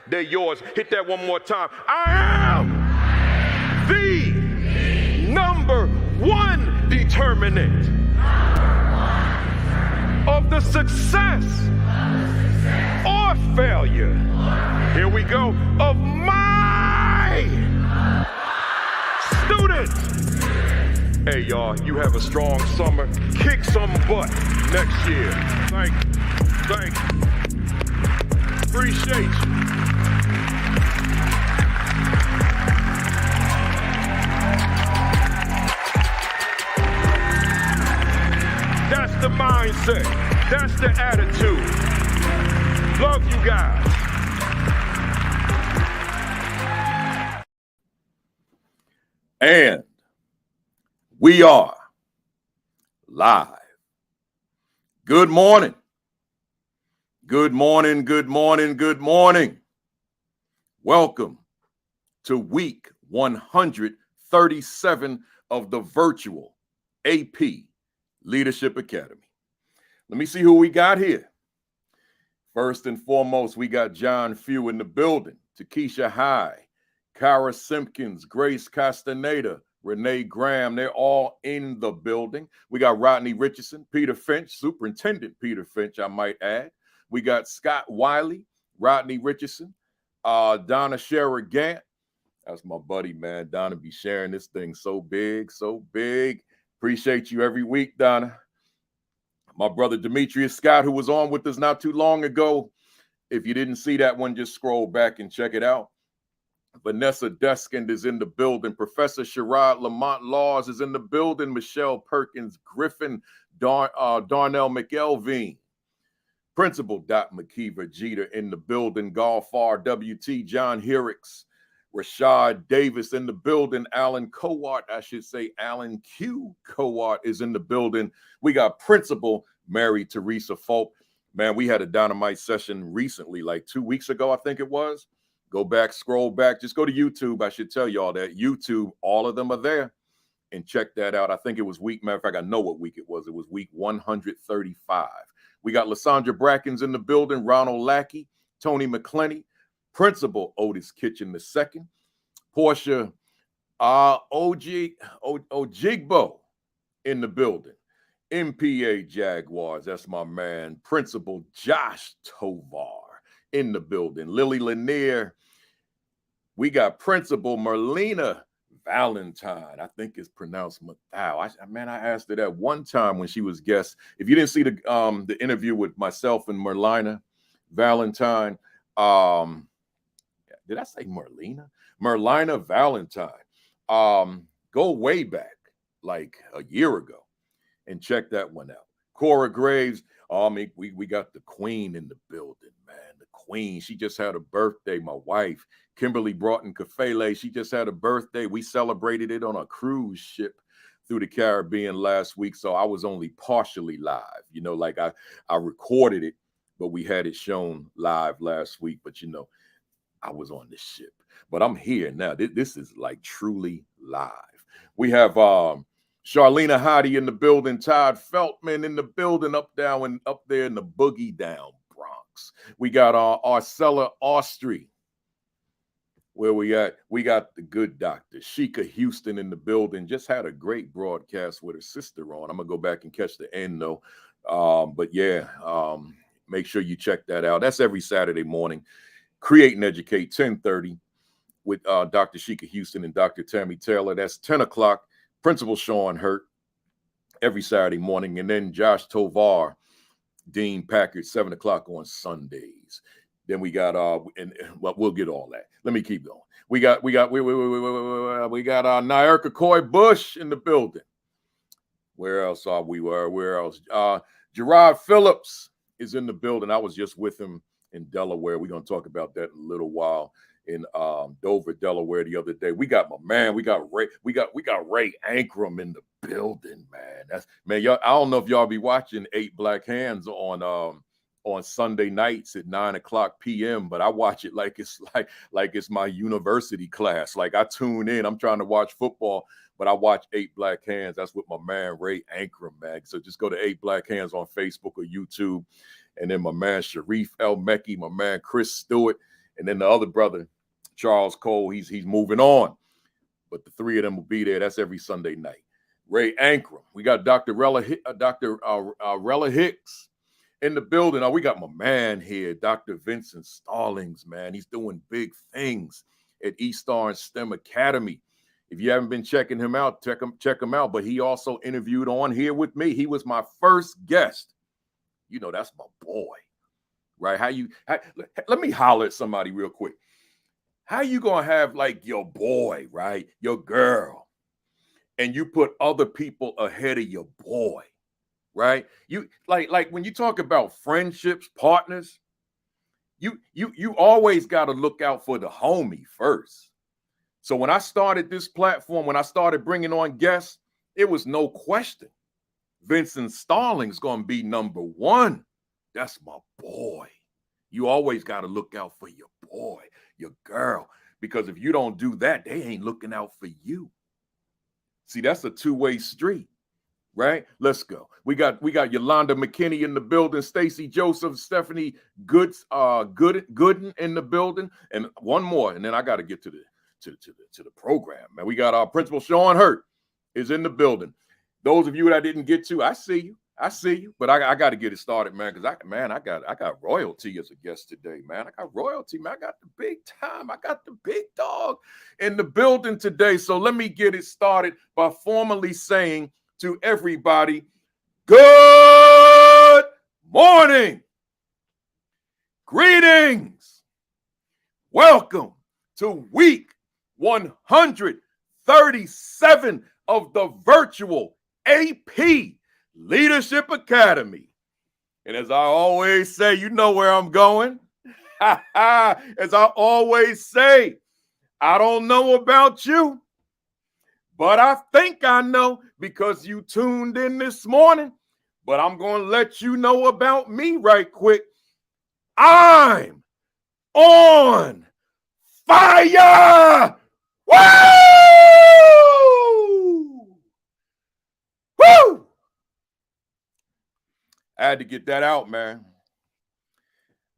They're yours. Hit that one more time. I am the number one determinant of the success or failure. Here we go. Of my students. Hey, y'all, you have a strong summer. Kick some butt next year. Thank you. Appreciate you. That's the mindset. That's the attitude. Love you guys. And we are live. Good morning. Good morning, good morning, good morning. Welcome to week 137 of the virtual AP Leadership Academy. Let me see who we got here. First and foremost, we got John Few in the building. Takesha High, Kara Simpkins, Grace Castaneda, Renee Graham. They're all in the building. We got Rodney Richardson, Peter Finch, Superintendent Peter Finch, I might add. We got Scott Wiley, Rodney Richardson, Donna Scherer Gant. That's my buddy, man. Donna be sharing this thing so big, so big. Appreciate you every week, Donna. My brother Demetrius Scott, who was on with us not too long ago. If you didn't see that one, just scroll back and check it out. Vanessa Deskind is in the building. Professor Sherrod Lamont Laws is in the building. Michelle Perkins Griffin, Darnell McElveen. Principal Dot McKeever Jeter in the building. Golf RWT, John Herricks. Rashad Davis in the building. Alan Cowart, I should say Alan Q. Cowart is in the building. We got Principal Mary Teresa Folk. Man, we had a dynamite session recently, like 2 weeks ago, I think it was. Go back, scroll back. Just go to YouTube. I should tell y'all that. YouTube, all of them are there. And check that out. I think it was matter of fact, I know what week it was. It was week 135. We got Lysandra Brackens in the building. Ronald Lackey, Tony McClenny, Principal Otis Kitchen II, Portia Ojigbo in the building. MPA Jaguars, that's my man. Principal Josh Tovar in the building. Lily Lanier. We got Principal Merlina Valentine. I think it's pronounced Mathau. I asked her that one time when she was guest. If you didn't see the interview with myself and Merlina Valentine, did I say Merlina? Merlina Valentine. Go way back, like a year ago, and check that one out. Cora Graves. We got the queen in the building, man. The queen. She just had a birthday. My wife, Kimberly Broughton Kafele. She just had a birthday. We celebrated it on a cruise ship through the Caribbean last week. So I was only partially live. You know, like I recorded it, but we had it shown live last week. But you know, I was on the ship, but I'm here now. This is like truly live. We have Charlena Hottie in the building, Todd Feltman in the building, up there in the boogie down Bronx. We got Arcella Austri. Where we at? We got the good doctor, Sheikah Houston in the building. Just had a great broadcast with her sister on. I'm gonna go back and catch the end though. But yeah, make sure you check that out. That's every Saturday morning. Create and Educate, 10:30 with Dr. Sheikah Houston and Dr. Tammy Taylor. That's 10 o'clock. Principal Sean Hurt every Saturday morning. And then Josh Tovar, Dean Packard, 7 o'clock on Sundays. Then we got we'll get all that. Let me keep going. We got Nyerka Coy Bush in the building. Where else are we? Where else? Gerard Phillips is in the building. I was just with him in Delaware. We're gonna talk about that in a little while. In Dover, Delaware, the other day. We got my man. We got Ray Ankrum in the building, man. Y'all. I don't know if y'all be watching 8 Black Hands on Sunday nights at 9:00 p.m. But I watch it like it's my university class. Like I tune in. I'm trying to watch football, but I watch 8 Black Hands. That's with my man Ray Ankrum, man. So just go to 8 Black Hands on Facebook or YouTube, and then my man Sharif El Mekki, my man Chris Stewart. And then the other brother, Charles Cole, he's moving on. But the three of them will be there. That's every Sunday night. Ray Ankrum. We got Dr. Rella Hicks in the building. Oh, we got my man here, Dr. Vincent Stallings, man. He's doing big things at East Orange STEM Academy. If you haven't been checking him out, check him out. But he also interviewed on here with me. He was my first guest. You know, that's my boy, right? Let me holler at somebody real quick. How you gonna have like your boy, right? Your girl, and you put other people ahead of your boy, right? You like when you talk about friendships, partners, you always got to look out for the homie first. So when I started this platform, when I started bringing on guests, it was no question. Vincent Stallings gonna be number one. That's my boy. You always got to look out for your boy, your girl, because if you don't do that, they ain't looking out for you. See, that's a two-way street, right? Let's go. We got Yolanda McKinney in the building, Stacy Joseph, Stephanie Gooden in the building, and one more, and then I got to get to the program, man. We got our principal Sean Hurt is in the building. Those of you that I didn't get to, I see you, but I got to get it started, man, because I got royalty as a guest today, man. I got royalty, man. I got the big time. I got the big dog in the building today. So let me get it started by formally saying to everybody, good morning, greetings, welcome to week 137 of the virtual AP Leadership Academy. And as I always say, you know where I'm going. As I always say, I don't know about you, but I think I know because you tuned in this morning. But I'm going to let you know about me right quick. I'm on fire! Woo! Woo! I had to get that out, man.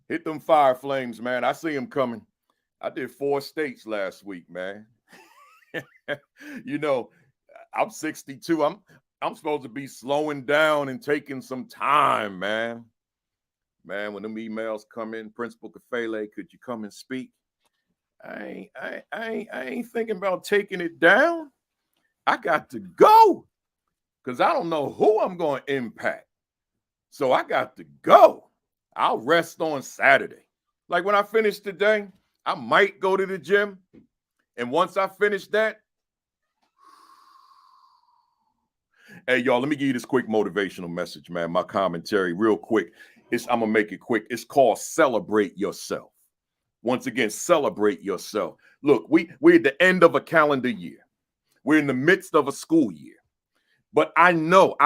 Hit them fire flames, man. I see them coming. I did 4 states last week, man. You know, I'm 62. I'm supposed to be slowing down and taking some time, man. Man, when them emails come in, Principal Kafele, could you come and speak? I ain't thinking about taking it down. I got to go because I don't know who I'm going to impact. So I got to go. I'll rest on Saturday. Like when I finish today, I might go to the gym. And once I finish that, hey, y'all, let me give you this quick motivational message, man. My commentary real quick. I'm going to make it quick. It's called Celebrate Yourself. Once again, celebrate yourself. Look, we're at the end of a calendar year. We're in the midst of a school year. But I know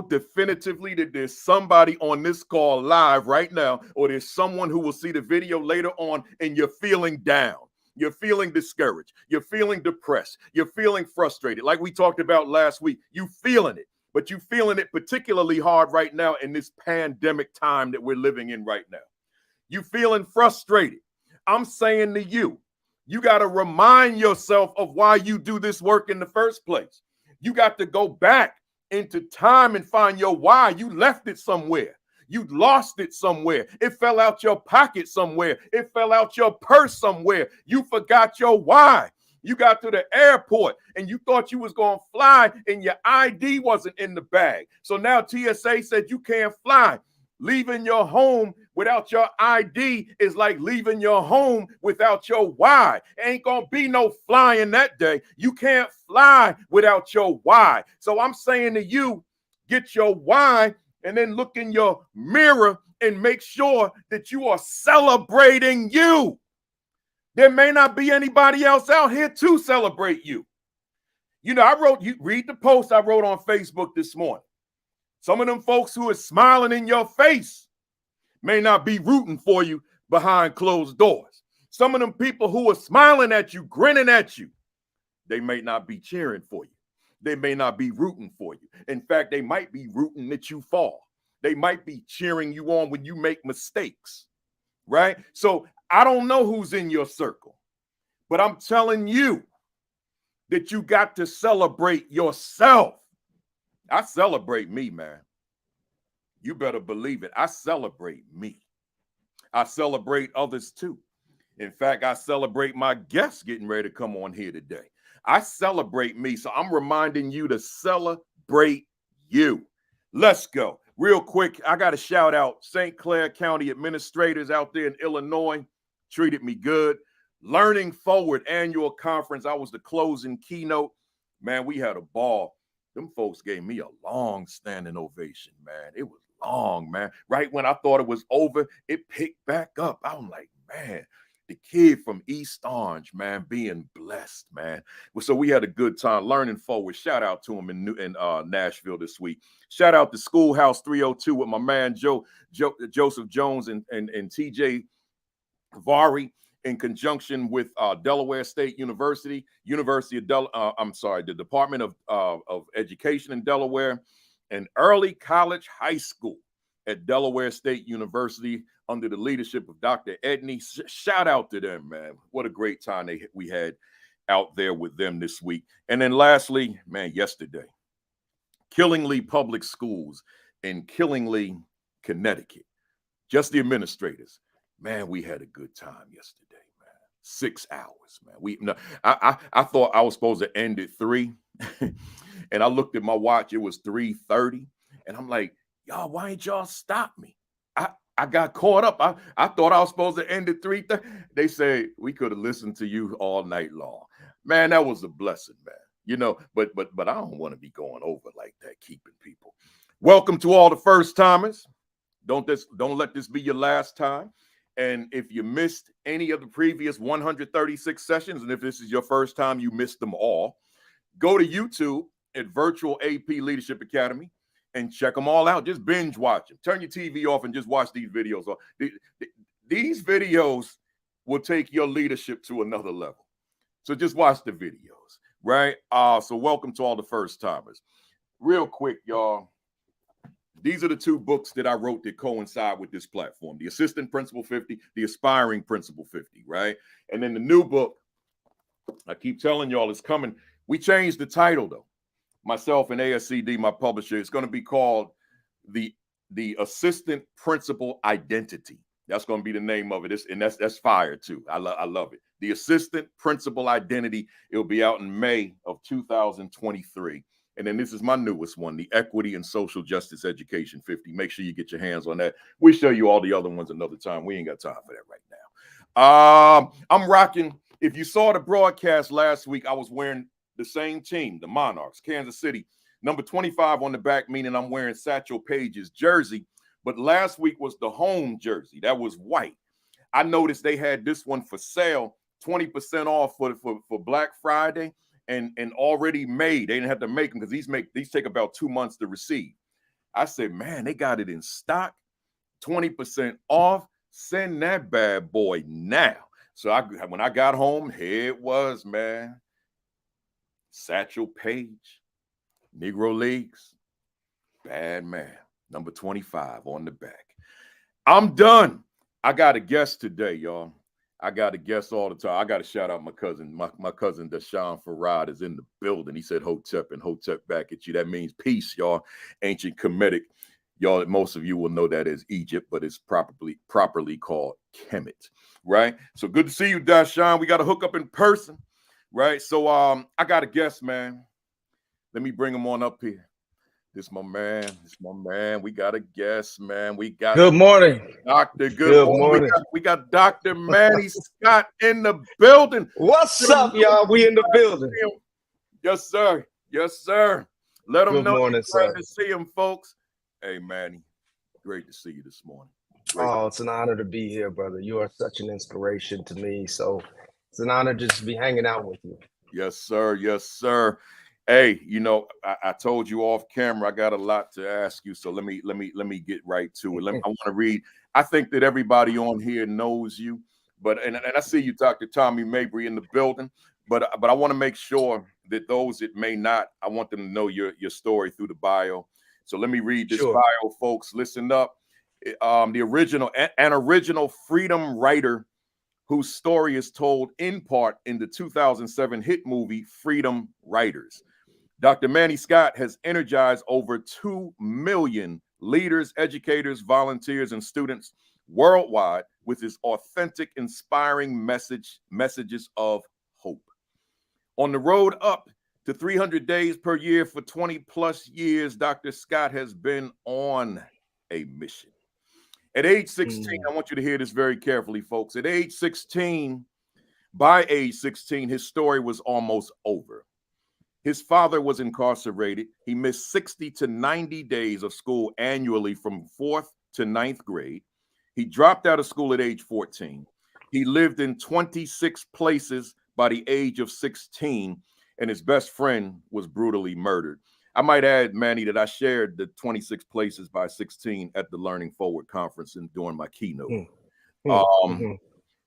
definitively that there's somebody on this call live right now, or there's someone who will see the video later on, and you're feeling down. You're feeling discouraged. You're feeling depressed. You're feeling frustrated. Like we talked about last week, you feeling it, but you feeling it particularly hard right now in this pandemic time that we're living in right now. You feeling frustrated. I'm saying to you, you got to remind yourself of why you do this work in the first place. You got to go back into time and find your why. You left it somewhere. You lost it somewhere. It fell out your pocket somewhere. It fell out your purse somewhere. You forgot your why. You got to the airport and you thought you was going to fly and your ID wasn't in the bag. So now TSA said you can't fly. Leaving your home without your ID is like leaving your home without your why. Ain't gonna be no flying that day. You can't fly without your why. So I'm saying to you, get your why and then look in your mirror and make sure that you are celebrating you. There may not be anybody else out here to celebrate you. You know, you read the post I wrote on Facebook this morning. Some of them folks who are smiling in your face may not be rooting for you behind closed doors. Some of them people who are smiling at you, grinning at you, they may not be cheering for you. They may not be rooting for you. In fact, they might be rooting that you fall. They might be cheering you on when you make mistakes, right? So I don't know who's in your circle, but I'm telling you that you got to celebrate yourself. I celebrate me, man. You better believe it. I celebrate me. I celebrate others too. In fact, I celebrate my guests getting ready to come on here today. I celebrate me. So I'm reminding you to celebrate you. Let's go. Real quick, I got to shout out St. Clair County administrators out there in Illinois. Treated me good. Learning Forward annual conference. I was the closing keynote. Man, we had a ball. Them folks gave me a long standing ovation, man. It was long, man. Right when I thought it was over, it picked back up. I'm like, man, the kid from East Orange, man, being blessed, man. So we had a good time. Learning Forward. Shout out to him in Nashville this week. Shout out to Schoolhouse 302 with my man Joseph Jones and TJ Vari, in conjunction with Delaware State University, the Department of Education in Delaware, and Early College High School at Delaware State University under the leadership of Dr. Edney. Shout out to them, man. What a great time we had out there with them this week. And then lastly, man, yesterday, Killingly Public Schools in Killingly, Connecticut. Just the administrators. Man, we had a good time yesterday, man. 6 hours, man. I thought I was supposed to end at 3. And I looked at my watch, it was 3:30. And I'm like, y'all, why ain't y'all stop me? I got caught up. I thought I was supposed to end at 3:30. They say we could have listened to you all night long. Man, that was a blessing, man. You know, but I don't want to be going over like that, keeping people. Welcome to all the first timers. Don't let this be your last time. And if you missed any of the previous 136 sessions, and if this is your first time, you missed them all, go to YouTube at Virtual AP Leadership Academy and check them all out. Just binge watch them. Turn your TV off and just watch these videos. These videos will take your leadership to another level. So just watch the videos, right? So welcome to all the first timers. Real quick, y'all. These are the 2 books that I wrote that coincide with this platform. The Assistant Principal 50, The Aspiring Principal 50, right? And then the new book, I keep telling y'all it's coming. We changed the title, though. Myself and ASCD, my publisher, it's going to be called the Assistant Principal Identity. That's going to be the name of it. And that's fire, too. I love it. The Assistant Principal Identity. It'll be out in May of 2023. And then this is my newest one, the Equity and Social Justice Education 50. Make sure you get your hands on that. We'll show you all the other ones another time. We ain't got time for that right now. I'm rocking. If you saw the broadcast last week, I was wearing the same team, the Monarchs, Kansas City. Number 25 on the back, meaning I'm wearing Satchel Paige's jersey. But last week was the home jersey. That was white. I noticed they had this one for sale, 20% off for Black Friday. And already made. They didn't have to make them because these take about 2 months to receive. I said, man, they got it in stock, 20% off. Send that bad boy now. So when I got home, here it was, man. Satchel Paige, Negro Leagues, bad man, number 25 on the back. I'm done. I got a guest today, y'all. I got a guest all the time. I got to shout out my cousin. My cousin, Deshaun Farad, is in the building. He said Hotep, and Hotep back at you. That means peace, y'all. Ancient Kemetic. Y'all, most of you will know that as Egypt, but it's properly called Kemet, right? So good to see you, Deshaun. We got to hook up in person, right? So I got a guest, man. Let me bring him on up here. This my man. We got a guest, man. We got good morning, Doctor. Good morning. We got Dr. Manny Scott in the building. What's up, y'all? We in the building. Yes, sir. Yes, sir. Let them know. Good morning, sir. To see him, folks. Hey, Manny. Great to see you this morning. It's an honor to be here, brother. You are such an inspiration to me. So it's an honor just to be hanging out with you. Yes, sir. Yes, sir. Hey, you know, I told you off camera, I got a lot to ask you. So let me get right to it. I want to read. I think that everybody on here knows you, but and I see you, Dr. Tommy Mabry, in the building. But I want to make sure that those that may not, I want them to know your story through the bio. So let me read this bio, folks. Listen up. The original freedom writer whose story is told in part in the 2007 hit movie Freedom Writers. Dr. Manny Scott has energized over 2 million leaders, educators, volunteers, and students worldwide with his authentic, inspiring messages of hope. On the road up to 300 days per year for 20 plus years, Dr. Scott has been on a mission. At age 16, I want you to hear this very carefully, folks. At age 16, by age 16, his story was almost over. His father was incarcerated. He missed 60 to 90 days of school annually from 4th to 9th grade. He dropped out of school at age 14. He lived in 26 places by the age of 16, and his best friend was brutally murdered. I might add, Manny, that I shared the 26 places by 16 at the Learning Forward conference and during my keynote.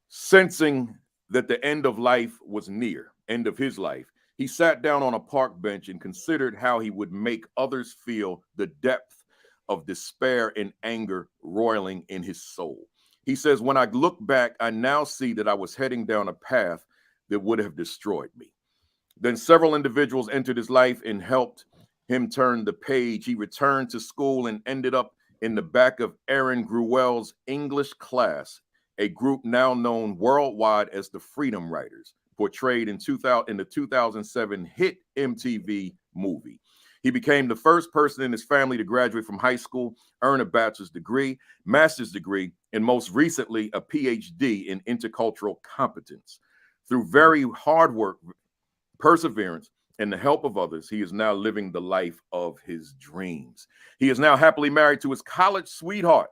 Sensing that the end of life was near, end of his life, he sat down on a park bench and considered how he would make others feel the depth of despair and anger roiling in his soul. He says, when I look back, I now see that I was heading down a path that would have destroyed me. Then several individuals entered his life and helped him turn the page. He returned to school and ended up in the back of Aaron Gruwell's English class, a group now known worldwide as the Freedom Writers, portrayed in the 2007 hit MTV movie. He became the first person in his family to graduate from high school, earn a bachelor's degree, master's degree, and most recently a PhD in intercultural competence. Through very hard work, perseverance, and the help of others, he is now living the life of his dreams. He is now happily married to his college sweetheart,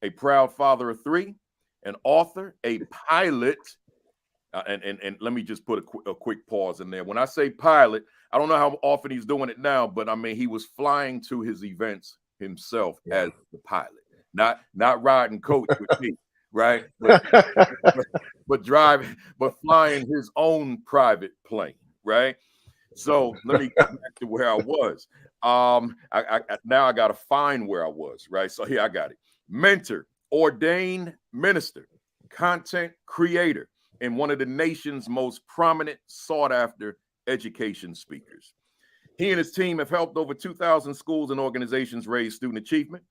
a proud father of 3, an author, a pilot, and let me just put a quick pause in there. When I say pilot, I don't know how often he's doing it now, but I mean, he was flying to his events himself as the pilot, not riding coach with me, right? But driving, but flying his own private plane, right? So let me get back to where I was. Now I got to find where I was, right? So here I got it. Mentor, ordained minister, content creator, and one of the nation's most prominent, sought-after education speakers. He and his team have helped over 2,000 schools and organizations raise student achievement,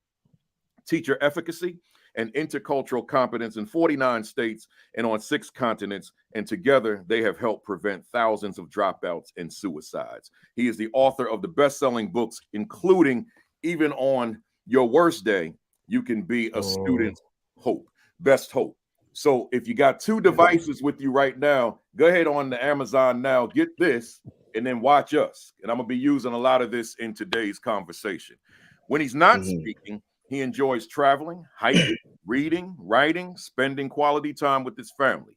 teacher efficacy, and intercultural competence in 49 states and on 6 continents. And together, they have helped prevent thousands of dropouts and suicides. He is the author of the best-selling books, including Even on Your Worst Day, You Can Be a Student's Hope, Best Hope. So if you got 2 devices with you right now, go ahead on the Amazon now, get this, and then watch us. And I'm going to be using a lot of this in today's conversation. When he's not speaking, he enjoys traveling, hiking, reading, writing, spending quality time with his family.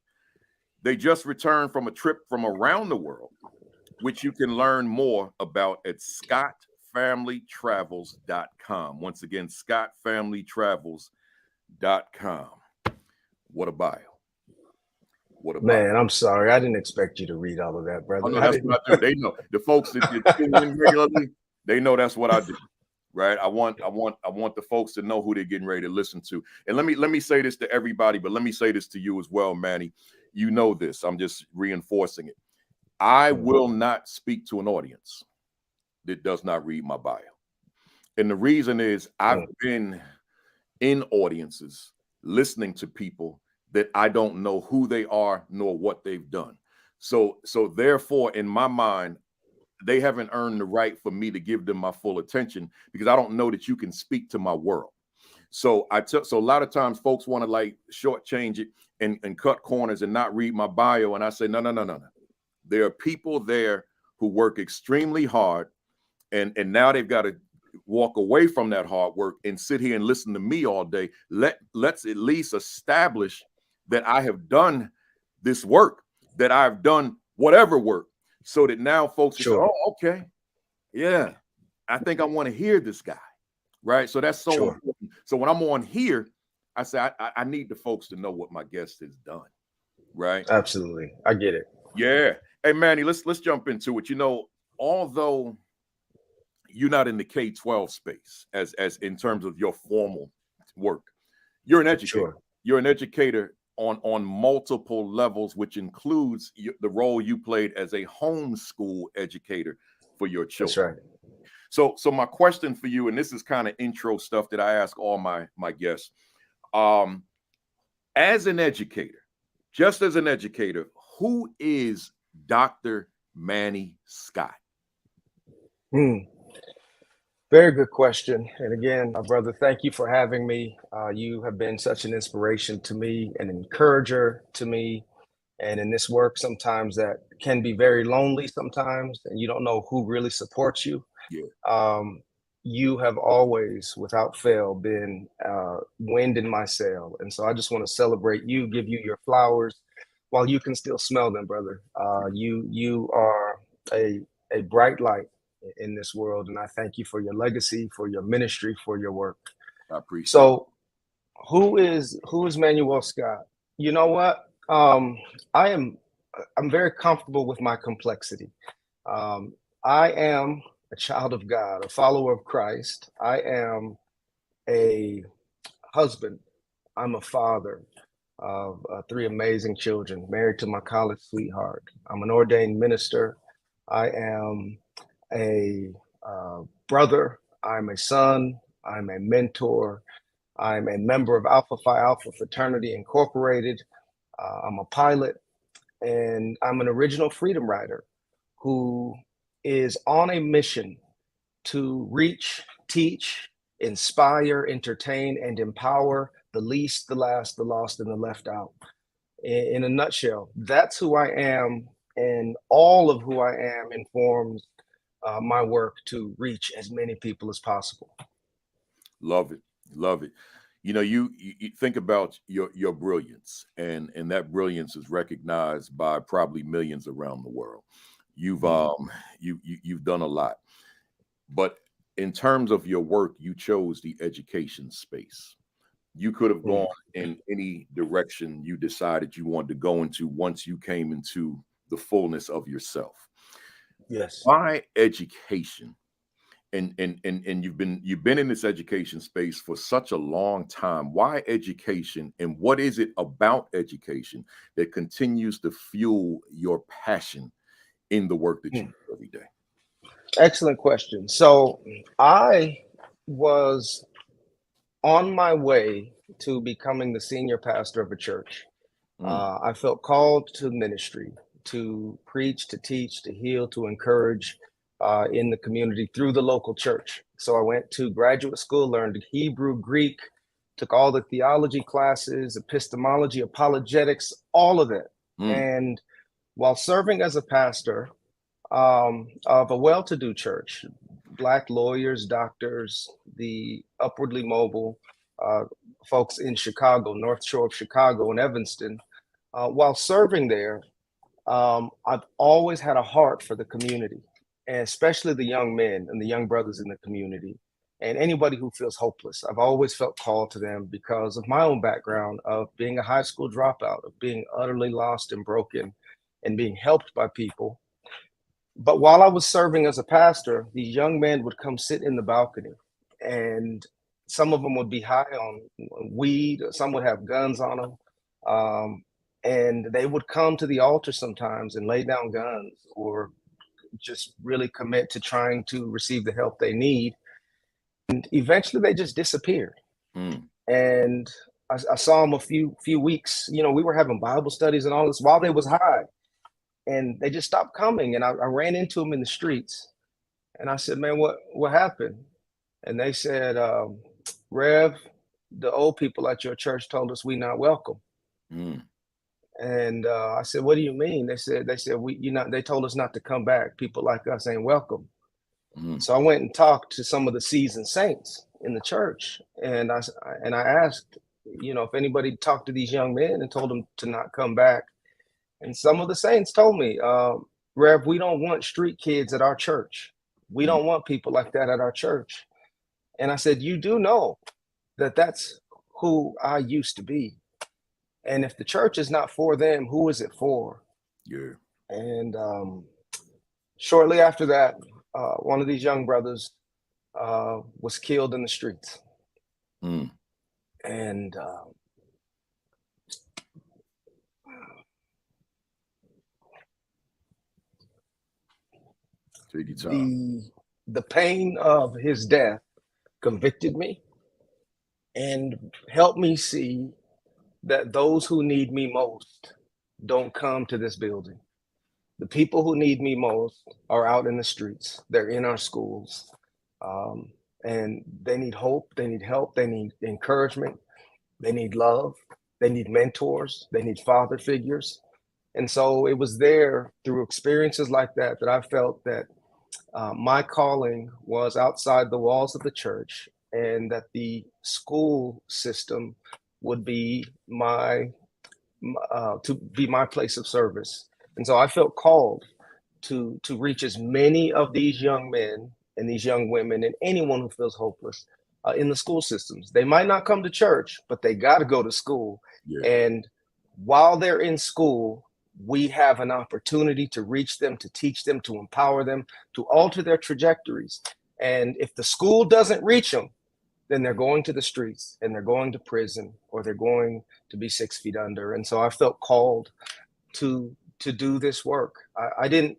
They just returned from a trip from around the world, which you can learn more about at scottfamilytravels.com. Once again, scottfamilytravels.com. What a bio. What a Man, I'm sorry. I didn't expect you to read all of that, brother. Oh, no, that's what I do. They know. The folks that tune in regularly, they know that's what I do. Right. I want the folks to know who they're getting ready to listen to. And let me say this to everybody, but let me say this to you as well, Manny. You know this. I'm just reinforcing it. I will not speak to an audience that does not read my bio. And the reason is I've been in audiences listening to people that I don't know who they are nor what they've done. So therefore, in my mind, they haven't earned the right for me to give them my full attention because I don't know that you can speak to my world. So so a lot of times folks want to like shortchange it and cut corners and not read my bio. And I say, no. There are people there who work extremely hard and now they've got to walk away from that hard work and sit here and listen to me all day. Let's at least establish that I have done this work, that I've done whatever work, so that now folks say, oh, okay, yeah, I think I want to hear this guy, right? So that's so important. So when I'm on here, I say I need the folks to know what my guest has done, right? Absolutely, I get it. Yeah. Hey, Manny, let's jump into it. You know, although you're not in the K-12 space as in terms of your formal work, you're an educator. You're an educator on multiple levels, which includes the role you played as a homeschool educator for your children. That's right. So my question for you, and this is kind of intro stuff that I ask all my guests, as an educator, just as an educator, who is Dr. Manny Scott? Very good question. And again, my brother, thank you for having me. You have been such an inspiration to me, an encourager to me. And in this work, sometimes that can be very lonely sometimes, and you don't know who really supports you. Yeah. You have always, without fail, been wind in my sail. And so I just want to celebrate you, give you your flowers while you can still smell them, brother. You are a bright light in this world. And I thank you for your legacy, for your ministry, for your work. I appreciate it. So who is Manuel Scott? You know what? I'm very comfortable with my complexity. I am a child of God, a follower of Christ. I am a husband. I'm a father of 3 amazing children, married to my college sweetheart. I'm an ordained minister. I am a brother. I'm a son. I'm a mentor. I'm a member of Alpha Phi Alpha Fraternity Incorporated. I'm a pilot, and I'm an original freedom rider who is on a mission to reach, teach, inspire, entertain, and empower the least, the last, the lost, and the left out. In a nutshell, that's who I am, and all of who I am informs my work to reach as many people as possible. Love it. Love it. You know, you think about your brilliance, and that brilliance is recognized by probably millions around the world. You've you've done a lot, but in terms of your work, you chose the education space. You could have gone in any direction you decided you wanted to go into once you came into the fullness of yourself. Yes. Why education? And you've been in this education space for such a long time. Why education, and what is it about education that continues to fuel your passion in the work that you do every day? Excellent question. So I was on my way to becoming the senior pastor of a church. I felt called to ministry, to preach, to teach, to heal, to encourage in the community through the local church. So I went to graduate school, learned Hebrew, Greek, took all the theology classes, epistemology, apologetics, all of it. And while serving as a pastor of a well-to-do church, Black lawyers, doctors, the upwardly mobile folks in Chicago, North Shore of Chicago and Evanston, while serving there, I've always had a heart for the community, and especially the young men and the young brothers in the community, and anybody who feels hopeless. I've always felt called to them because of my own background of being a high school dropout, of being utterly lost and broken, and being helped by people. But while I was serving as a pastor, these young men would come sit in the balcony, and some of them would be high on weed, some would have guns on them. And they would come to the altar sometimes and lay down guns, or just really commit to trying to receive the help they need. And eventually they just disappeared. And I saw them a few weeks, we were having Bible studies and all this while they was high, and they just stopped coming. And I ran into them in the streets, and I said, man, what happened? And they said, Rev, the old people at your church told us we not welcome. And I said, what do you mean? They said they told us not to come back. People like us ain't welcome. So I went and talked to some of the seasoned saints in the church, and I asked, if anybody talked to these young men and told them to not come back. And some of the saints told me, Rev, we don't want street kids at our church. We don't want people like that at our church. And I said, you do know that that's who I used to be. And if the church is not for them, who is it for? Yeah. And shortly after that, one of these young brothers was killed in the streets. And Take your time. The pain of his death convicted me and helped me see that those who need me most don't come to this building. The people who need me most are out in the streets. They're in our schools. And they need hope. They need help. They need encouragement. They need love. They need mentors. They need father figures. And so it was there through experiences like that that I felt that my calling was outside the walls of the church, and that the school system would be to be my place of service. And so I felt called to reach as many of these young men and these young women and anyone who feels hopeless in the school systems. They might not come to church, but they got to go to school. Yeah. And while they're in school, we have an opportunity to reach them, to teach them, to empower them, to alter their trajectories. And if the school doesn't reach them, then they're going to the streets, and they're going to prison, or they're going to be 6 feet under. And so I felt called to do this work. I don't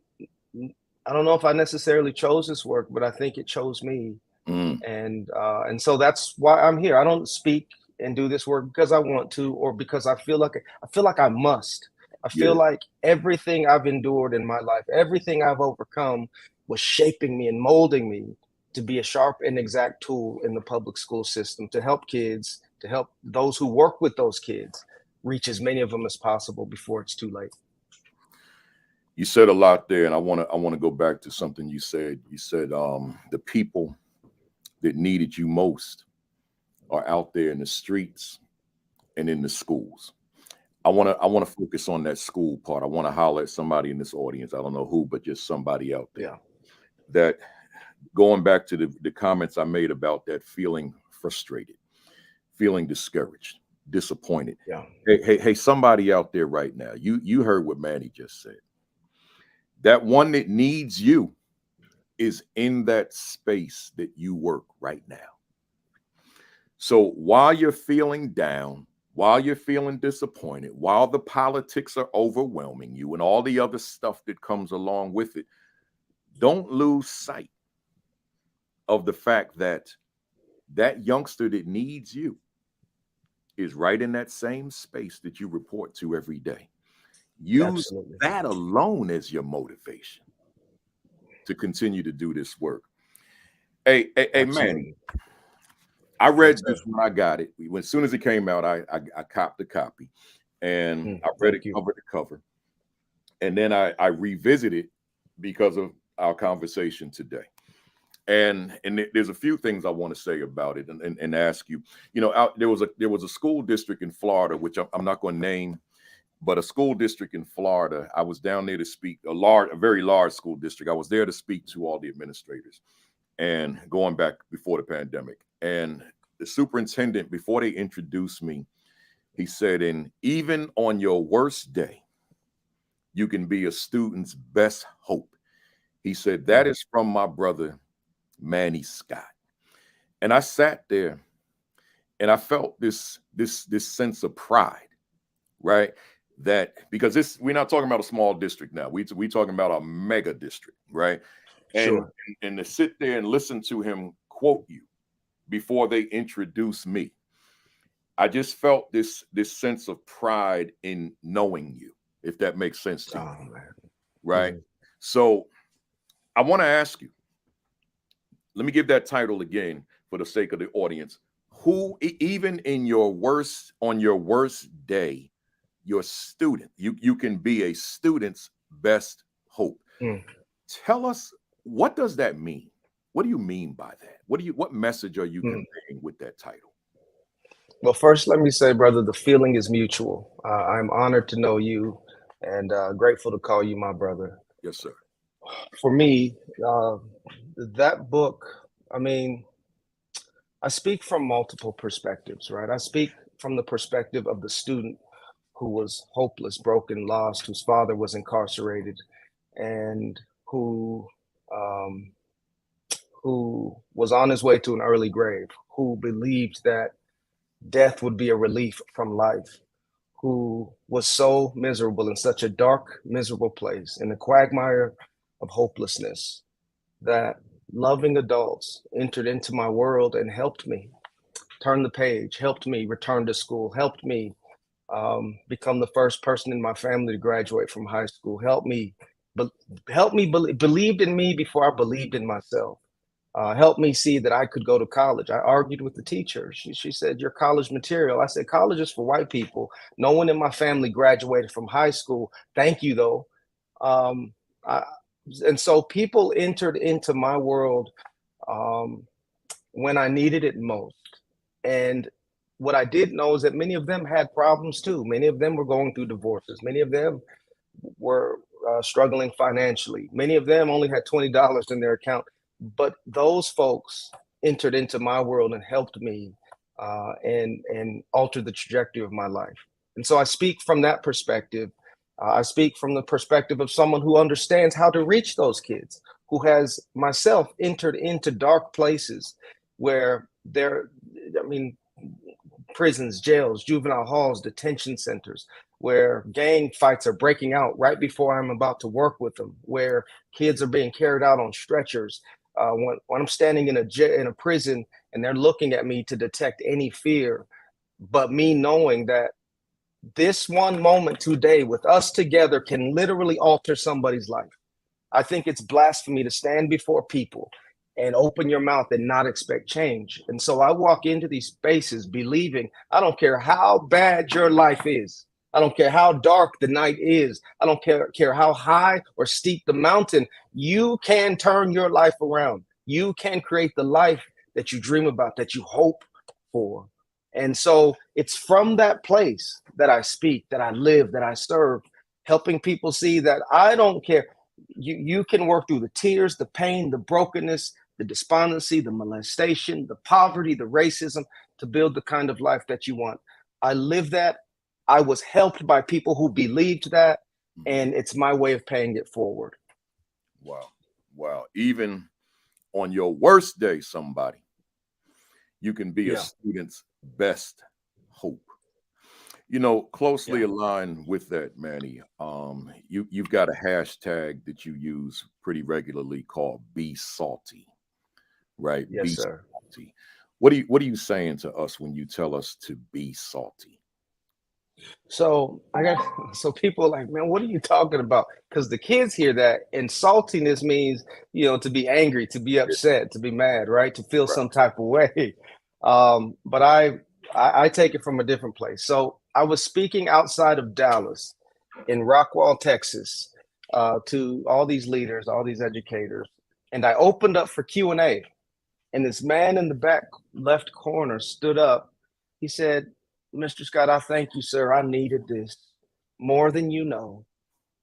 know if I necessarily chose this work, but I think it chose me. And so that's why I'm here. I don't speak and do this work because I want to, or because I feel like I must. I feel like everything I've endured in my life, everything I've overcome, was shaping me and molding me to be a sharp and exact tool in the public school system, to help kids, to help those who work with those kids reach as many of them as possible before it's too late. You said a lot there, and I want to go back to something you said. You said the people that needed you most are out there in the streets and in the schools. I want to focus on that school part. I want to holler at somebody in this audience. I don't know who, but just somebody out there. Yeah. That, going back to the comments I made about that, feeling frustrated, feeling discouraged, disappointed. Yeah. Hey, somebody out there right now. You heard what Manny just said. That one that needs you is in that space that you work right now. So while you're feeling down, while you're feeling disappointed, while the politics are overwhelming you and all the other stuff that comes along with it, don't lose sight of the fact that that youngster that needs you is right in that same space that you report to every day. Use Absolutely. that alone as your motivation to continue to do this work. Hey, Manny, I read this when I got it. As soon as it came out, I copped a copy, and I read it cover to cover. And then I revisited because of our conversation today. And there's a few things I want to say about it and ask you. You know, there was a school district in Florida, which I'm not going to name, but a school district in Florida. I was down there to speak, a very large school district. I was there to speak to all the administrators, and going back before the pandemic. And the superintendent, before they introduced me, he said, "And even on your worst day, you can be a student's best hope." He said, "That is from my brother, Manny Scott." And I sat there and I felt this sense of pride, right? That, because we're not talking about a small district now. We talking about a mega district, right? And to sit there and listen to him quote you before they introduce me, I just felt this sense of pride in knowing you, if that makes sense to you, right? So I want to ask you, let me give that title again for the sake of the audience. Who, even on your worst day, your student, you can be a student's best hope. Tell us, what does that mean? What do you mean by that? What message are you conveying with that title? Well, first, let me say, brother, the feeling is mutual. I'm honored to know you, and grateful to call you my brother. Yes, sir. For me, that book, I mean, I speak from multiple perspectives, right? I speak from the perspective of the student who was hopeless, broken, lost, whose father was incarcerated, and who was on his way to an early grave, who believed that death would be a relief from life, who was so miserable in such a dark, miserable place, in the quagmire of hopelessness, that loving adults entered into my world and helped me turn the page, helped me return to school, helped me become the first person in my family to graduate from high school, believed in me before I believed in myself. Helped me see that I could go to college. I argued with the teacher. She said, "You're college material." I said, "College is for white people. No one in my family graduated from high school. Thank you, though." Um, I, and so people entered into my world um, when I needed it most. And what I did know is that many of them had problems too. Many of them were going through divorces. Many of them were struggling financially. Many of them only had $20 in their account. But those folks entered into my world and helped me and altered the trajectory of my life. And so I speak from that perspective. I speak from the perspective of someone who understands how to reach those kids, who has myself entered into dark places where prisons, jails, juvenile halls, detention centers, where gang fights are breaking out right before I'm about to work with them, where kids are being carried out on stretchers. When I'm standing in a prison and they're looking at me to detect any fear, but me knowing that this one moment today with us together can literally alter somebody's life. I think it's blasphemy to stand before people and open your mouth and not expect change. And so I walk into these spaces believing, I don't care how bad your life is. I don't care how dark the night is. I don't care how high or steep the mountain. You can turn your life around. You can create the life that you dream about, that you hope for. And so it's from that place that I speak, that I live, that I serve, helping people see that I don't care. You can work through the tears, the pain, the brokenness, the despondency, the molestation, the poverty, the racism to build the kind of life that you want. I live that. I was helped by people who believed that, and it's my way of paying it forward. Wow. Wow. Even on your worst day, somebody, you can be a student's best hope. You know, closely aligned with that, Manny, you've got a hashtag that you use pretty regularly called "Be Salty," right? Yes, Be sir. salty. What are you saying to us when you tell us to be salty? So people are like, man, what are you talking about? Because the kids hear that, and saltiness means, to be angry, to be upset, to be mad, right? To feel some type of way. But I take it from a different place. So I was speaking outside of Dallas in Rockwall, Texas, to all these leaders, all these educators, and I opened up for Q&A. And this man in the back left corner stood up. He said, "Mr. Scott, I thank you, sir. I needed this more than you know."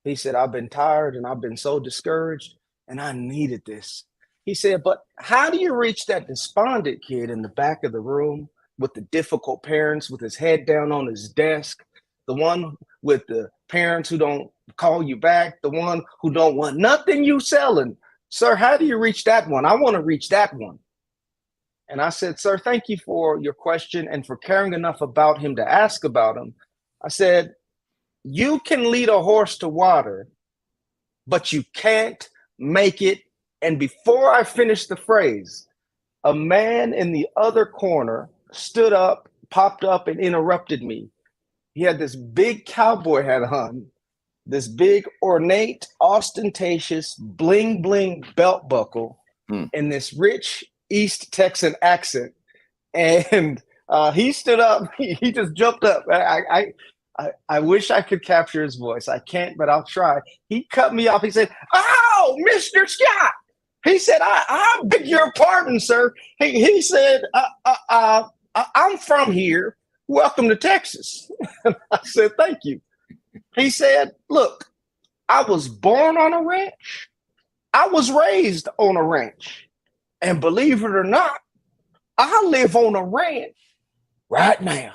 He said, "I've been tired and I've been so discouraged and I needed this." He said, "But how do you reach that despondent kid in the back of the room with the difficult parents, with his head down on his desk, the one with the parents who don't call you back, the one who don't want nothing you selling? Sir, how do you reach that one? I want to reach that one." And I said, "Sir, thank you for your question and for caring enough about him to ask about him." I said, "You can lead a horse to water, but you can't make it." And before I finished the phrase, a man in the other corner stood up, popped up, and interrupted me. He had this big cowboy hat on, this big, ornate, ostentatious, bling bling belt buckle, and this rich East Texan accent. And he stood up. He just jumped up. I wish I could capture his voice. I can't, but I'll try. He cut me off. He said, "Oh, Mr. Scott." He said, I beg your pardon, sir." He said, "I'm from here. Welcome to Texas." I said, "Thank you." He said, "Look, I was born on a ranch. I was raised on a ranch. And believe it or not, I live on a ranch right now."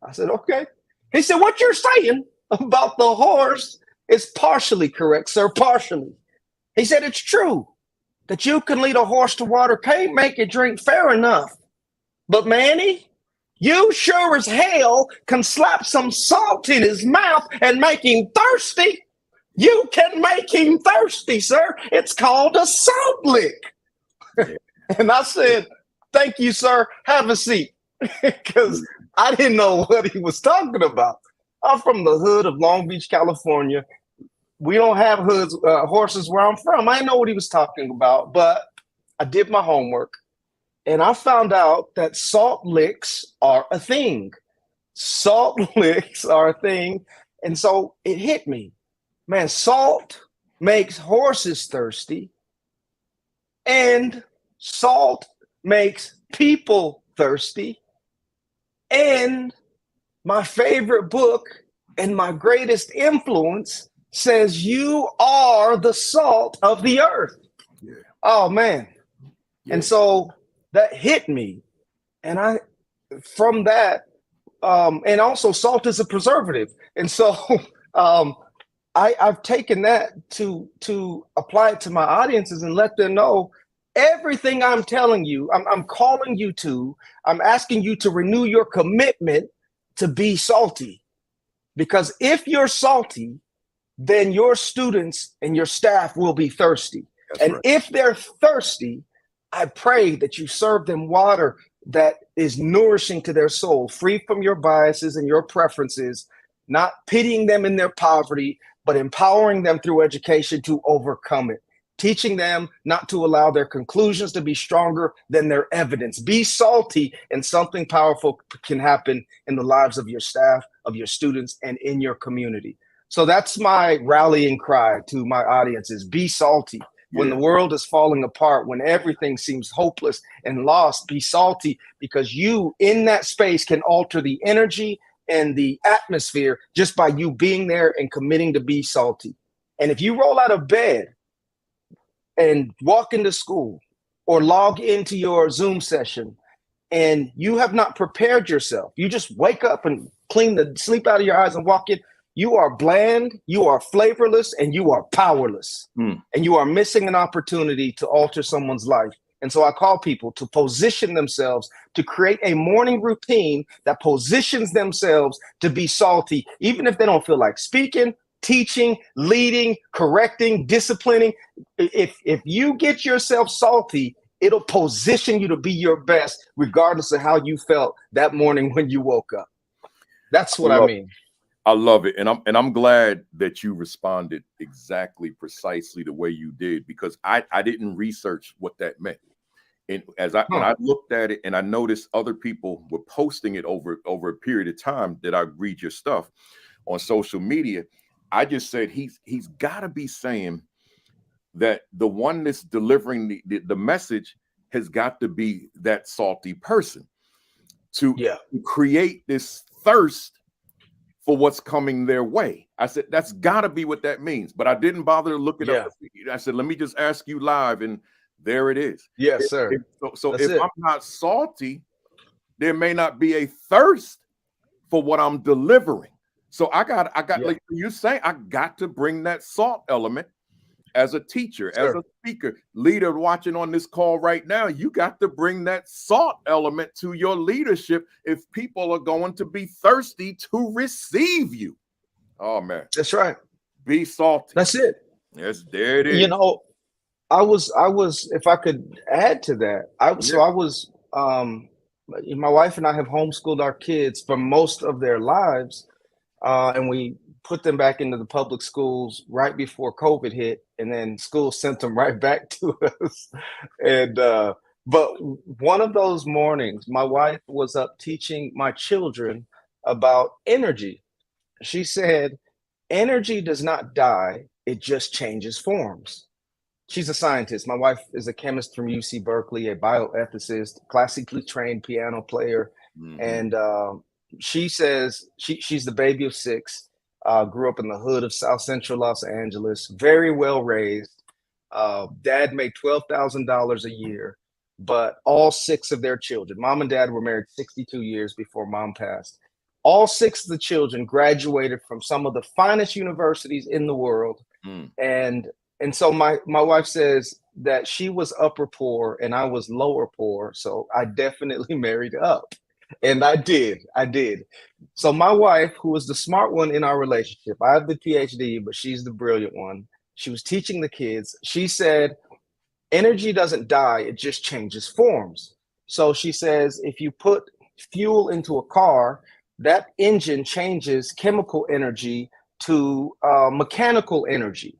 I said, "Okay." He said, "What you're saying about the horse is partially correct, sir, partially." He said, "It's true that you can lead a horse to water, can't make it drink, fair enough. But Manny, you sure as hell can slap some salt in his mouth and make him thirsty." You can make him thirsty, sir. It's called a salt lick. Yeah. And I said, thank you, sir. Have a seat. Because I didn't know what he was talking about. I'm from the hood of Long Beach, California. We don't have horses where I'm from. I didn't know what he was talking about, but I did my homework and I found out that salt licks are a thing. Salt licks are a thing. And so it hit me. Man, salt makes horses thirsty, and salt makes people thirsty. And my favorite book and my greatest influence says you are the salt of the earth. Yeah. Oh man. Yeah. And so that hit me. And from that, and also salt is a preservative. And so I've taken that to apply it to my audiences and let them know everything I'm telling you, I'm calling you to, I'm asking you to renew your commitment to be salty. Because if you're salty, then your students and your staff will be thirsty. That's and right. If they're thirsty, I pray that you serve them water that is nourishing to their soul, free from your biases and your preferences, not pitying them in their poverty, but empowering them through education to overcome it. Teaching them not to allow their conclusions to be stronger than their evidence. Be salty, and something powerful can happen in the lives of your staff, of your students, and in your community. So that's my rallying cry to my audiences. Be salty. When the world is falling apart, when everything seems hopeless and lost, be salty, because you in that space can alter the energy and the atmosphere just by you being there and committing to be salty. And if you roll out of bed and walk into school or log into your Zoom session and you have not prepared yourself, you just wake up and clean the sleep out of your eyes and walk in, you are bland, you are flavorless, and you are powerless. And you are missing an opportunity to alter someone's life. And so I call people to position themselves, to create a morning routine that positions themselves to be salty, even if they don't feel like speaking, teaching, leading, correcting, disciplining. If you get yourself salty, it'll position you to be your best, regardless of how you felt that morning when you woke up. That's what I mean. I love it. And I'm glad that you responded exactly precisely the way you did, because I didn't research what that meant. And as I looked at it and I noticed other people were posting it over a period of time that I read your stuff on social media, I just said he's got to be saying that the one that's delivering the message has got to be that salty person to create this thirst for what's coming their way. I said, that's got to be what that means. But I didn't bother to look it up. I said, let me just ask you live. And there it is. Yes, sir. So if I'm not salty, there may not be a thirst for what I'm delivering. So I got like you say, I got to bring that salt element as a teacher, as a speaker, leader watching on this call right now. You got to bring that salt element to your leadership if people are going to be thirsty to receive you. Oh man, that's right. Be salty. That's it. Yes, there it is. You know, I was. If I could add to that, I was. My wife and I have homeschooled our kids for most of their lives, and we put them back into the public schools right before COVID hit, and then school sent them right back to us. And but one of those mornings, my wife was up teaching my children about energy. She said, energy does not die, it just changes forms. She's a scientist. My wife is a chemist from UC Berkeley, a bioethicist, classically trained piano player. And she says she's the baby of 6. Grew up in the hood of South Central Los Angeles, very well raised. Dad made $12,000 a year, but all 6 of their children, mom and dad were married 62 years before mom passed. All 6 of the children graduated from some of the finest universities in the world. And so my wife says that she was upper poor and I was lower poor. So I definitely married up. And I did. So my wife, who was the smart one in our relationship, I have the PhD, but she's the brilliant one. She was teaching the kids. She said, energy doesn't die, it just changes forms. So she says, if you put fuel into a car, that engine changes chemical energy to mechanical energy,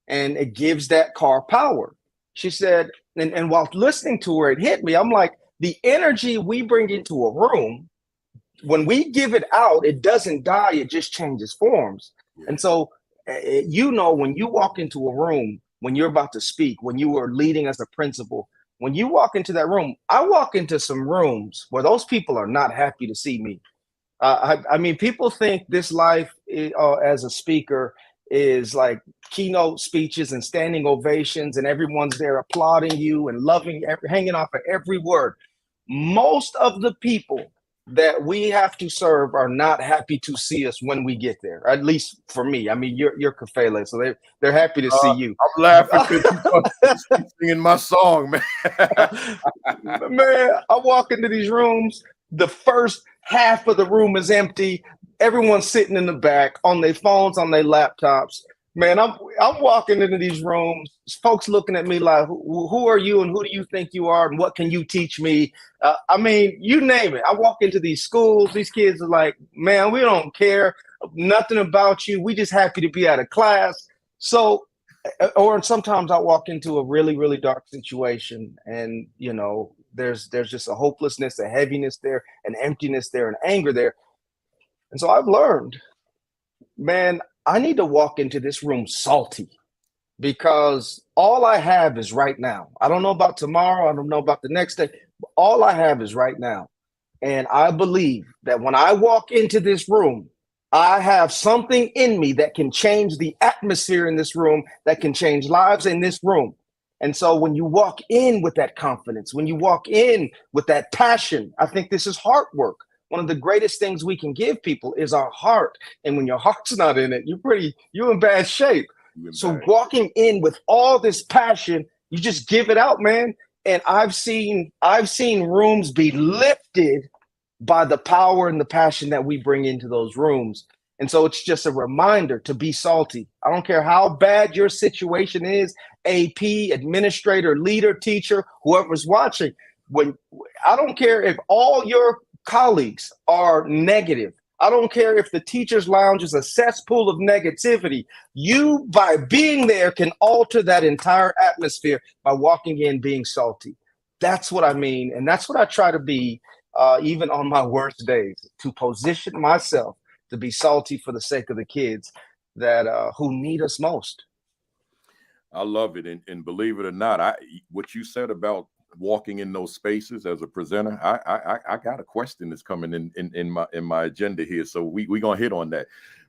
and it gives that car power. She said, and while listening to her, it hit me. I'm like, the energy we bring into a room, when we give it out, it doesn't die, it just changes forms. Yeah. And so, when you walk into a room, when you're about to speak, when you are leading as a principal, when you walk into that room, I walk into some rooms where those people are not happy to see me. I mean, people think this life as a speaker is like keynote speeches and standing ovations, and everyone's there applauding you and loving, hanging off of every word. Most of the people that we have to serve are not happy to see us when we get there. At least for me. I mean, you're Kafele, so they're happy to see you. I'm laughing because you're singing my song, man. Man, I walk into these rooms, the first half of the room is empty. Everyone's sitting in the back on their phones, on their laptops. Man, I'm walking into these rooms, folks looking at me like, who are you and who do you think you are and what can you teach me? I mean, you name it. I walk into these schools, these kids are like, man, we don't care nothing about you. We just happy to be out of class. So, or sometimes I walk into a really, really dark situation, and there's just a hopelessness, a heaviness there, an emptiness there, an anger there. And so I've learned, man, I need to walk into this room salty, because all I have is right now. I don't know about tomorrow. I don't know about the next day. All I have is right now. And I believe that when I walk into this room, I have something in me that can change the atmosphere in this room, that can change lives in this room. And so when you walk in with that confidence, when you walk in with that passion, I think this is heart work. One of the greatest things we can give people is our heart. And when your heart's not in it, you're in bad shape. So walking in with all this passion, you just give it out, man. And I've seen rooms be lifted by the power and the passion that we bring into those rooms. And so it's just a reminder to be salty. I don't care how bad your situation is, AP, administrator, leader, teacher, whoever's watching. I don't care if all your colleagues are negative. I don't care if the teacher's lounge is a cesspool of negativity. You, by being there, can alter that entire atmosphere by walking in being salty. That's what I mean. And that's what I try to be, even on my worst days, to position myself to be salty for the sake of the kids that who need us most. I love it. And believe it or not, what you said about walking in those spaces as a presenter, I got a question that's coming in my agenda here. So we gonna hit on that.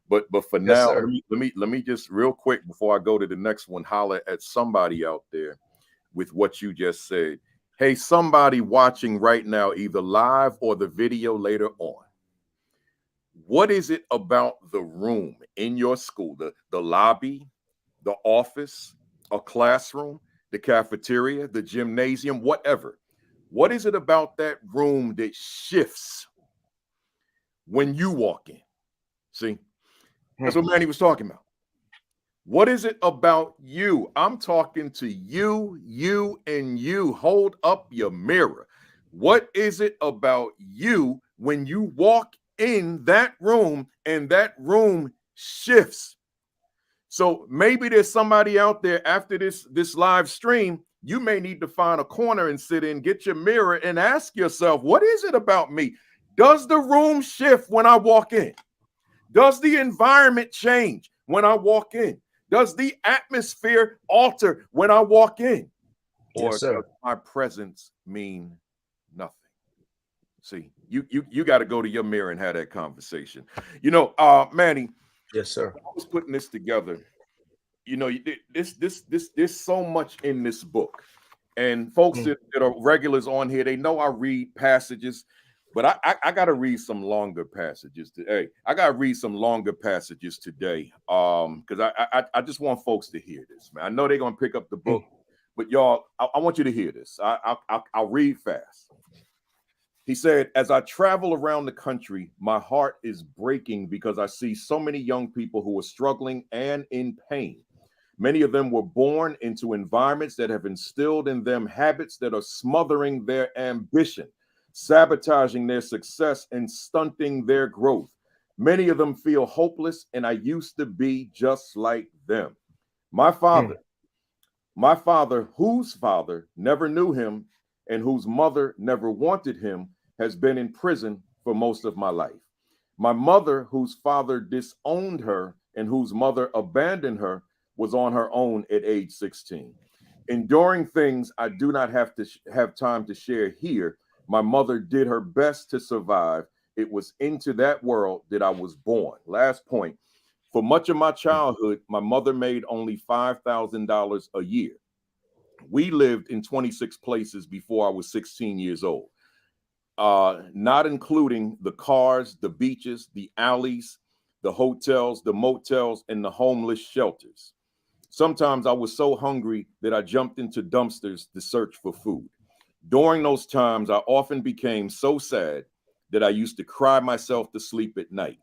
But for now, let me just real quick before I go to the next one, holler at somebody out there with what you just said. Hey, somebody watching right now, either live or the video later on. What is it about the room in your school, the lobby, the office, a classroom, the cafeteria, the gymnasium, whatever? What is it about that room that shifts when you walk in? See, that's what Manny was talking about. What is it about you? I'm talking to you, and you. Hold up your mirror. What is it about you when you walk in that room and that room shifts? So maybe there's somebody out there after this live stream, you may need to find a corner and sit in, get your mirror and ask yourself, what is it about me? Does the room shift when I walk in? Does the environment change when I walk in? Does the atmosphere alter when I walk in? Or Yes, sir. does my presence mean nothing? See, you got to go to your mirror and have that conversation. Manny. Yes, sir. I was putting this together. There's so much in this book, and folks that are regulars on here, they know I read passages, but I got to read some longer passages today. I got to read some longer passages today, because I just want folks to hear this, man. I know they're gonna pick up the book, but y'all, I want you to hear this. I'll read fast. He said, as I travel around the country, my heart is breaking because I see so many young people who are struggling and in pain. Many of them were born into environments that have instilled in them habits that are smothering their ambition, sabotaging their success, and stunting their growth. Many of them feel hopeless, and I used to be just like them. My father, my father, whose father never knew him and whose mother never wanted him, has been in prison for most of my life. My mother, whose father disowned her and whose mother abandoned her, was on her own at age 16. Enduring things I do not have time to share here. My mother did her best to survive. It was into that world that I was born. Last point. For much of my childhood, my mother made only $5,000 a year. We lived in 26 places before I was 16 years old, not including the cars, the beaches, the alleys, the hotels, the motels, and the homeless shelters. Sometimes I was so hungry that I jumped into dumpsters to search for food. During those times, I often became so sad that I used to cry myself to sleep at night,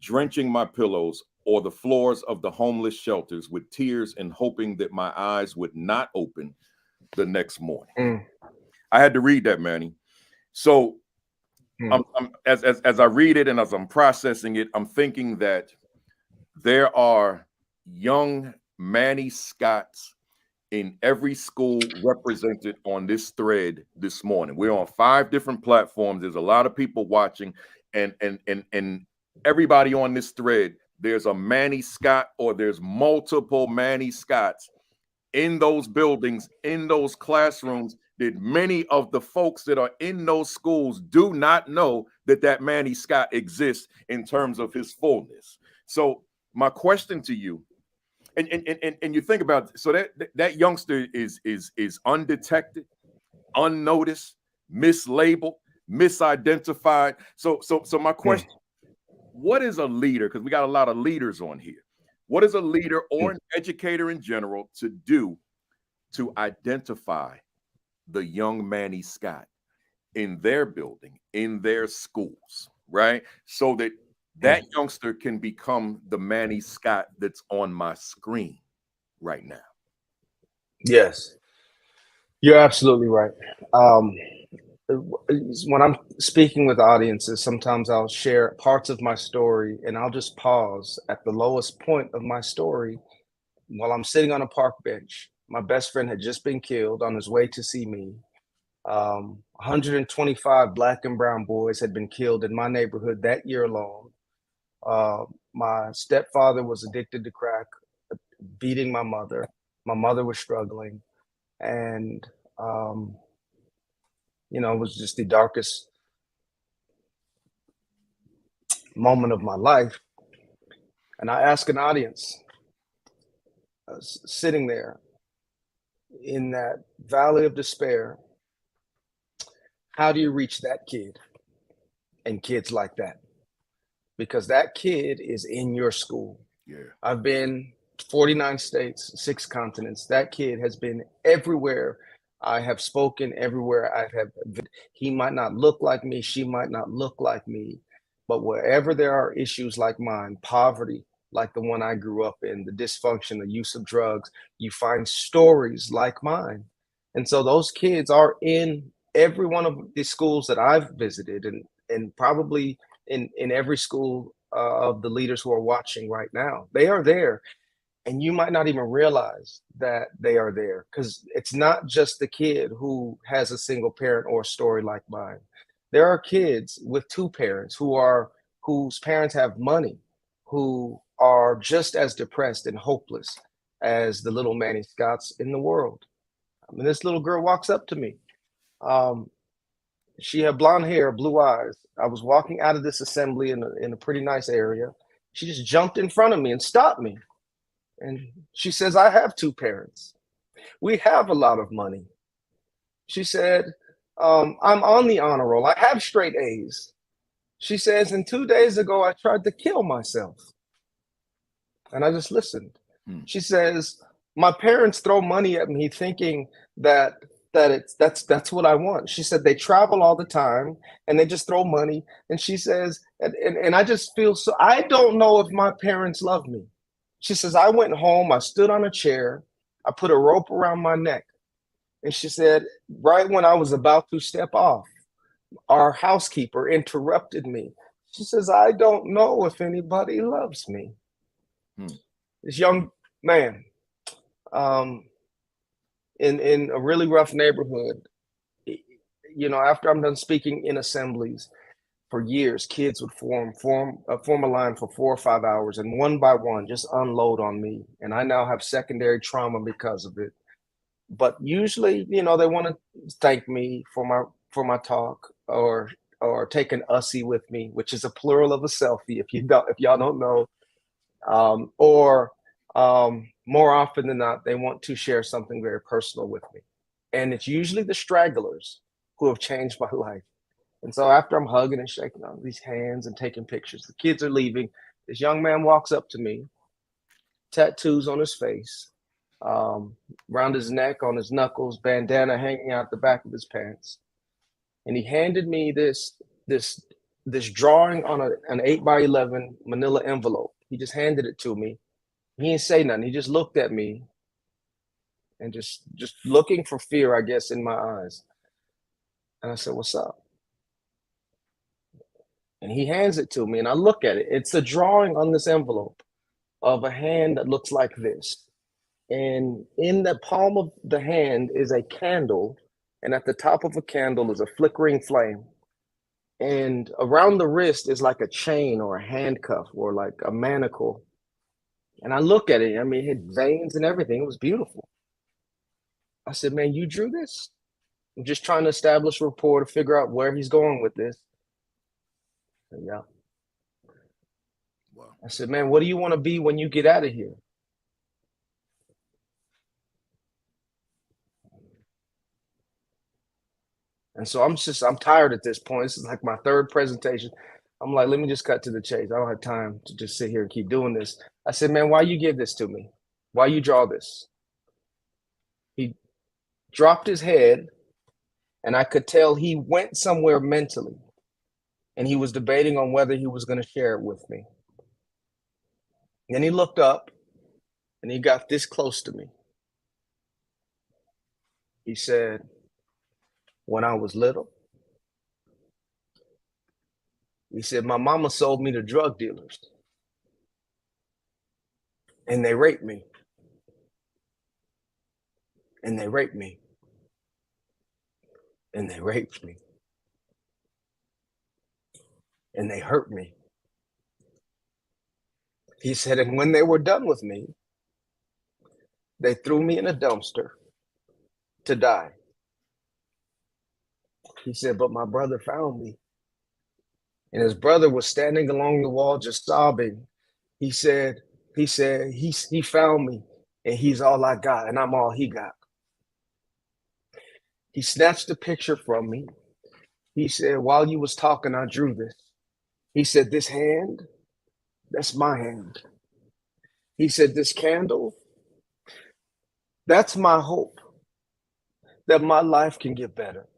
drenching my pillows or the floors of the homeless shelters with tears and hoping that my eyes would not open the next morning. I had to read that, Manny. So as I read it and as I'm processing it, I'm thinking that there are young Manny Scotts in every school represented on this thread this morning. We're on 5 different platforms. There's a lot of people watching, and everybody on this thread, there's a Manny Scott or there's multiple Manny Scotts in those buildings, in those classrooms, that many of the folks that are in those schools do not know that Manny Scott exists in terms of his fullness. So my question to you, and you think about it, so that youngster is undetected, unnoticed, mislabeled, misidentified. So my question, what is a leader? Because we got a lot of leaders on here. What is a leader or an educator in general to do to identify the young Manny Scott in their building, in their schools, right? So that youngster can become the Manny Scott that's on my screen right now. Yes, you're absolutely right. When I'm speaking with audiences, sometimes I'll share parts of my story and I'll just pause at the lowest point of my story while I'm sitting on a park bench. My best friend had just been killed on his way to see me. 125 black and brown boys had been killed in my neighborhood that year alone. My stepfather was addicted to crack, beating my mother. My mother was struggling. And, it was just the darkest moment of my life. And I ask an audience, sitting there in that valley of despair, how do you reach that kid and kids like that? Because that kid is in your school. Yeah. I've been 49 states, 6 continents. That kid has been everywhere. I have spoken everywhere. He might not look like me. She might not look like me. But wherever there are issues like mine, poverty, like the one I grew up in, the dysfunction, the use of drugs, you find stories like mine. And so those kids are in every one of the schools that I've visited, and probably in every school of the leaders who are watching right now. They are there. And you might not even realize that they are there, because it's not just the kid who has a single parent or a story like mine. There are kids with 2 parents whose parents have money, who are just as depressed and hopeless as the little Manny Scotts in the world. I mean, this little girl walks up to me. She had blonde hair, blue eyes. I was walking out of this assembly in a pretty nice area. She just jumped in front of me and stopped me. And she says, I have 2 parents. We have a lot of money. She said, I'm on the honor roll. I have straight A's. She says, and 2 days ago, I tried to kill myself. And I just listened. She says, my parents throw money at me thinking that that that's what I want. She said they travel all the time and they just throw money. And she says, and I just feel so, I don't know if my parents love me. She says, I went home, I stood on a chair, I put a rope around my neck. And she said, right when I was about to step off, our housekeeper interrupted me. She says, I don't know if anybody loves me. This young man, in a really rough neighborhood, you know, after I'm done speaking in assemblies for years, kids would form a line for 4 or 5 hours, and one by one just unload on me. And I now have secondary trauma because of it. But usually, you know, they want to thank me for my talk, or take an ussy with me, which is a plural of a selfie, if y'all don't know. Or more often than not, they want to share something very personal with me. And it's usually the stragglers who have changed my life. And so after I'm hugging and shaking on these hands and taking pictures, the kids are leaving. This young man walks up to me, tattoos on his face, around his neck, on his knuckles, bandana hanging out the back of his pants. And he handed me this drawing on an 8x11 manila envelope. He just handed it to me. He didn't say nothing. He just looked at me and just looking for fear, I guess, in my eyes. And I said, what's up? And he hands it to me, and I look at it. It's a drawing on this envelope of a hand that looks like this. And in the palm of the hand is a candle, and at the top of a candle is a flickering flame. And around the wrist is like a chain or a handcuff or like a manacle. And I look at it, I mean, it had veins and everything. It was beautiful. I said, man, you drew this? I'm just trying to establish rapport to figure out where he's going with this. And yeah. Wow. I said, man, what do you want to be when you get out of here? And so I'm tired at this point. This is like my third presentation. I'm like, let me just cut to the chase. I don't have time to just sit here and keep doing this. I said, man, why you give this to me? Why you draw this? He dropped his head, and I could tell he went somewhere mentally, and he was debating on whether he was going to share it with me. Then he looked up, and he got this close to me. He said, when I was little, he said, my mama sold me to drug dealers, and they raped me. And they raped me. And they raped me. And they hurt me. He said, and when they were done with me, they threw me in a dumpster to die. He said, but my brother found me. And his brother was standing along the wall just sobbing. He said, he found me, and he's all I got, and I'm all he got. He snatched the picture from me. He said, while you was talking, I drew this. He said, this hand, that's my hand. He said, this candle, that's my hope that my life can get better.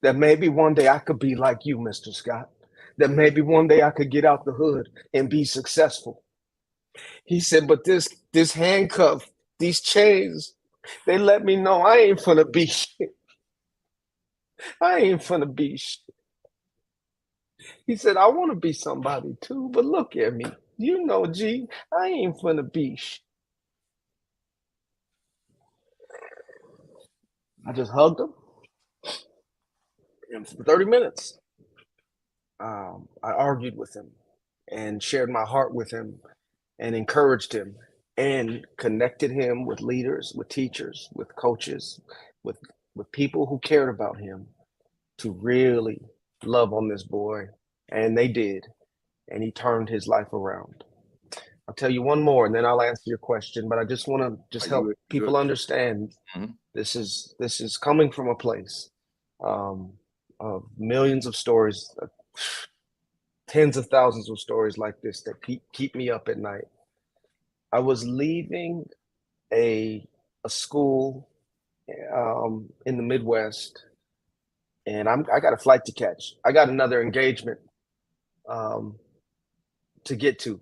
That maybe one day I could be like you, Mr. Scott. That maybe one day I could get out the hood and be successful. He said, but this handcuff, these chains, they let me know I ain't finna be shit. I ain't finna be shit. He said, I want to be somebody too, but look at me. You know, G, I ain't finna be shit. I just hugged him. And for 30 minutes, I argued with him and shared my heart with him and encouraged him and connected him with leaders, with teachers, with coaches, with people who cared about him to really love on this boy. And they did. And he turned his life around. I'll tell you one more and then I'll answer your question, but I just want to just help people understand this is coming from a place of millions of stories, tens of thousands of stories like this that keep me up at night. I was leaving a school in the Midwest, and I got a flight to catch. I got another engagement to get to.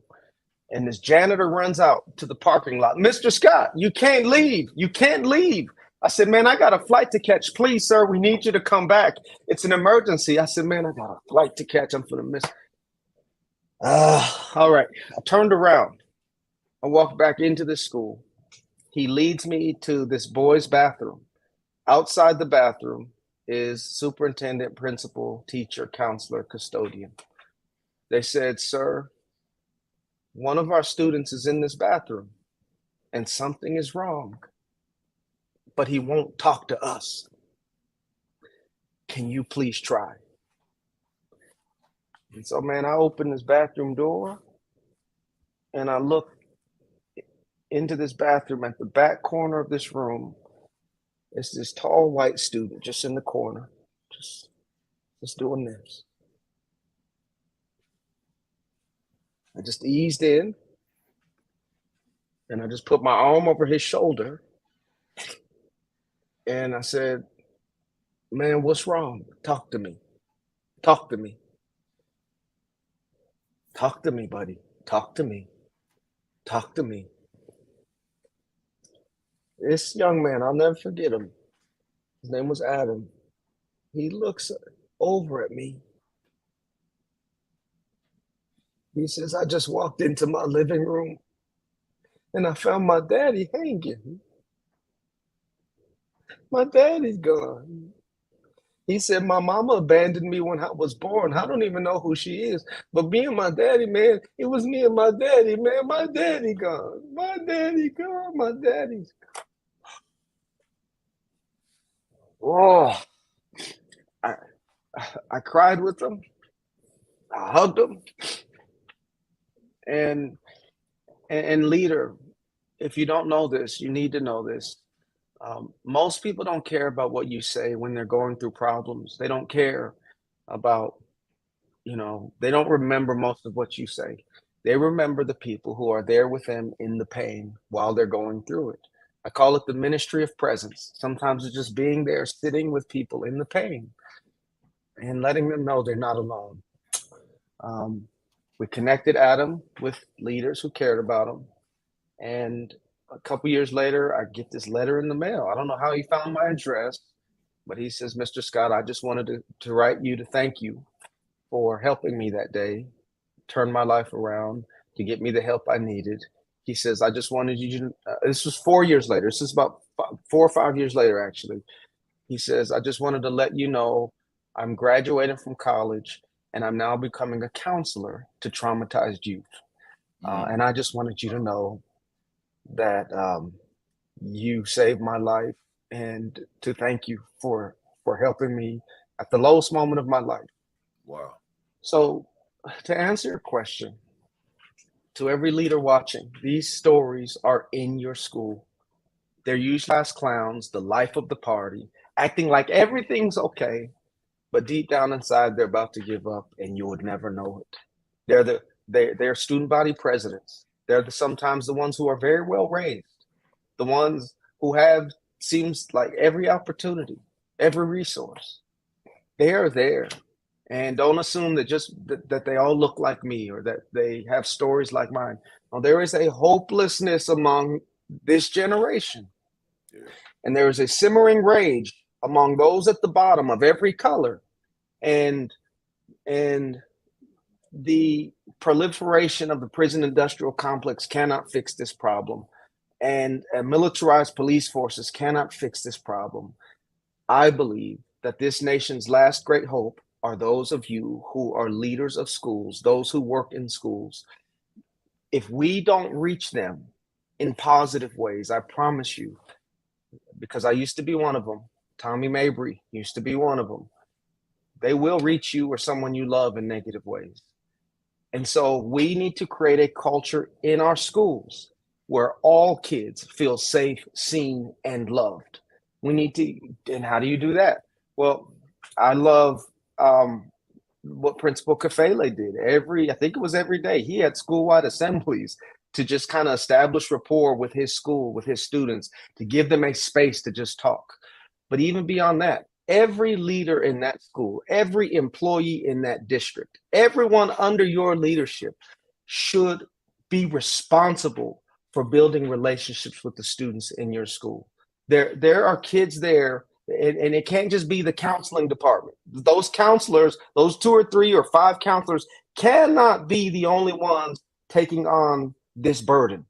And this janitor runs out to the parking lot. Mr. Scott, you can't leave. You can't leave. I said, man, I got a flight to catch. Please, sir, we need you to come back. It's an emergency. I said, man, I got a flight to catch. I'm going to miss. All right. I turned around. I walked back into the school. He leads me to this boy's bathroom. Outside the bathroom is superintendent, principal, teacher, counselor, custodian. They said, sir, one of our students is in this bathroom and something is wrong, but he won't talk to us. Can you please try? And so, man, I opened this bathroom door and I look into this bathroom. At the back corner of this room, it's this tall white student just in the corner, just doing this. I just eased in and I just put my arm over his shoulder and I said, man, what's wrong? Talk to me. Talk to me. Talk to me, buddy. Talk to me. Talk to me. This young man, I'll never forget him. His name was Adam. He looks over at me. He says, I just walked into my living room and I found my daddy hanging. My daddy's gone. He said, my mama abandoned me when I was born. I don't even know who she is. But me and my daddy, man, it was me and my daddy, man. My daddy gone. My daddy gone. My daddy's gone. Oh, I cried with him. I hugged him. And leader, if you don't know this, you need to know this. Most people don't care about what you say when they're going through problems. They don't care about, they don't remember most of what you say. They remember the people who are there with them in the pain while they're going through it. I call it the ministry of presence. Sometimes it's just being there, sitting with people in the pain and letting them know they're not alone. We connected Adam with leaders who cared about him. And a couple years later, I get this letter in the mail. I don't know how he found my address, but he says, Mr. Scott, I just wanted to write you to thank you for helping me that day, turn my life around, to get me the help I needed. He says, I just wanted you to, this was 4 years later. This is about 4 or 5 years later, actually. He says, I just wanted to let you know I'm graduating from college and I'm now becoming a counselor to traumatized youth. And I just wanted you to know that you saved my life and to thank you for helping me at the lowest moment of my life. Wow. So to answer your question, to every leader watching, these stories are in your school. They're usually class clowns, the life of the party, acting like everything's okay, but deep down inside, they're about to give up and you would never know it. They're student body presidents. They're sometimes the ones who are very well raised, the ones who have, seems like, every opportunity, every resource. They are there. And don't assume that just that they all look like me or that they have stories like mine. No, there is a hopelessness among this generation. Yeah. And there is a simmering rage among those at the bottom of every color. And the proliferation of the prison industrial complex cannot fix this problem. And militarized police forces cannot fix this problem. I believe that this nation's last great hope are those of you who are leaders of schools, those who work in schools. If we don't reach them in positive ways, I promise you, because I used to be one of them, Tommy Mabry used to be one of them, they will reach you or someone you love in negative ways. And so we need to create a culture in our schools where all kids feel safe, seen, and loved. We need to, and how do you do that? Well, I love what Principal Kafele did. I think it was every day. He had school-wide assemblies to just kind of establish rapport with his school, with his students, to give them a space to just talk. But even beyond that, every leader in that school, every employee in that district, everyone under your leadership should be responsible for building relationships with the students in your school. There are kids there, and it can't just be the counseling department. Those counselors, those 2 or 3 or 5 counselors, cannot be the only ones taking on this burden.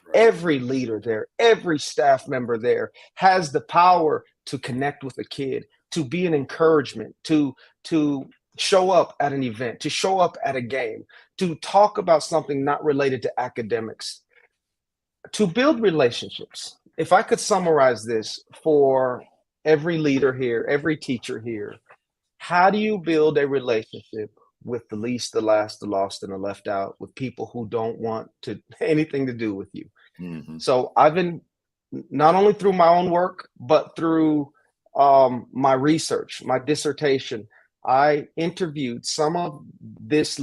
Right. Every leader there, every staff member there has the power to connect with a kid, to be an encouragement, to show up at an event, to show up at a game, to talk about something not related to academics, to build relationships. If I could summarize this for every leader here, every teacher here, how do you build a relationship with the least, the last, the lost, and the left out, with people who don't want to anything to do with you? Mm-hmm. So I've been, not only through my own work, but through my research, my dissertation, I interviewed some of this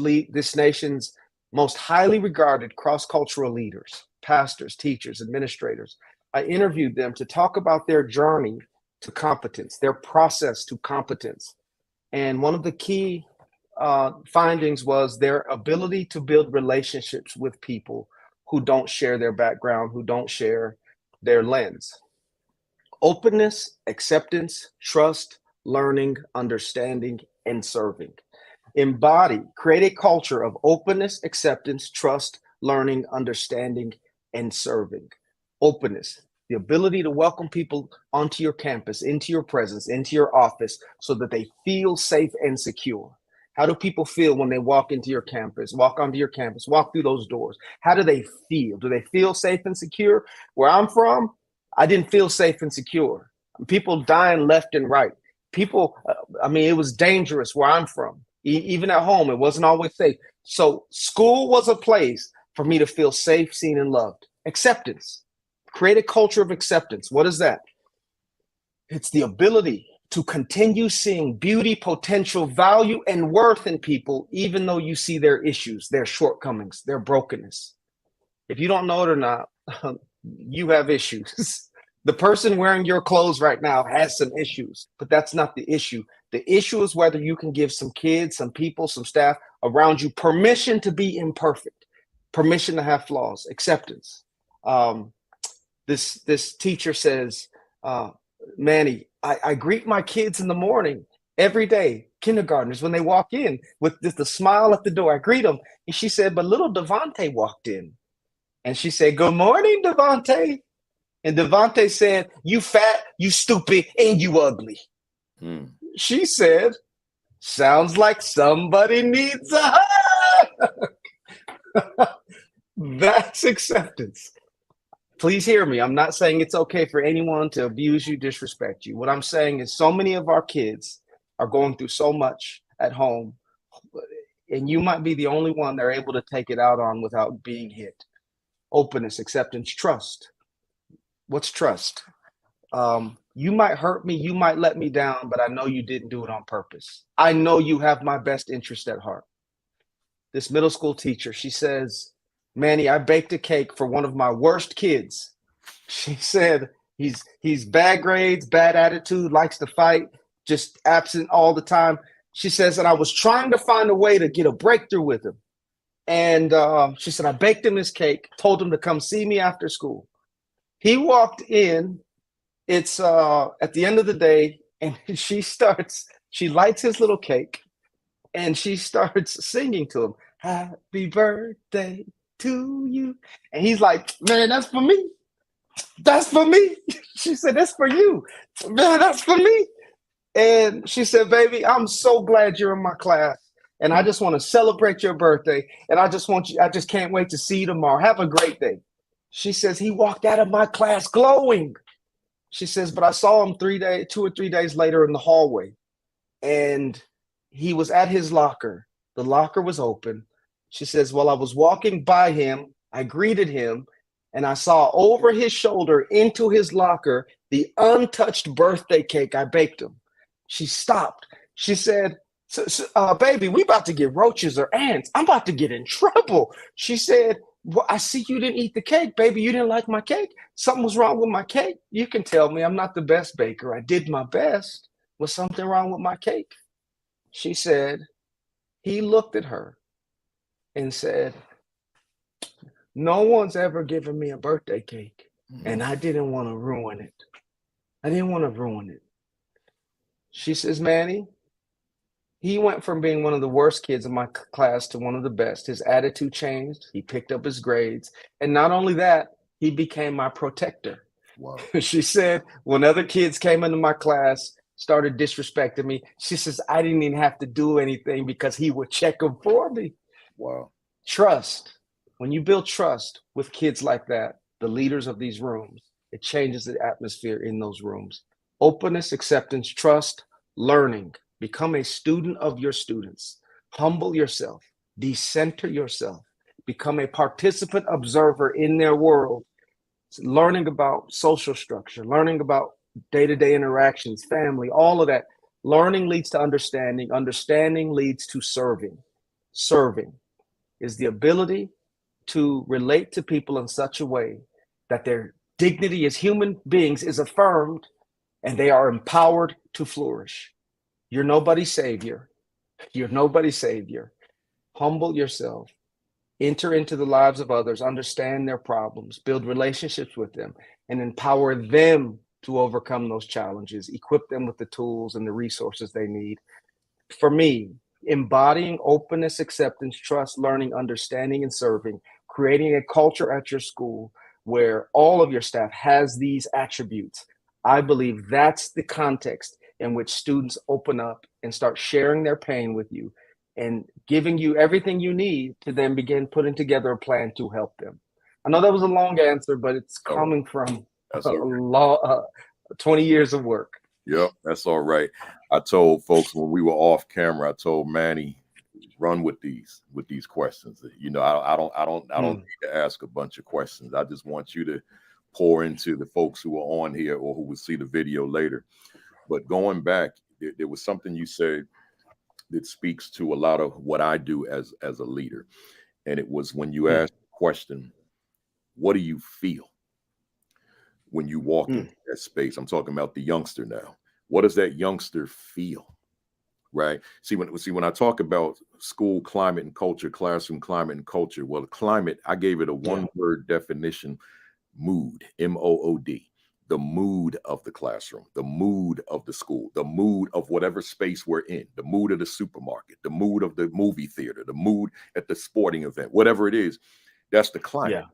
nation's most highly regarded cross-cultural leaders, pastors, teachers, administrators. I interviewed them to talk about their journey to competence, their process to competence. And one of the key findings was their ability to build relationships with people who don't share their background, who don't share their lens. Openness, acceptance, trust, learning, understanding, and serving. Create a culture of openness, acceptance, trust, learning, understanding, and serving. Openness, the ability to welcome people onto your campus, into your presence, into your office, so that they feel safe and secure. How do people feel when they walk onto your campus, walk through those doors? How do they feel? Do they feel safe and secure? Where I'm from, I didn't feel safe and secure. People dying left and right. People, it was dangerous where I'm from. Even at home, it wasn't always safe. So school was a place for me to feel safe, seen, and loved. Acceptance. Create a culture of acceptance. What is that? It's the ability to continue seeing beauty, potential, value, and worth in people, even though you see their issues, their shortcomings, their brokenness. If you don't know it or not, you have issues. The person wearing your clothes right now has some issues, but that's not the issue. The issue is whether you can give some kids, some people, some staff around you permission to be imperfect, permission to have flaws, acceptance. This teacher says, Manny, I greet my kids in the morning every day, kindergartners, when they walk in with just a smile at the door. I greet them. And she said, but little Devontae walked in. And she said, good morning, Devontae. And Devontae said, you fat, you stupid, and you ugly. She said, sounds like somebody needs a hug. That's acceptance. Please hear me. I'm not saying it's okay for anyone to abuse you, disrespect you. What I'm saying is so many of our kids are going through so much at home, and you might be the only one they're able to take it out on without being hit. Openness, acceptance, trust. What's trust? You might hurt me, you might let me down, but I know you didn't do it on purpose. I know you have my best interest at heart. This middle school teacher, she says, Manny, I baked a cake for one of my worst kids. She said, he's bad grades, bad attitude, likes to fight, just absent all the time. She says, and I was trying to find a way to get a breakthrough with him. And she said, I baked him this cake, told him to come see me after school. He walked in, it's at the end of the day, and she lights his little cake, and she starts singing to him, happy birthday to you. And he's like, man, that's for me. That's for me. She said, that's for you. Man, that's for me. And she said, baby, I'm so glad you're in my class. And I just want to celebrate your birthday. And I just can't wait to see you tomorrow. Have a great day. She says, he walked out of my class glowing. She says, but I saw him 2 or 3 days later in the hallway. And he was at his locker. The locker was open. She says, while I was walking by him, I greeted him, and I saw over his shoulder into his locker the untouched birthday cake I baked him. She stopped. She said, baby, we about to get roaches or ants. I'm about to get in trouble. She said, Well, I see you didn't eat the cake, baby. You didn't like my cake. Something was wrong with my cake. You can tell me I'm not the best baker. I did my best. Was something wrong with my cake? She said, he looked at her and said, no one's ever given me a birthday cake, and I didn't want to ruin it. I didn't want to ruin it. She says, Manny, he went from being one of the worst kids in my class to one of the best. His attitude changed. He picked up his grades. And not only that, he became my protector. Wow. She said, when other kids came into my class, started disrespecting me, she says, I didn't even have to do anything because he would check them for me. Wow. Trust. When you build trust with kids like that, the leaders of these rooms, it changes the atmosphere in those rooms. Openness, acceptance, trust, learning. Become a student of your students. Humble yourself. Decenter yourself. Become a participant observer in their world. Learning about social structure, learning about day-to-day interactions, family, all of that. Learning leads to understanding. Understanding leads to serving. Serving is the ability to relate to people in such a way that their dignity as human beings is affirmed and they are empowered to flourish. You're nobody's savior. You're nobody's savior. Humble yourself. Enter into the lives of others, understand their problems, build relationships with them, and empower them to overcome those challenges, equip them with the tools and the resources they need. For me, embodying openness, acceptance, trust, learning, understanding, and serving, creating a culture at your school where all of your staff has these attributes. I believe that's the context in which students open up and start sharing their pain with you and giving you everything you need to then begin putting together a plan to help them. I know that was a long answer, but it's coming from That's a all right. 20 years of work. Yep, that's all right. I told folks when we were off camera, I told Manny, run with these questions. You know, I don't need to ask a bunch of questions. I just want you to pour into the folks who are on here or who will see the video later. But going back, there was something you said that speaks to a lot of what I do as a leader. And it was when you asked the question, what do you feel when you walk into that space? I'm talking about the youngster now. What does that youngster feel? Right. See, when I talk about school climate and culture, classroom climate and culture, well, the climate, I gave it a one-word definition: mood, MOOD. The mood of the classroom, the mood of the school, the mood of whatever space we're in, the mood of the supermarket, the mood of the movie theater, the mood at the sporting event, whatever it is, that's the climate. Yeah.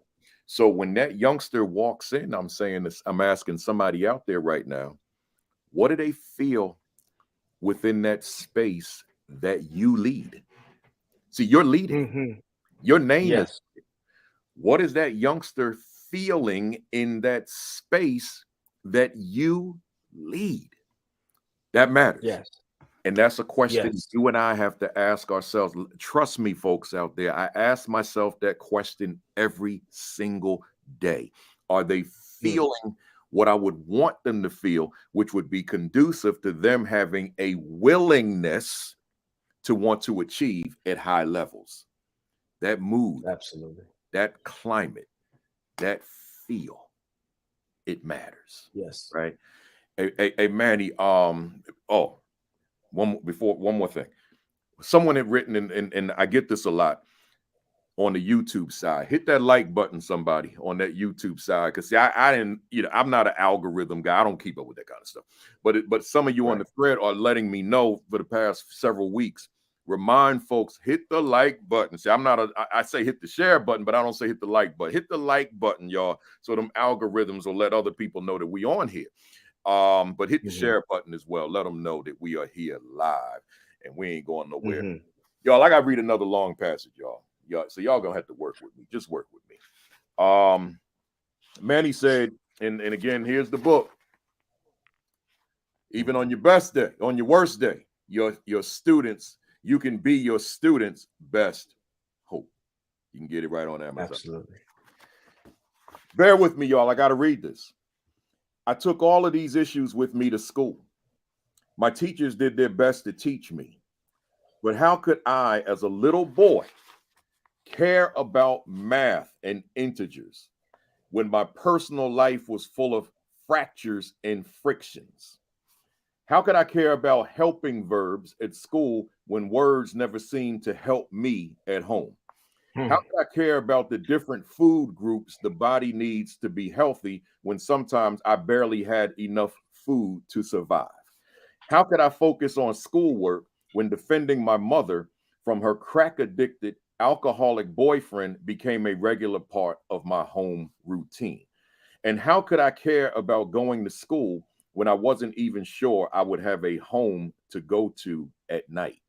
So when that youngster walks in, I'm saying this, I'm asking somebody out there right now, what do they feel within that space that you lead? See, you're leading. Your name is. What is that youngster feeling in that space that you lead? That matters. Yes. And that's a question you and I have to ask ourselves. Trust me, folks out there. I ask myself that question every single day. Are they feeling what I would want them to feel, which would be conducive to them having a willingness to want to achieve at high levels? That mood, Absolutely. that climate, that feel, it matters. Yes. Right. Hey, Manny, one more thing. Someone had written, and I get this a lot on the YouTube side. Hit that like button, somebody, on that YouTube side. Because see, I didn't, I'm not an algorithm guy. I don't keep up with that kind of stuff. But some of you on the thread are letting me know for the past several weeks. Remind folks, hit the like button. See, I say hit the share button, but I don't say hit the like button. Hit the like button, y'all, so them algorithms will let other people know that we on here. But hit the share button as well. Let them know that we are here live and we ain't going nowhere. Y'all, I gotta read another long passage, y'all. So y'all gonna have to work with me. Just work with me. Manny said, and again, here's the book. Even on your best day, on your worst day, your students, you can be your students' best hope. You can get it right on Amazon. Absolutely. Bear with me, y'all. I got to read this. I took all of these issues with me to school. My teachers did their best to teach me. But how could I, as a little boy, care about math and integers when my personal life was full of fractures and frictions? How could I care about helping verbs at school when words never seemed to help me at home? How could I care about the different food groups the body needs to be healthy when sometimes I barely had enough food to survive? How could I focus on schoolwork when defending my mother from her crack-addicted alcoholic boyfriend became a regular part of my home routine? And how could I care about going to school when I wasn't even sure I would have a home to go to at night?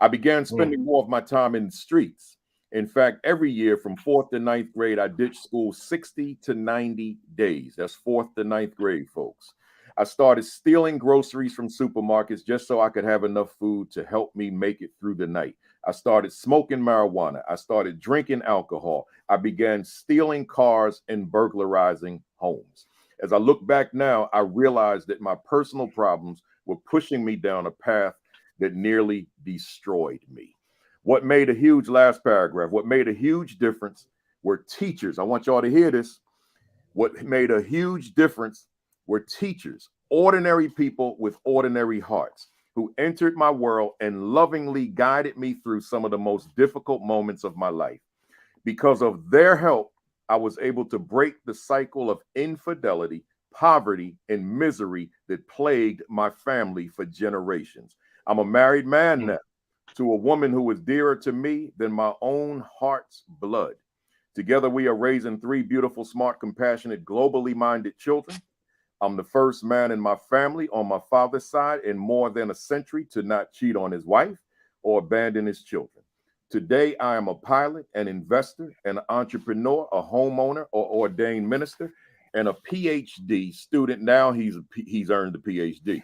I began spending more of my time in the streets. In fact, every year from 4th to ninth grade, I ditched school 60 to 90 days. That's 4th to ninth grade, folks. I started stealing groceries from supermarkets just so I could have enough food to help me make it through the night. I started smoking marijuana. I started drinking alcohol. I began stealing cars and burglarizing homes. As I look back now, I realized that my personal problems were pushing me down a path that nearly destroyed me. What made a huge last paragraph, what made a huge difference were teachers. I want y'all to hear this. What made a huge difference were teachers, ordinary people with ordinary hearts who entered my world and lovingly guided me through some of the most difficult moments of my life. Because of their help, I was able to break the cycle of infidelity, poverty, and misery that plagued my family for generations. I'm a married man now to a woman who is dearer to me than my own heart's blood. Together, we are raising 3 beautiful, smart, compassionate, globally minded children. I'm the first man in my family on my father's side in more than a century to not cheat on his wife or abandon his children. Today, I am a pilot, an investor, an entrepreneur, a homeowner, or ordained minister, and a PhD student. Now he's earned the PhD.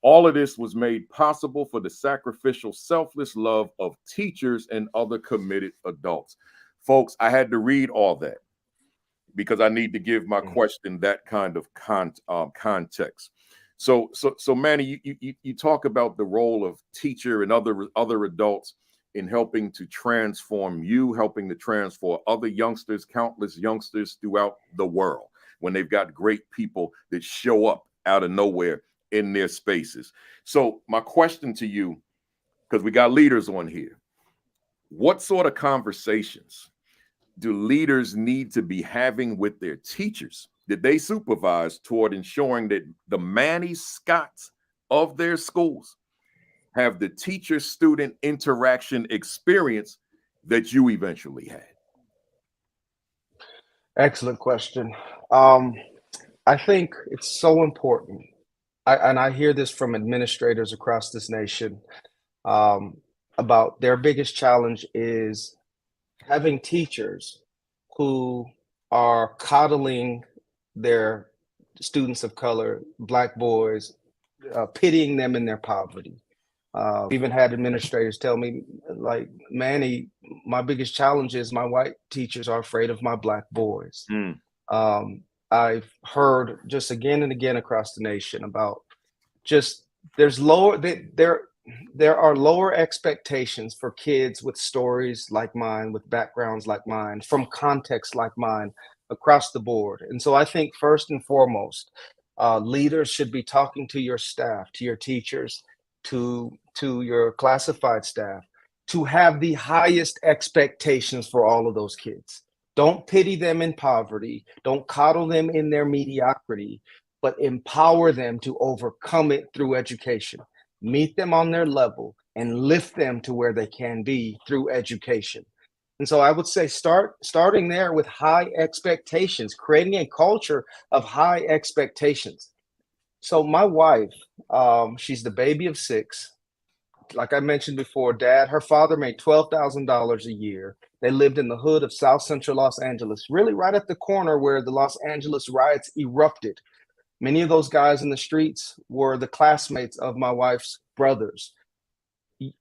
All of this was made possible for the sacrificial, selfless love of teachers and other committed adults. Folks, I had to read all that because I need to give my question that kind of context. So Manny, you talk about the role of teacher and other adults in helping to transform you, helping to transform other youngsters, countless youngsters throughout the world when they've got great people that show up out of nowhere in their spaces. So my question to you, because we got leaders on here, what sort of conversations do leaders need to be having with their teachers that they supervise toward ensuring that the Manny Scotts of their schools have the teacher-student interaction experience that you eventually had? Excellent question. I think it's so important. I hear this from administrators across this nation about their biggest challenge is having teachers who are coddling their students of color, Black boys, pitying them in their poverty. Even had administrators tell me, like, Manny, my biggest challenge is my white teachers are afraid of my Black boys. I've heard just again and again across the nation about just there are lower expectations for kids with stories like mine, with backgrounds like mine, from contexts like mine across the board. And so I think first and foremost, leaders should be talking to your staff, to your teachers, to your classified staff, to have the highest expectations for all of those kids. Don't pity them in poverty. Don't coddle them in their mediocrity, but empower them to overcome it through education. Meet them on their level and lift them to where they can be through education. And so I would say starting there with high expectations, creating a culture of high expectations. So my wife, she's the baby of 6. Like I mentioned before, her father made $12,000 a year. They lived in the hood of South Central Los Angeles, really right at the corner where the Los Angeles riots erupted. Many of those guys in the streets were the classmates of my wife's brothers.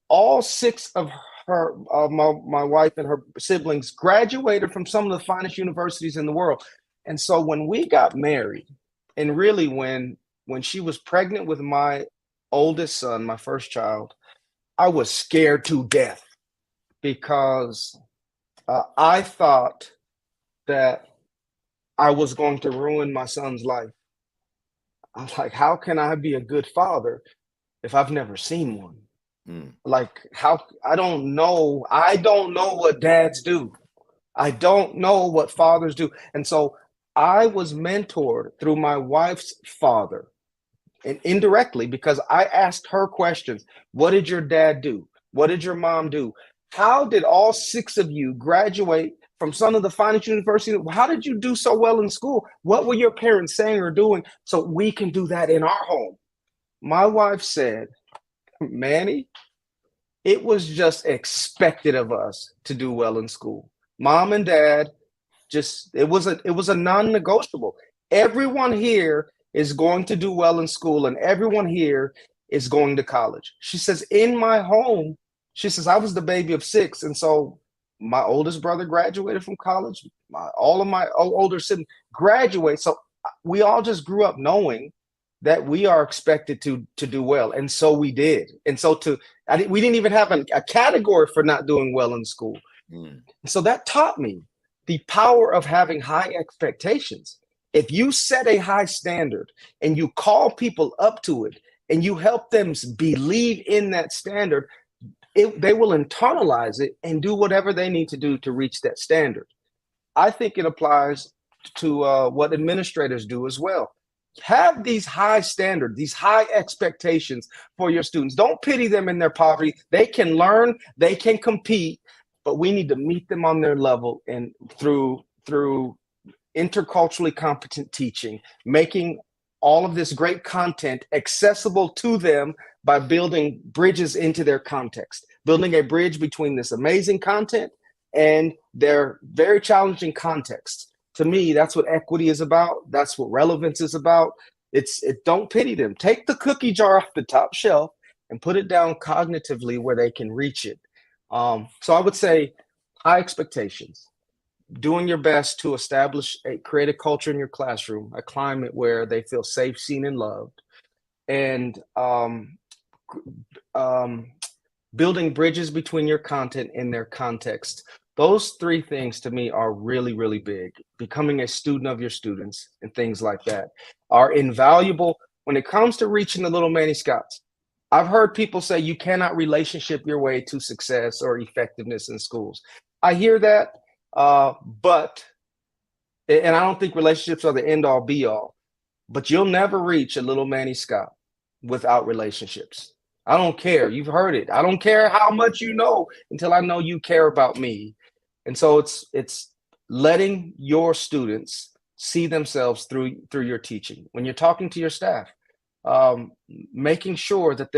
All 6 of her, my wife and her siblings graduated from some of the finest universities in the world. And so when we got married, and really when she was pregnant with my oldest son, my first child, I was scared to death because I thought that I was going to ruin my son's life. I'm like, how can I be a good father if I've never seen one? Mm. Like, how I don't know. I don't know what dads do. I don't know what fathers do. And so I was mentored through my wife's father, and indirectly because I asked her questions. What did your dad do? What did your mom do? How did all six of you graduate from some of the finest universities? How did you do so well in school? What were your parents saying or doing so we can do that in our home? My wife said, Manny, it was just expected of us to do well in school. Mom and dad, just it was a non-negotiable. Everyone here is going to do well in school, and everyone here is going to college. She says, in my home, she says, I was the baby of six, and so my oldest brother graduated from college. All of my older siblings graduate. So we all just grew up knowing that we are expected to do well, and so we did. And so we didn't even have a category for not doing well in school. Mm. So that taught me the power of having high expectations. If you set a high standard and you call people up to it and you help them believe in that standard, they will internalize it and do whatever they need to do to reach that standard. I think it applies to what administrators do as well. Have these high standards, these high expectations for your students. Don't pity them in their poverty. They can learn, they can compete, but we need to meet them on their level and through interculturally competent teaching, making all of this great content accessible to them by building bridges into their context, building a bridge between this amazing content and their very challenging context. To me, that's what equity is about. That's what relevance is about. Don't pity them. Take the cookie jar off the top shelf and put it down cognitively where they can reach it. So I would say high expectations, doing your best to create a culture in your classroom, a climate where they feel safe, seen, and loved, and um, building bridges between your content and their context. Those three things to me are really, really big. Becoming a student of your students and things like that are invaluable when it comes to reaching the little Manny Scotts. I've heard people say you cannot relationship your way to success or effectiveness in schools. I hear that, but and I don't think relationships are the end all be all, but you'll never reach a little Manny Scott without relationships. I don't care. You've heard it. I don't care how much you know until I know you care about me. And so it's letting your students see themselves through your teaching. When you're talking to your staff, making sure that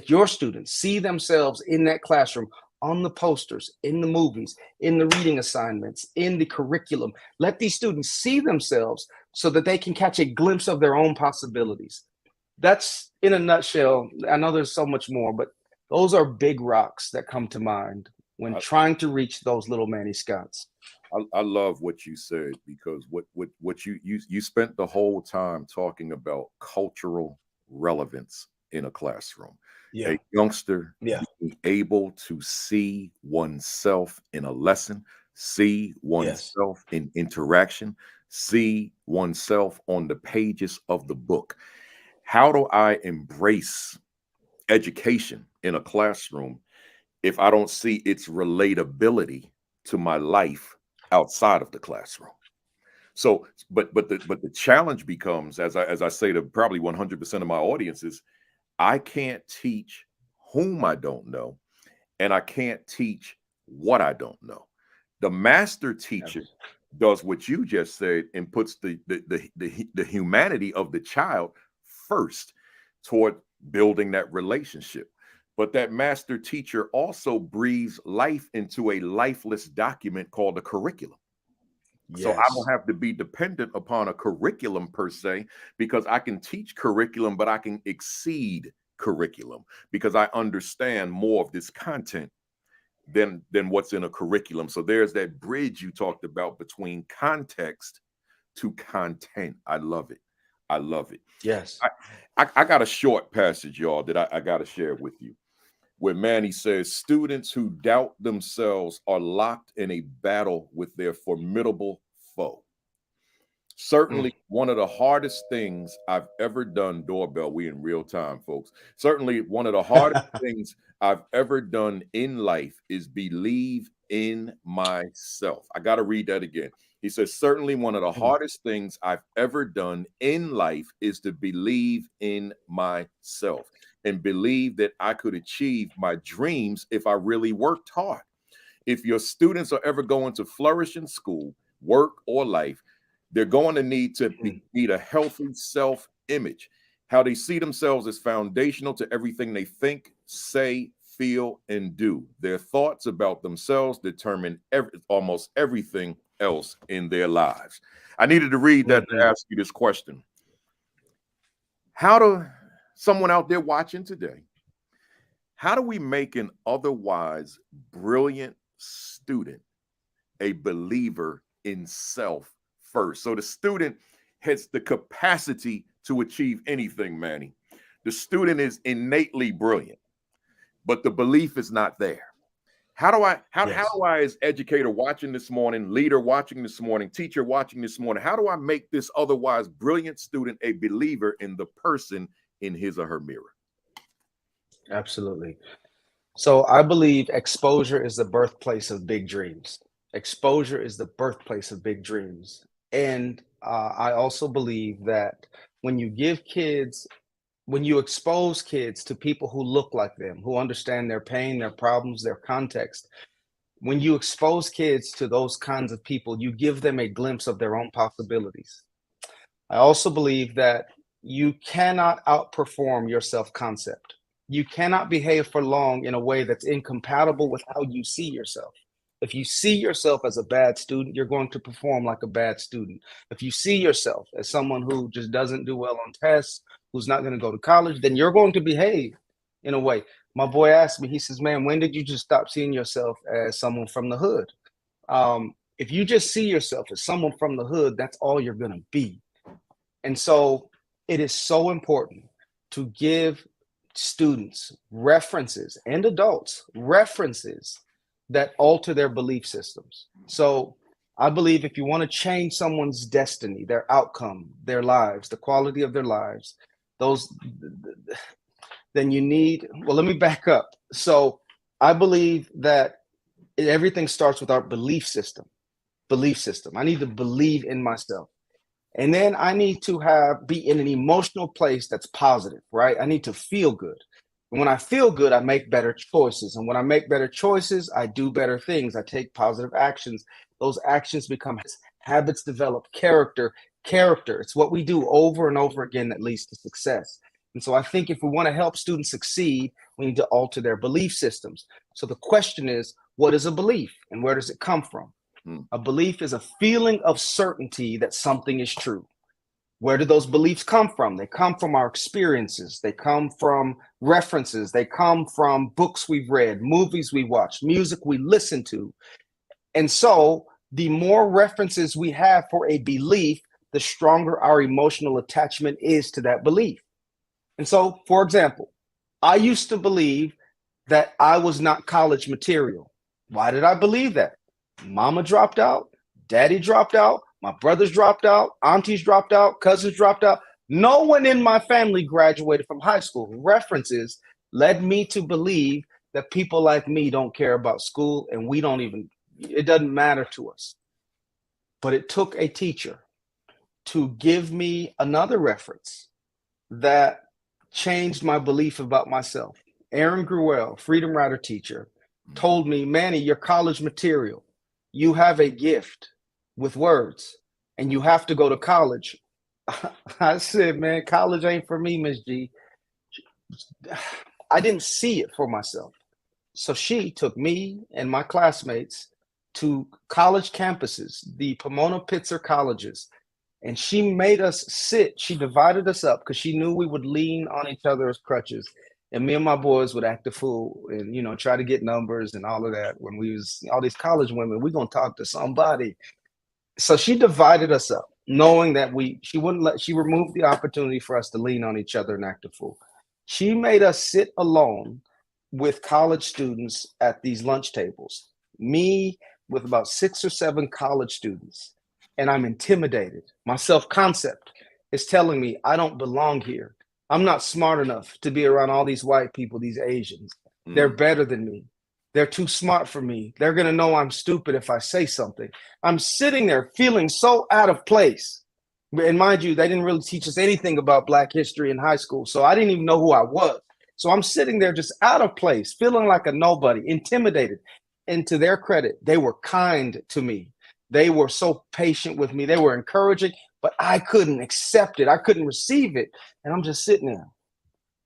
your students see themselves in that classroom, on the posters, in the movies, in the reading assignments, in the curriculum. Let these students see themselves so that they can catch a glimpse of their own possibilities. That's in a nutshell. I know there's so much more, but those are big rocks that come to mind when trying to reach those little Manny Scotts. I love what you said, because what you spent the whole time talking about cultural relevance in a classroom. Yeah. A youngster Yeah. being able to see oneself in a lesson, see oneself in interaction, see oneself on the pages of the book. How do I embrace education in a classroom if I don't see its relatability to my life outside of the classroom? So, but the challenge becomes, as I say to probably 100% of my audiences, I can't teach whom I don't know, and I can't teach what I don't know. The master teacher does what you just said and puts the humanity of the child first toward building that relationship. But that master teacher also breathes life into a lifeless document called a curriculum. So I don't have to be dependent upon a curriculum per se, because I can teach curriculum, but I can exceed curriculum because I understand more of this content than what's in a curriculum. So there's that bridge you talked about between context to content. I love it. I love it. Yes. I got a short passage, y'all, that I got to share with you. where Manny says students who doubt themselves are locked in a battle with their formidable foe. Certainly one of the hardest things I've ever done, doorbell, we in real time, folks. Certainly one of the hardest things I've ever done in life is believe in myself. I got to read that again. He says, certainly one of the hardest things I've ever done in life is to believe in myself and believe that I could achieve my dreams if I really worked hard. If your students are ever going to flourish in school, work, or life, they're going to need a healthy self-image. How they see themselves is foundational to everything they think, say, feel, and do. Their thoughts about themselves determine almost everything else in their lives. I needed to read that to ask you this question. How do someone out there watching today, how do we make an otherwise brilliant student a believer in self first? So the student has the capacity to achieve anything, Manny. The student is innately brilliant, but the belief is not there. How do I, as educator watching this morning, leader watching this morning, teacher watching this morning, how do I make this otherwise brilliant student a believer in the person in his or her mirror? Absolutely. So I believe exposure is the birthplace of big dreams. Exposure is the birthplace of big dreams. And I also believe that when you expose kids to people who look like them, who understand their pain, their problems, their context, when you expose kids to those kinds of people, you give them a glimpse of their own possibilities. I also believe that you cannot outperform your self-concept. You cannot behave for long in a way that's incompatible with how you see yourself. If you see yourself as a bad student, you're going to perform like a bad student. If you see yourself as someone who just doesn't do well on tests, who's not going to go to college, then you're going to behave in a way. My boy asked me, he says, man, when did you just stop seeing yourself as someone from the hood? If you just see yourself as someone from the hood, that's all you're going to be. And so it is so important to give students references and adults references that alter their belief systems. So I believe if you want to change someone's destiny, their outcome, their lives, the quality of their lives, then you need, well, let me back up. So I believe that everything starts with our belief system. I need to believe in myself. And then I need to be in an emotional place that's positive, right? I need to feel good. And when I feel good, I make better choices. And when I make better choices, I do better things. I take positive actions. Those actions become habits, develop character. It's what we do over and over again that leads to success. And so I think if we want to help students succeed, we need to alter their belief systems. So the question is, what is a belief and where does it come from? A belief is a feeling of certainty that something is true. Where do those beliefs come from? They come from our experiences. They come from references. They come from books we've read, movies we watched, music we listen to. And so the more references we have for a belief, the stronger our emotional attachment is to that belief. And so, for example, I used to believe that I was not college material. Why did I believe that? Mama dropped out, daddy dropped out, my brothers dropped out, aunties dropped out, cousins dropped out. No one in my family graduated from high school. References led me to believe that people like me don't care about school and it doesn't matter to us. But it took a teacher to give me another reference that changed my belief about myself. Aaron Gruelle, Freedom Rider teacher, told me, Manny, you're college material. You have a gift with words and you have to go to college. I said, man, college ain't for me, Miss G. I didn't see it for myself. So she took me and my classmates to college campuses, the Pomona Pitzer colleges, and she made us sit. She divided us up because she knew we would lean on each other as crutches. And me and my boys would act a fool and, try to get numbers and all of that. When we was all these college women, we're going to talk to somebody. So she divided us up, knowing that she removed the opportunity for us to lean on each other and act a fool. She made us sit alone with college students at these lunch tables, me with about 6 or 7 college students, and I'm intimidated. My self-concept is telling me I don't belong here. I'm not smart enough to be around all these white people, these Asians. They're better than me. They're too smart for me. They're going to know I'm stupid if I say something. I'm sitting there feeling so out of place. And mind you, they didn't really teach us anything about Black history in high school. So I didn't even know who I was. So I'm sitting there just out of place, feeling like a nobody, intimidated. And to their credit, they were kind to me. They were so patient with me. They were encouraging, but I couldn't accept it. I couldn't receive it. And I'm just sitting there.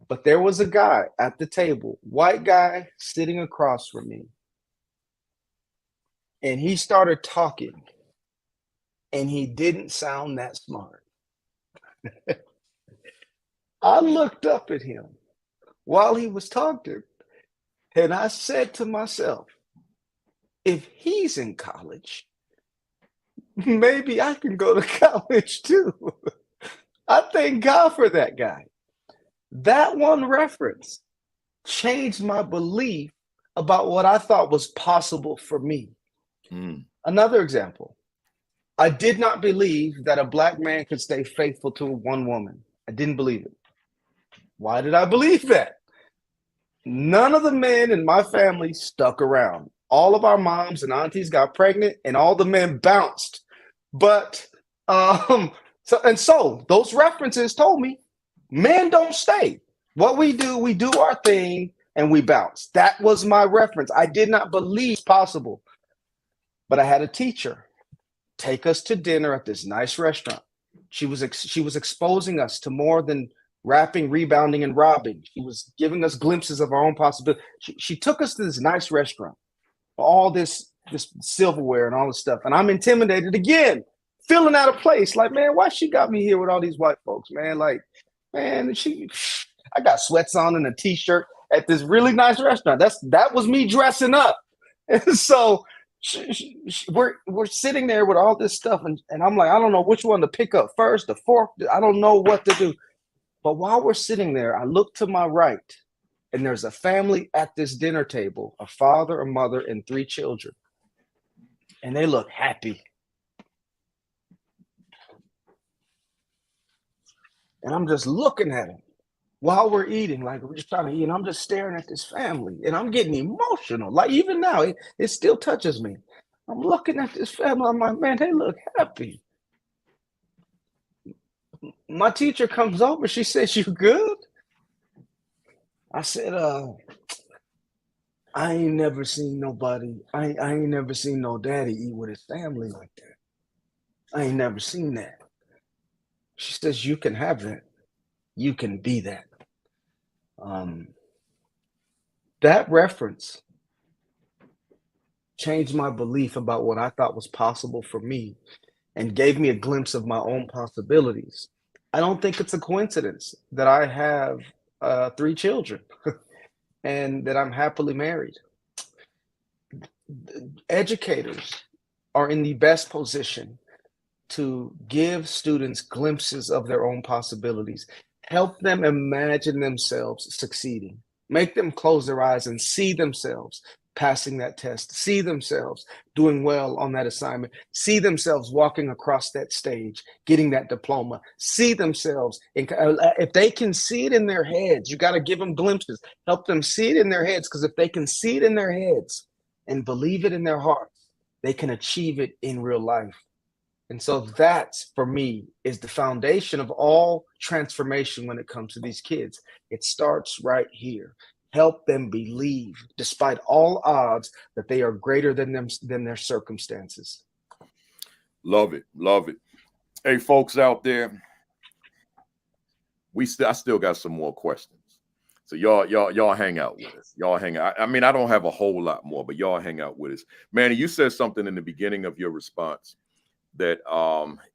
But there was a guy at the table, white guy sitting across from me. And he started talking. And he didn't sound that smart. I looked up at him while he was talking. And I said to myself, if he's in college, maybe I can go to college too. I thank God for that guy. That one reference changed my belief about what I thought was possible for me. Another example, I did not believe that a Black man could stay faithful to one woman. I didn't believe it. Why did I believe that? None of the men in my family stuck around. All of our moms and aunties got pregnant and all the men bounced. But so those references told me men don't stay. What we do our thing and we bounce. That was my reference. I did not believe it's possible. But I had a teacher take us to dinner at this nice restaurant. She was exposing us to more than rapping, rebounding, and robbing. She was giving us glimpses of our own possibility. She took us to this nice restaurant, all this silverware and all this stuff. And I'm intimidated again, feeling out of place. Like, man, why she got me here with all these white folks, man? Like, man, I got sweats on and a t-shirt at this really nice restaurant. That was me dressing up. And so we're sitting there with all this stuff. And I'm like, I don't know which one to pick up first, the fork. I don't know what to do. But while we're sitting there, I look to my right, and there's a family at this dinner table, a father, a mother, and 3 children. And they look happy. And I'm just looking at them while we're eating, like we're just trying to eat. And I'm just staring at this family, and I'm getting emotional. Like even now, it still touches me. I'm looking at this family. I'm like, man, they look happy. My teacher comes over. She says, "You good?" I said, I ain't never seen nobody. I ain't never seen no daddy eat with his family like that. I ain't never seen that. She says, you can have that. You can be that. That reference changed my belief about what I thought was possible for me and gave me a glimpse of my own possibilities. I don't think it's a coincidence that I have 3 children and that I'm happily married. Educators are in the best position to give students glimpses of their own possibilities, help them imagine themselves succeeding, make them close their eyes and see themselves passing that test, see themselves doing well on that assignment, see themselves walking across that stage, getting that diploma, see themselves. If they can see it in their heads, you got to give them glimpses, help them see it in their heads, because if they can see it in their heads and believe it in their hearts, they can achieve it in real life. And so that, for me, is the foundation of all transformation when it comes to these kids. It starts right here. Help them believe, despite all odds, that they are greater than their circumstances. Love it. Love it. Hey, folks out there, I still got some more questions. So y'all hang out with us. Y'all hang out. I mean, I don't have a whole lot more, but y'all hang out with us. Manny, you said something in the beginning of your response that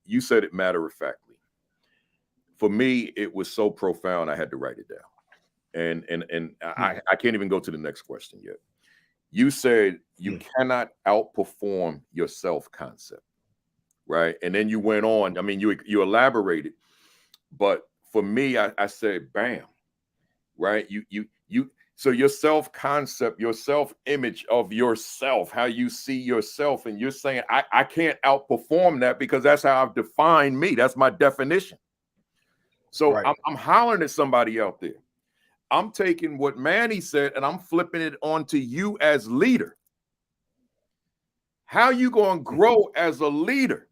you said it matter-of-factly. For me, it was so profound, I had to write it down. And I can't even go to the next question yet. You said you cannot outperform your self-concept, right? And then you went on. I mean, you elaborated, but for me, I said, bam, right? So your self-concept, your self-image of yourself, how you see yourself, and you're saying, I can't outperform that because that's how I've defined me. That's my definition. So Right. I'm hollering at somebody out there. I'm taking what Manny said and I'm flipping it onto you as leader. How you going to grow as a leader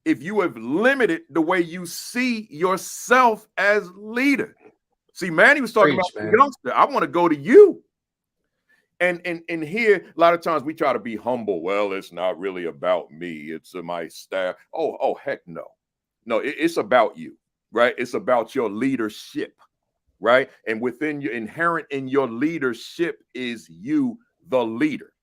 if you have limited the way you see yourself as leader? See, Manny was talking Preach, about man. the youngster. I want to go to you. And here, a lot of times we try to be humble. Well, it's not really about me. It's my staff. Oh, heck no. No, it's about you, right? It's about your leadership, right? And within your inherent in your leadership is you, the leader.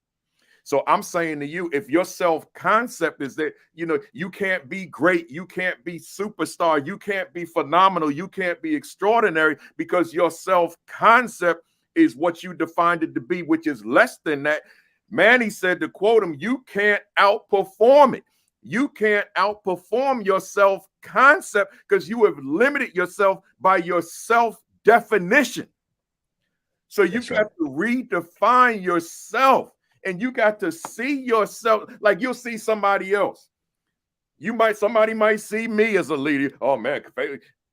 So I'm saying to you, if your self-concept is that, you can't be great, you can't be superstar, you can't be phenomenal, you can't be extraordinary because your self-concept is what you defined it to be, which is less than that. Manny said, to quote him, you can't outperform it. You can't outperform your self-concept because you have limited yourself by your self-definition. So you got to redefine yourself. And you got to see yourself like you'll see somebody else. Somebody might see me as a leader. Oh man,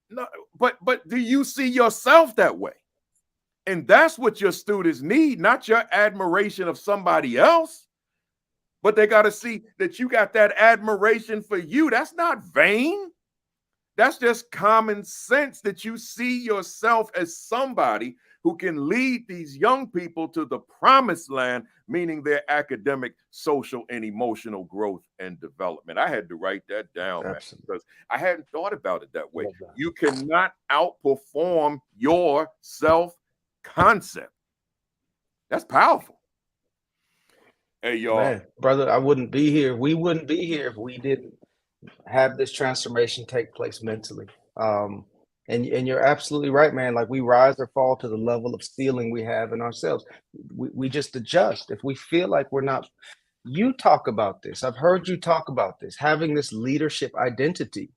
no, but do you see yourself that way? And that's what your students need, not your admiration of somebody else, but they got to see that you got that admiration for you. That's not vain. That's just common sense that you see yourself as somebody who can lead these young people to the promised land, meaning their academic, social, and emotional growth and development. I had to write that down, man, because I hadn't thought about it that way. You cannot outperform your self-concept. That's powerful. Hey, y'all. Man, brother, I wouldn't be here. We wouldn't be here if we didn't have this transformation take place mentally. And you're absolutely right, man. Like, we rise or fall to the level of ceiling we have in ourselves. We just adjust. If we feel like we're not, you talk about this. I've heard you talk about this. Having this leadership identity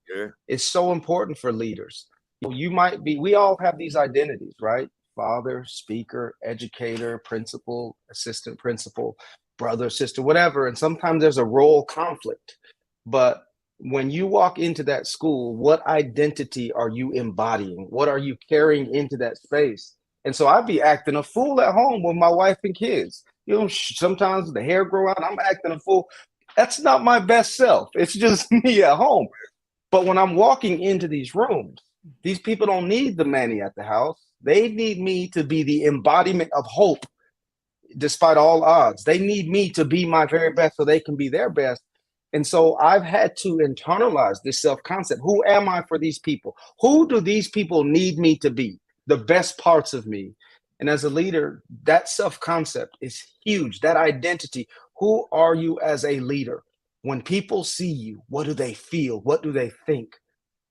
is so important for leaders. You might be, we all have these identities, right? Father, speaker, educator, principal, assistant principal, brother, sister, whatever. And sometimes there's a role conflict. But when you walk into that school, what identity are you embodying? What are you carrying into that space? And so I'd be acting a fool at home with my wife and kids. Sometimes the hair grow out, I'm acting a fool. That's not my best self. It's just me at home. But when I'm walking into these rooms, these people don't need the Manny at the house. They need me to be the embodiment of hope despite all odds. They need me to be my very best so they can be their best. And so I've had to internalize this self-concept. Who am I for these people? Who do these people need me to be? The best parts of me. And as a leader, that self-concept is huge. That identity. Who are you as a leader? When people see you, what do they feel? What do they think?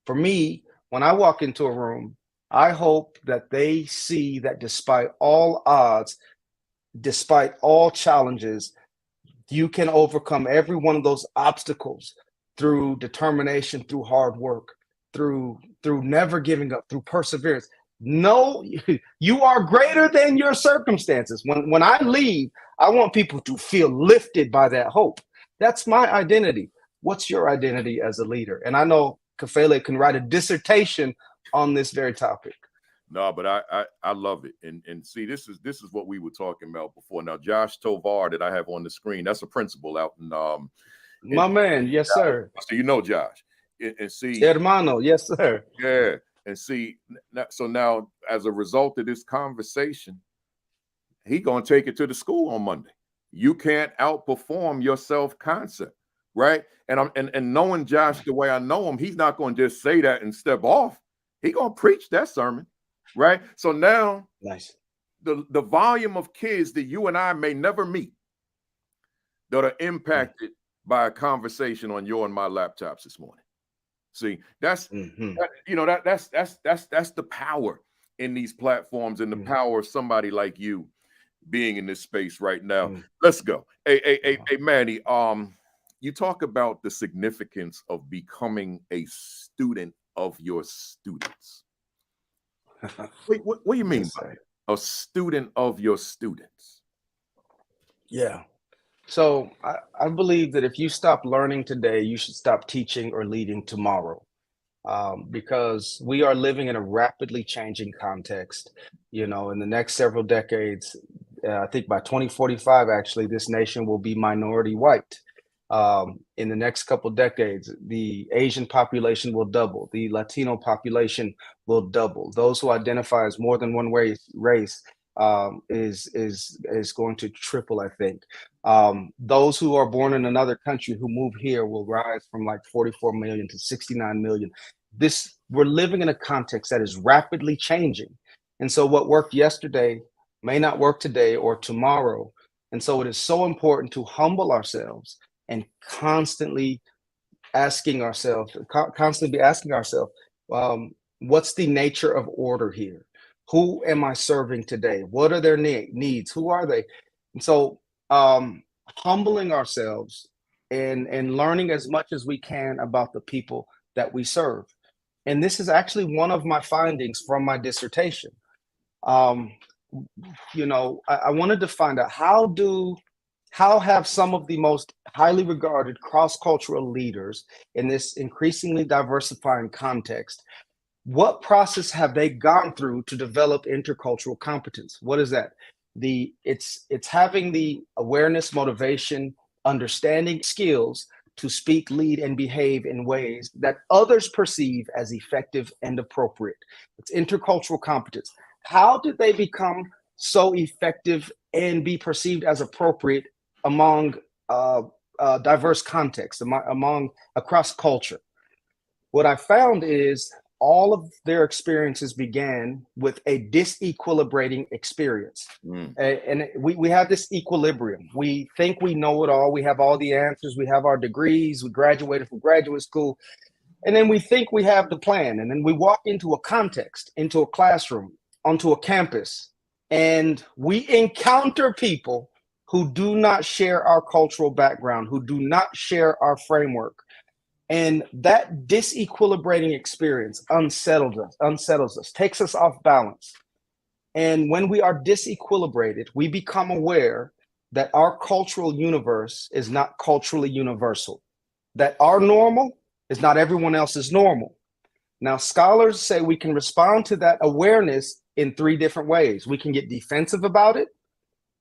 For me, when I walk into a room, I hope that they see that despite all odds, despite all challenges, you can overcome every one of those obstacles through determination, through hard work, through never giving up, through perseverance. No, you are greater than your circumstances. When I leave, I want people to feel lifted by that hope. That's my identity. What's your identity as a leader? And I know Kafele can write a dissertation on this very topic. No, but I love it. And see, this is what we were talking about before. Now, Josh Tovar that I have on the screen, that's a principal out in my man, yes, sir. So you know Josh. And see, hermano, yes, sir. Yeah. And see, so now as a result of this conversation, he gonna take it to the school on Monday. You can't outperform your self-concept, right? And knowing Josh the way I know him, he's not gonna just say that and step off. He gonna preach that sermon. Right. So now the volume of kids that you and I may never meet that are impacted by a conversation on your and my laptops this morning. See, that's that's the power in these platforms and the power of somebody like you being in this space right now. Let's go. Hey, Manny, you talk about the significance of becoming a student of your students. Wait, what do you mean by that? a student of your students? Yeah. So I believe that if you stop learning today, you should stop teaching or leading tomorrow. Because we are living in a rapidly changing context. You know, in the next several decades, I think by 2045, actually, this nation will be minority white. In the next couple decades, the Asian population will double, the Latino population will double. Those who identify as more than one race is going to triple, I think. Those who are born in another country who move here will rise from like 44 million to 69 million. We're living in a context that is rapidly changing. And so what worked yesterday may not work today or tomorrow. And so it is so important to humble ourselves and constantly constantly be asking ourselves, what's the nature of order here? Who am I serving today? What are their needs? Who are they? And so humbling ourselves and learning as much as we can about the people that we serve. And this is actually one of my findings from my dissertation. I wanted to find out how have some of the most highly regarded cross-cultural leaders in this increasingly diversifying context, what process have they gone through to develop intercultural competence? What is that? It's having the awareness, motivation, understanding, skills to speak, lead, and behave in ways that others perceive as effective and appropriate. It's intercultural competence. How did they become so effective and be perceived as appropriate among diverse contexts, among across culture? What I found is all of their experiences began with a disequilibrating experience. And we have this equilibrium. We think we know it all. We have all the answers. We have our degrees. We graduated from graduate school. And then we think we have the plan. And then we walk into a context, into a classroom, onto a campus, and we encounter people who do not share our cultural background, who do not share our framework. And that disequilibrating experience unsettles us, takes us off balance. And when we are disequilibrated, we become aware that our cultural universe is not culturally universal, that our normal is not everyone else's normal. Now, scholars say we can respond to that awareness in three different ways. We can get defensive about it.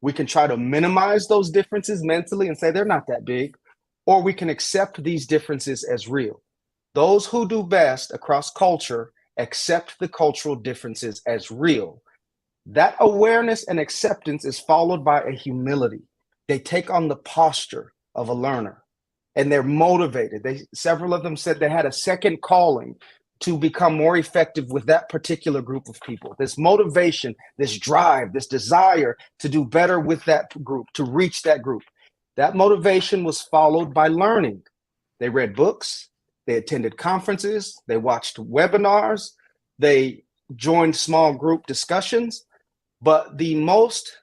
We can try to minimize those differences mentally and say they're not that big. Or we can accept these differences as real. Those who do best across culture accept the cultural differences as real. That awareness and acceptance is followed by a humility. They take on the posture of a learner, and they're motivated. Several of them said they had a second calling to become more effective with that particular group of people. This motivation, this drive, this desire to do better with that group, to reach that group. That motivation was followed by learning. They read books, they attended conferences, they watched webinars, they joined small group discussions. But the most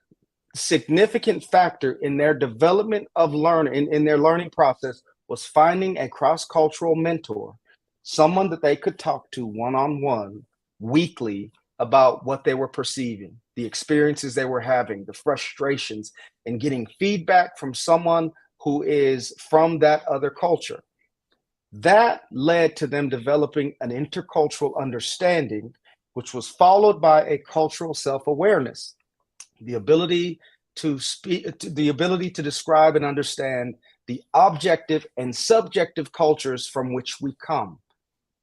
significant factor in their development of learning, in their learning process, was finding a cross-cultural mentor, someone that they could talk to one-on-one weekly about what they were perceiving, the experiences they were having, the frustrations, and getting feedback from someone who is from that other culture. That led to them developing an intercultural understanding, which was followed by a cultural self-awareness, the ability to describe and understand the objective and subjective cultures from which we come.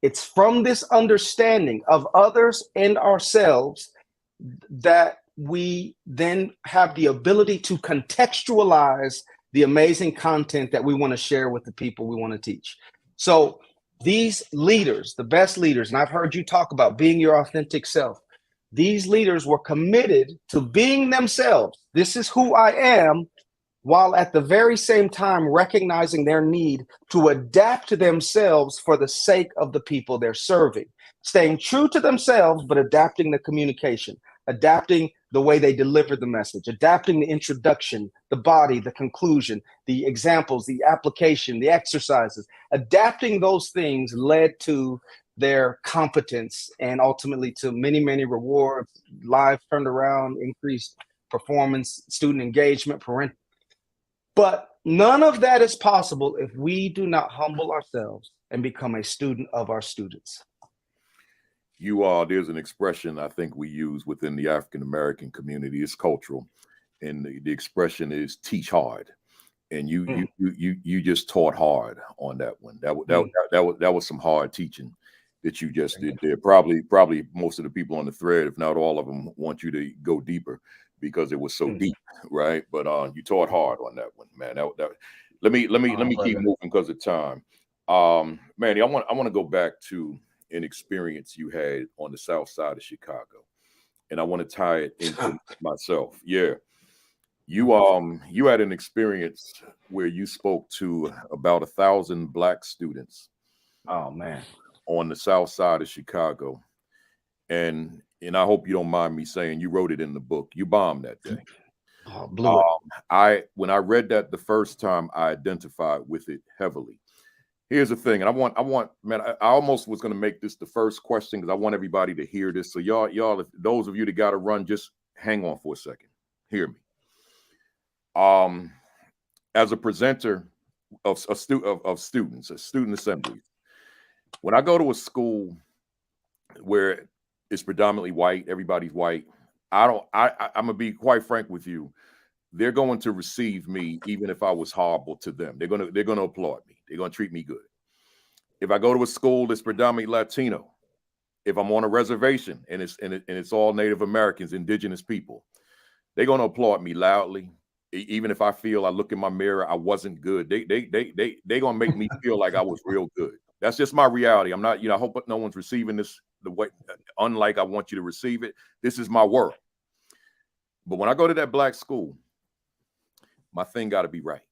It's from this understanding of others and ourselves that we then have the ability to contextualize the amazing content that we want to share with the people we want to teach. So these leaders, the best leaders, and I've heard you talk about being your authentic self, these leaders were committed to being themselves. This is who I am, while at the very same time recognizing their need to adapt to themselves for the sake of the people they're serving, staying true to themselves, but adapting the communication, adapting the way they deliver the message, adapting the introduction, the body, the conclusion, the examples, the application, the exercises. Adapting those things led to their competence and ultimately to many, many rewards, lives turned around, increased performance, student engagement, but none of that is possible if we do not humble ourselves and become a student of our students. There's an expression I think we use within the African American community. It's cultural, and the expression is "teach hard." And you just taught hard on that one. That was some hard teaching that you just did there. Probably most of the people on the thread, if not all of them, want you to go deeper because it was so deep, right? But you taught hard on that one, man. Let me keep moving because of time. Manny, I want to go back to an experience you had on the south side of Chicago, and I want to tie it into myself. Yeah. You had an experience where you spoke to about 1,000 Black students. Oh man. On the south side of Chicago. And I hope you don't mind me saying you wrote it in the book. You bombed that day. Oh, blew it. When I read that the first time, I identified with it heavily. Here's the thing, and I want, man, I almost was going to make this the first question because I want everybody to hear this. So y'all, if those of you that got to run, just hang on for a second. Hear me. As a presenter of students, student assemblies, when I go to a school where it's predominantly white, everybody's white, I'm gonna be quite frank with you. They're going to receive me even if I was horrible to them. They're gonna applaud me. They're gonna treat me good. If I go to a school that's predominantly Latino, if I'm on a reservation and it's all Native Americans, indigenous people, they're gonna applaud me loudly. Even if I feel I look in my mirror, I wasn't good. They gonna make me feel like I was real good. That's just my reality. I'm not, I hope no one's receiving this the way, unlike I want you to receive it. This is my world. But when I go to that Black school, my thing got to be right.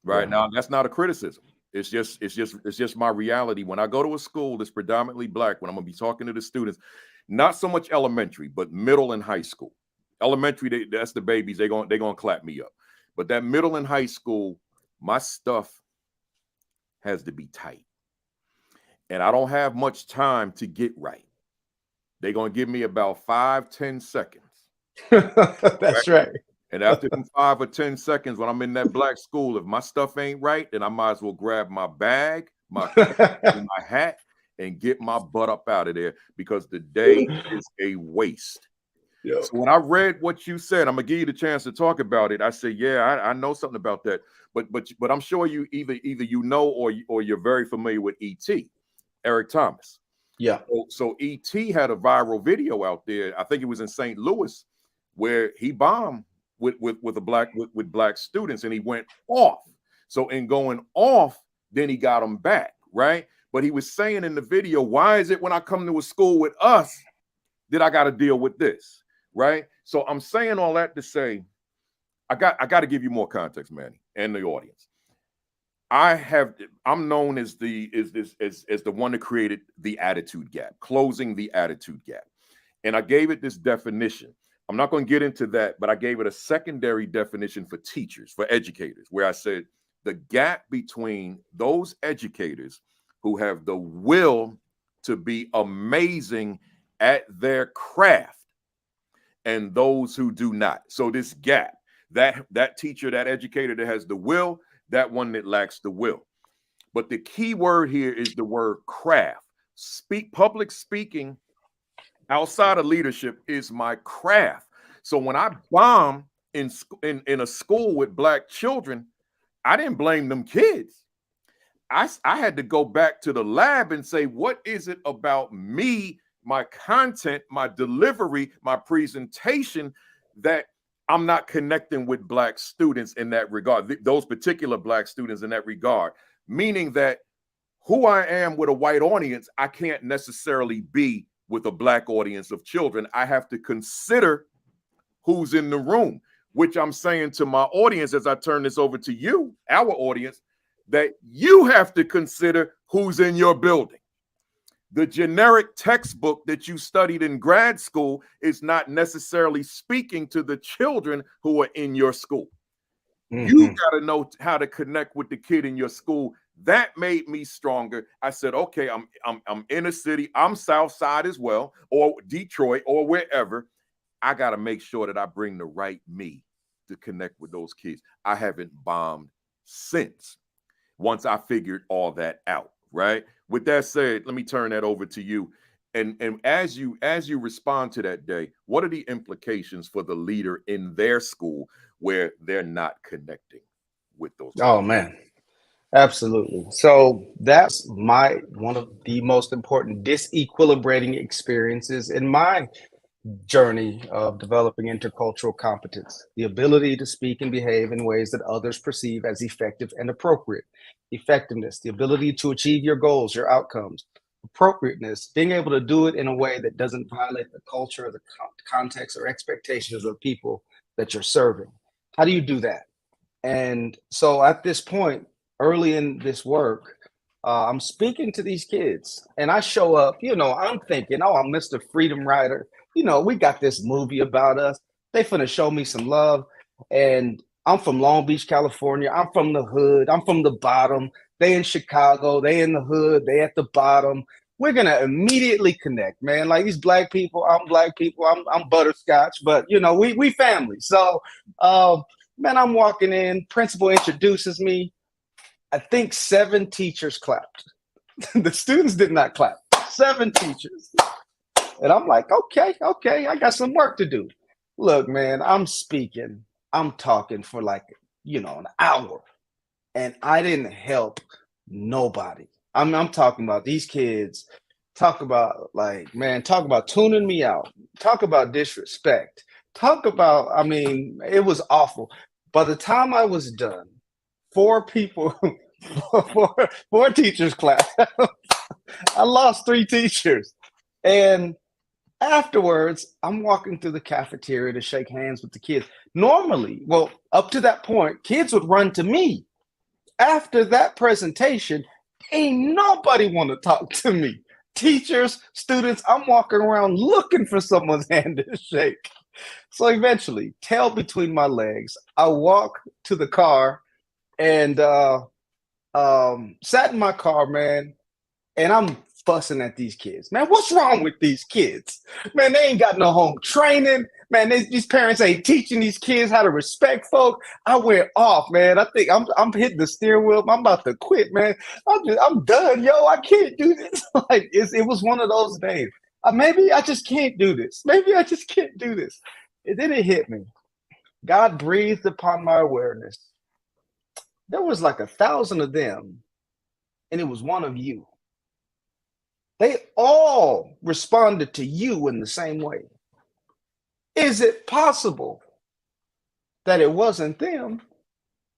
Right now, that's not a criticism. It's just my reality. When I go to a school that's predominantly Black, when I'm gonna be talking to the students, not so much elementary, but middle and high school. Elementary, that's the babies. They're gonna clap me up. But that middle and high school, my stuff has to be tight. And I don't have much time to get right. They're gonna give me about 5-10 seconds. That's right. And after them 5 or 10 seconds, when I'm in that Black school, if my stuff ain't right, then I might as well grab my bag, my hat, and get my butt up out of there because the day is a waste. Yep. So when I read what you said, I'm gonna give you the chance to talk about it. I said, yeah, I know something about that, but I'm sure you either you know or you're very familiar with E.T., Eric Thomas. Yeah. So E.T. had a viral video out there. I think it was in St. Louis, where he bombed with Black students, and he went off. So in going off, then he got them back, right? But he was saying in the video, why is it when I come to a school with us that I got to deal with this? Right. So I'm saying all that to say, I got to give you more context, Manny, and the audience. I'm known as the one that created the attitude gap, closing the attitude gap. And I gave it this definition. I'm not going to get into that, but I gave it a secondary definition for teachers, for educators, where I said the gap between those educators who have the will to be amazing at their craft and those who do not. So this gap, that teacher, that educator that has the will, that one that lacks the will. But the key word here is the word craft. Public speaking outside of leadership is my craft. So when I bomb in a school with Black children, I didn't blame them kids. I had to go back to the lab and say, what is it about me, my content, my delivery, my presentation that I'm not connecting with Black students in that regard, those particular Black students in that regard, meaning that who I am with a white audience, I can't necessarily be with a Black audience of children. I have to consider who's in the room, which I'm saying to my audience as I turn this over to you, our audience, that you have to consider who's in your building. The generic textbook that you studied in grad school is not necessarily speaking to the children who are in your school. Mm-hmm. You got to know how to connect with the kid in your school That made me stronger. I said, okay, I'm in a city. I'm South Side as well, or Detroit, or wherever. I got to make sure that I bring the right me to connect with those kids. I haven't bombed since. Once I figured all that out, right? With that said, let me turn that over to you. And as you respond to that day, what are the implications for the leader in their school where they're not connecting with those kids? Oh man, absolutely. So that's one of the most important disequilibrating experiences in my journey of developing intercultural competence, the ability to speak and behave in ways that others perceive as effective and appropriate. Effectiveness, the ability to achieve your goals, your outcomes. Appropriateness, being able to do it in a way that doesn't violate the culture, or the context, or expectations of the people that you're serving. How do you do that? And so at this point, early in this work, I'm speaking to these kids and I show up, I'm thinking, oh, I'm Mr. Freedom Rider. We got this movie about us. They finna show me some love. And I'm from Long Beach, California. I'm from the hood. I'm from the bottom. They in Chicago. They in the hood. They at the bottom. We're gonna immediately connect, man. Like these black people, I'm black people. I'm butterscotch, but we family. So man, I'm walking in, principal introduces me. I think 7 teachers clapped. The students did not clap. 7 teachers. And I'm like, okay, I got some work to do. Look, man, I'm speaking, I'm talking for like, an hour. And I didn't help nobody. I'm talking about these kids, talk about talk about tuning me out, talk about disrespect, talk about, it was awful. By the time I was done, 4 people, four teachers classed. I lost 3 teachers. And afterwards, I'm walking through the cafeteria to shake hands with the kids. Normally, well, up to that point, kids would run to me. After that presentation, ain't nobody want to talk to me. Teachers, students, I'm walking around looking for someone's hand to shake. So eventually, tail between my legs, I walk to the car and sat in my car, man, and I'm fussing at these kids. Man, what's wrong with these kids? Man, they ain't got no home training. Man, these parents ain't teaching these kids how to respect folk. I went off, man. I think I'm hitting the steering wheel. I'm about to quit, man. I'm done, yo. I can't do this. It was one of those days. Maybe I just can't do this. Maybe I just can't do this. And then it hit me. God breathed upon my awareness. There was like 1,000 of them, and it was one of you. They all responded to you in the same way. Is it possible that it wasn't them,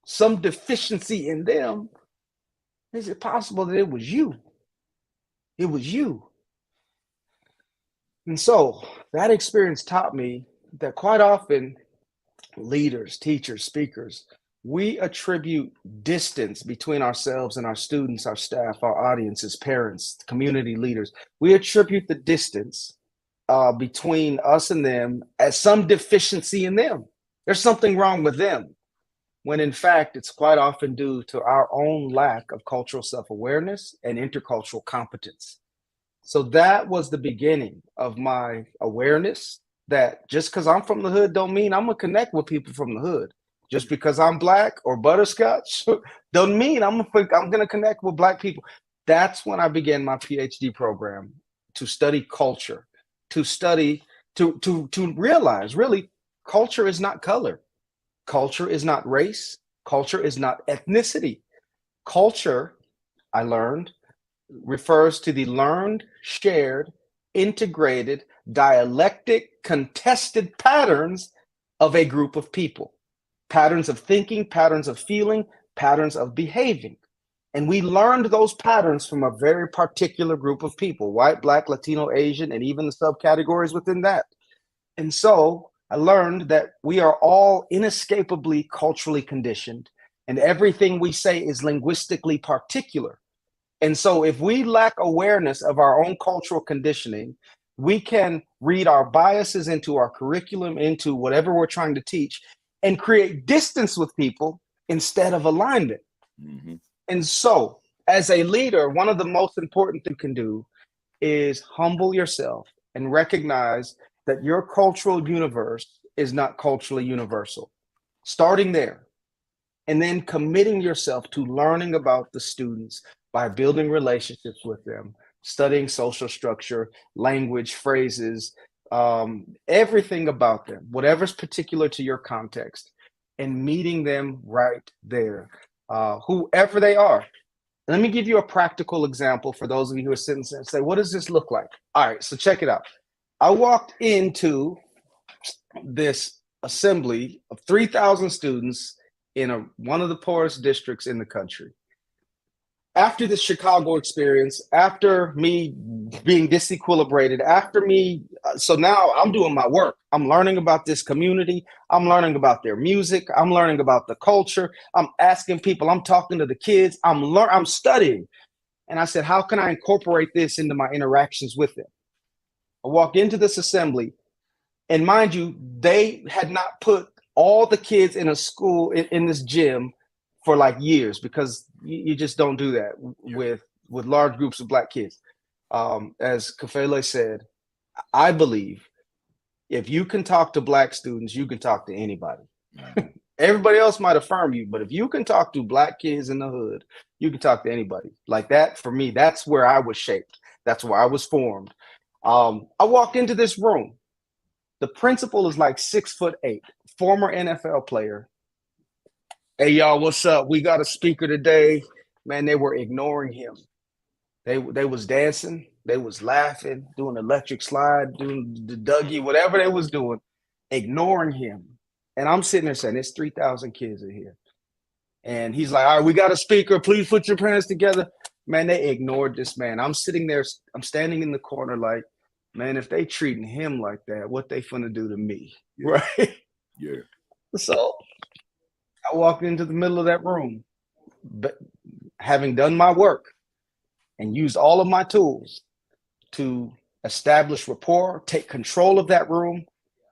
some deficiency in them? Is it possible that it was you? It was you. And so that experience taught me that quite often leaders, teachers, speakers, we attribute distance between ourselves and our students, our staff, our audiences, parents, community leaders. We attribute the distance between us and them as some deficiency in them. There's something wrong with them, when in fact, it's quite often due to our own lack of cultural self-awareness and intercultural competence. So that was the beginning of my awareness that just because I'm from the hood don't mean I'm gonna connect with people from the hood. Just because I'm black or butterscotch don't mean I'm gonna connect with black people. That's when I began my PhD program to study culture, to realize really culture is not color. Culture is not race. Culture is not ethnicity. Culture, I learned, refers to the learned, shared, integrated, dialectic, contested patterns of a group of people. Patterns of thinking, patterns of feeling, patterns of behaving. And we learned those patterns from a very particular group of people, white, black, Latino, Asian, and even the subcategories within that. And so I learned that we are all inescapably culturally conditioned, and everything we say is linguistically particular. And so if we lack awareness of our own cultural conditioning, we can read our biases into our curriculum, into whatever we're trying to teach, and create distance with people instead of alignment. Mm-hmm. And so as a leader, one of the most important things you can do is humble yourself and recognize that your cultural universe is not culturally universal. Starting there, and then committing yourself to learning about the students by building relationships with them, studying social structure, language, phrases, everything about them, whatever's particular to your context, and meeting them right there, whoever they are. Let me give you a practical example for those of you who are sitting and say, what does this look like? All right, so check it out. I walked into this assembly of 3,000 students in one of the poorest districts in the country. After the Chicago experience, after me being disequilibrated, so now I'm doing my work. I'm learning about this community. I'm learning about their music. I'm learning about the culture. I'm asking people. I'm talking to the kids. I'm studying. And I said, how can I incorporate this into my interactions with them? I walk into this assembly, and mind you, they had not put all the kids in a school in this gym for like years, because you just don't do that with large groups of Black kids. As Kafele said, I believe if you can talk to Black students, you can talk to anybody. Everybody else might affirm you, but if you can talk to Black kids in the hood, you can talk to anybody. Like that, for me, that's where I was shaped. That's where I was formed. I walked into this room. The principal is like 6'8", former NFL player. Hey, y'all, what's up? We got a speaker today. Man, they were ignoring him. They was dancing. They was laughing, doing electric slide, doing the Dougie, whatever they was doing, ignoring him. And I'm sitting there saying, there's 3,000 kids in here. And he's like, all right, we got a speaker. Please put your hands together. Man, they ignored this man. I'm sitting there. I'm standing in the corner like, man, if they treating him like that, what they finna do to me, right? Yeah. So I walked into the middle of that room, but having done my work and used all of my tools to establish rapport, take control of that room,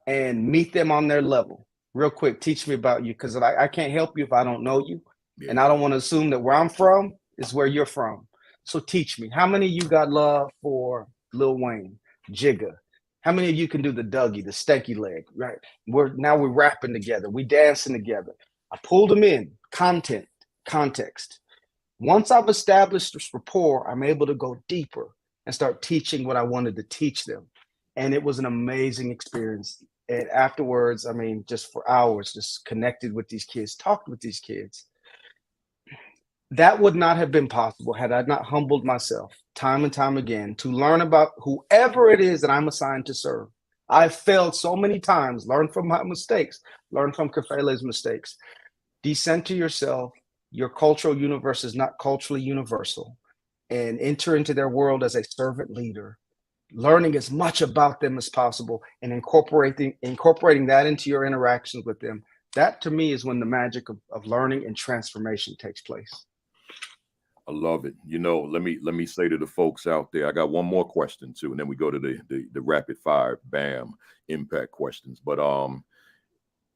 and meet them on their level. Real quick, teach me about you, because I can't help you if I don't know you. Yeah. And I don't want to assume that where I'm from is where you're from. So teach me. How many of you got love for Lil Wayne, Jigga? How many of you can do the Dougie, the stanky leg, right? We're rapping together. We dancing together. I pulled them in, context. Once I've established this rapport, I'm able to go deeper and start teaching what I wanted to teach them. And it was an amazing experience. And afterwards, I mean, just for hours, just connected with these kids, talked with these kids. That would not have been possible had I not humbled myself time and time again to learn about whoever it is that I'm assigned to serve. I've failed so many times. Learn from my mistakes. Learn from Kafele's mistakes. Decenter yourself. Your cultural universe is not culturally universal. And enter into their world as a servant leader, learning as much about them as possible and incorporating that into your interactions with them. That, to me, is when the magic of learning and transformation takes place. I love it. You know, let me say to the folks out there, I got one more question too, and then we go to the rapid fire, bam, impact questions. But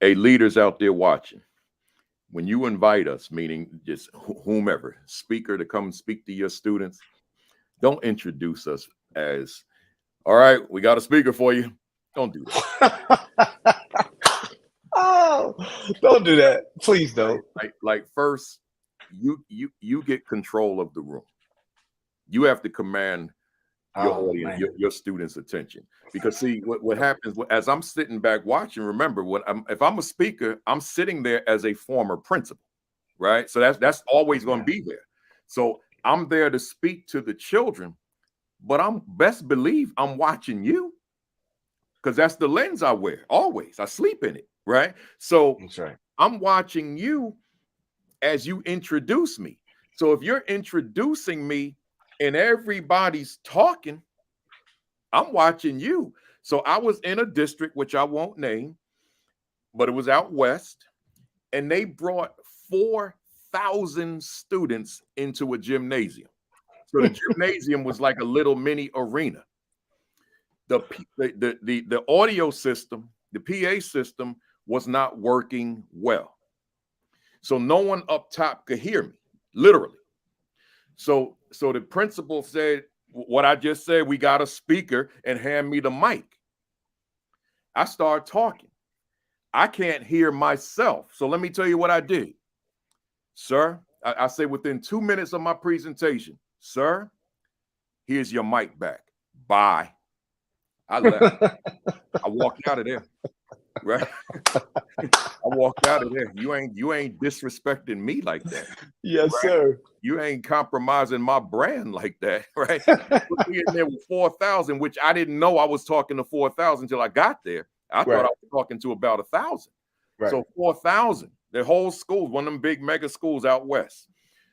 hey, leaders out there watching, when you invite us, meaning just whomever, speaker to come speak to your students, don't introduce us as, all right, we got a speaker for you. Don't do that. Oh, don't do that. Please don't. Like first, you get control of the room. You have to command your audience, your students' attention. Because see, what happens as I'm sitting back watching, remember, if I'm a speaker, I'm sitting there as a former principal, right? So that's always going to be there. So I'm there to speak to the children, but I'm best believe I'm watching you, because that's the lens I wear always. I sleep in it, right? So that's right. I'm watching you as you introduce me. So if you're introducing me and everybody's talking, I'm watching you. So I was in a district, which I won't name, but it was out west, and they brought 4,000 students into a gymnasium. So the gymnasium was like a little mini arena. The audio system, the PA system was not working well. So no one up top could hear me, literally. So the principal said what I just said, we got a speaker, and hand me the mic. I start talking. I can't hear myself. So let me tell you what I did. Sir, I say within 2 minutes of my presentation, sir, here's your mic back. Bye. I left. I walked out of there. Right? I walked out of there. You ain't disrespecting me like that. Yes, right? sir. You ain't compromising my brand like that, right? Put me in there with 4,000, which I didn't know I was talking to 4,000 until I got there. I thought I was talking to about 1,000. Right. So 4,000, the whole school, one of them big mega schools out west.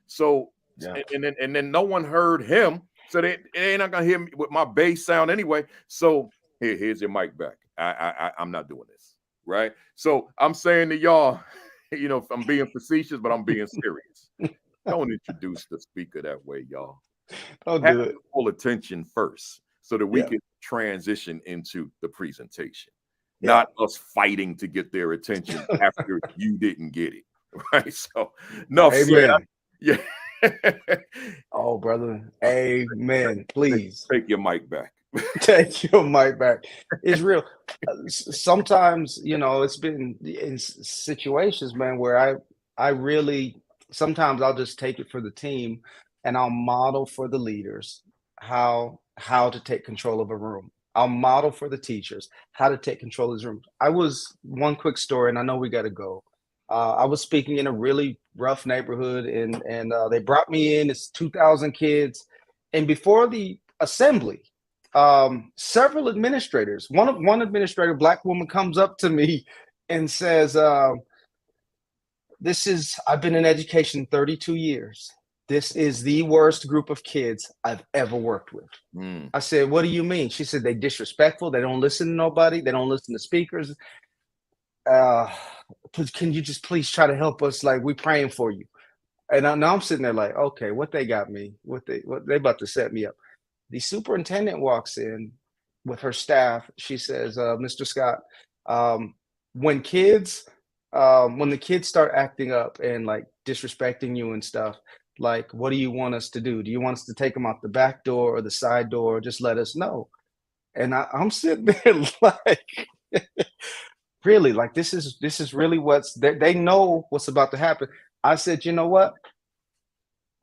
So and then no one heard him, so they ain't not gonna hear me with my bass sound anyway. So here's your mic back. I'm not doing this, right? So I'm saying to y'all, you know, I'm being facetious, but I'm being serious. Don't introduce the speaker that way, y'all. Don't Have do it. full attention first, so that we can transition into the presentation. Not us fighting to get their attention after you didn't get it, right? So, no, yeah. Oh, brother, amen. Please take your mic back. take your mic back. It's real. Sometimes, you know, it's been in situations, man, where I really sometimes I'll just take it for the team, and I'll model for the leaders how to take control of a room. I'll model for the teachers how to take control of this room. I was one quick story, and I know we got to go. I was speaking in a really rough neighborhood, and they brought me in. It's 2,000 kids, and before the assembly, several administrators. One administrator, black woman, comes up to me and says, I've been in education 32 years. This is the worst group of kids I've ever worked with. I said, what do you mean? She said, they disrespectful. They don't listen to nobody. They don't listen to speakers. Can you just please try to help us? Like, we praying for you. And now I'm sitting there like, okay, what they got me? What they about to set me up? The superintendent walks in with her staff. She says, Mr. Scott, when the kids start acting up and like disrespecting you and stuff, like, what do you want us to do? Do you want us to take them out the back door or the side door? Just let us know. And I'm sitting there like, really, like, this is really they know what's about to happen. I said, you know what?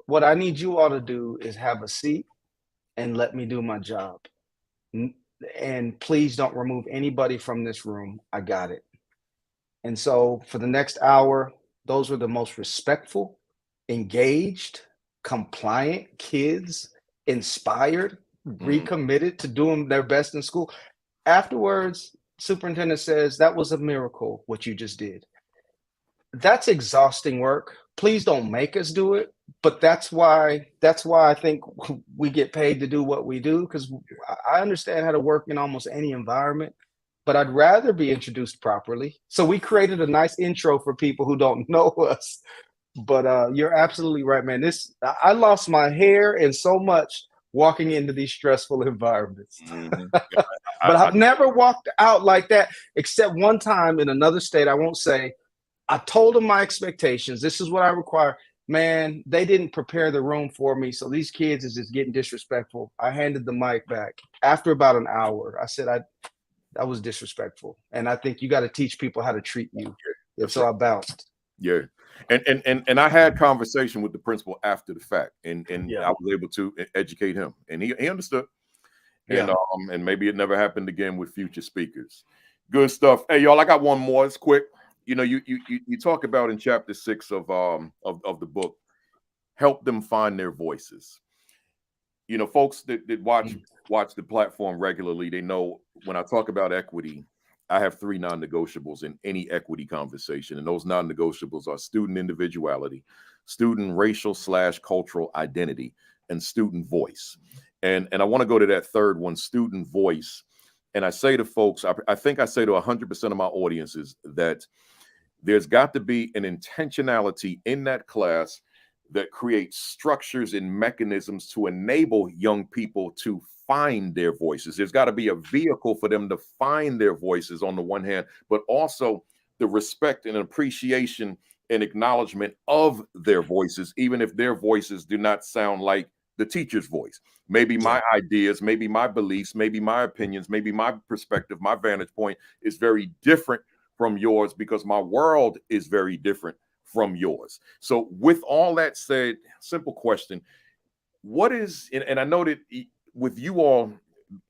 What I need you all to do is have a seat and let me do my job. And please don't remove anybody from this room. I got it. And so for the next hour, those were the most respectful, engaged, compliant kids, inspired, recommitted to doing their best in school. Afterwards, superintendent says, that was a miracle, what you just did. That's exhausting work. Please don't make us do it. But that's why I think we get paid to do what we do, because I understand how to work in almost any environment, but I'd rather be introduced properly. So we created a nice intro for people who don't know us. But you're absolutely right, man. I lost my hair and so much walking into these stressful environments. But I've never walked out like that, except one time in another state. I won't say. I told them my expectations. This is what I require. Man, they didn't prepare the room for me. So these kids is just getting disrespectful. I handed the mic back after about an hour. I said, that was disrespectful. And I think you got to teach people how to treat you. And so I bounced. Yeah. And I had conversation with the principal after the fact, and I was able to educate him, and he understood. And maybe it never happened again with future speakers. Good stuff. Hey, y'all, I got one more. It's quick. You know, you talk about in chapter 6 of the book, help them find their voices. You know, folks that watch the platform regularly, they know when I talk about equity, I have 3 non-negotiables in any equity conversation. And those non-negotiables are student individuality, student racial / cultural identity, and student voice. And I want to go to that third one, student voice. And I say to folks, I think I say to 100% of my audiences that there's got to be an intentionality in that class that creates structures and mechanisms to enable young people to find their voices. There's got to be a vehicle for them to find their voices on the one hand, but also the respect and appreciation an acknowledgement of their voices, even if their voices do not sound like the teacher's voice. Maybe my ideas, maybe my beliefs, maybe my opinions, maybe my perspective, my vantage point is very different from yours because my world is very different from yours. So with all that said, simple question, what is, and I know that with you all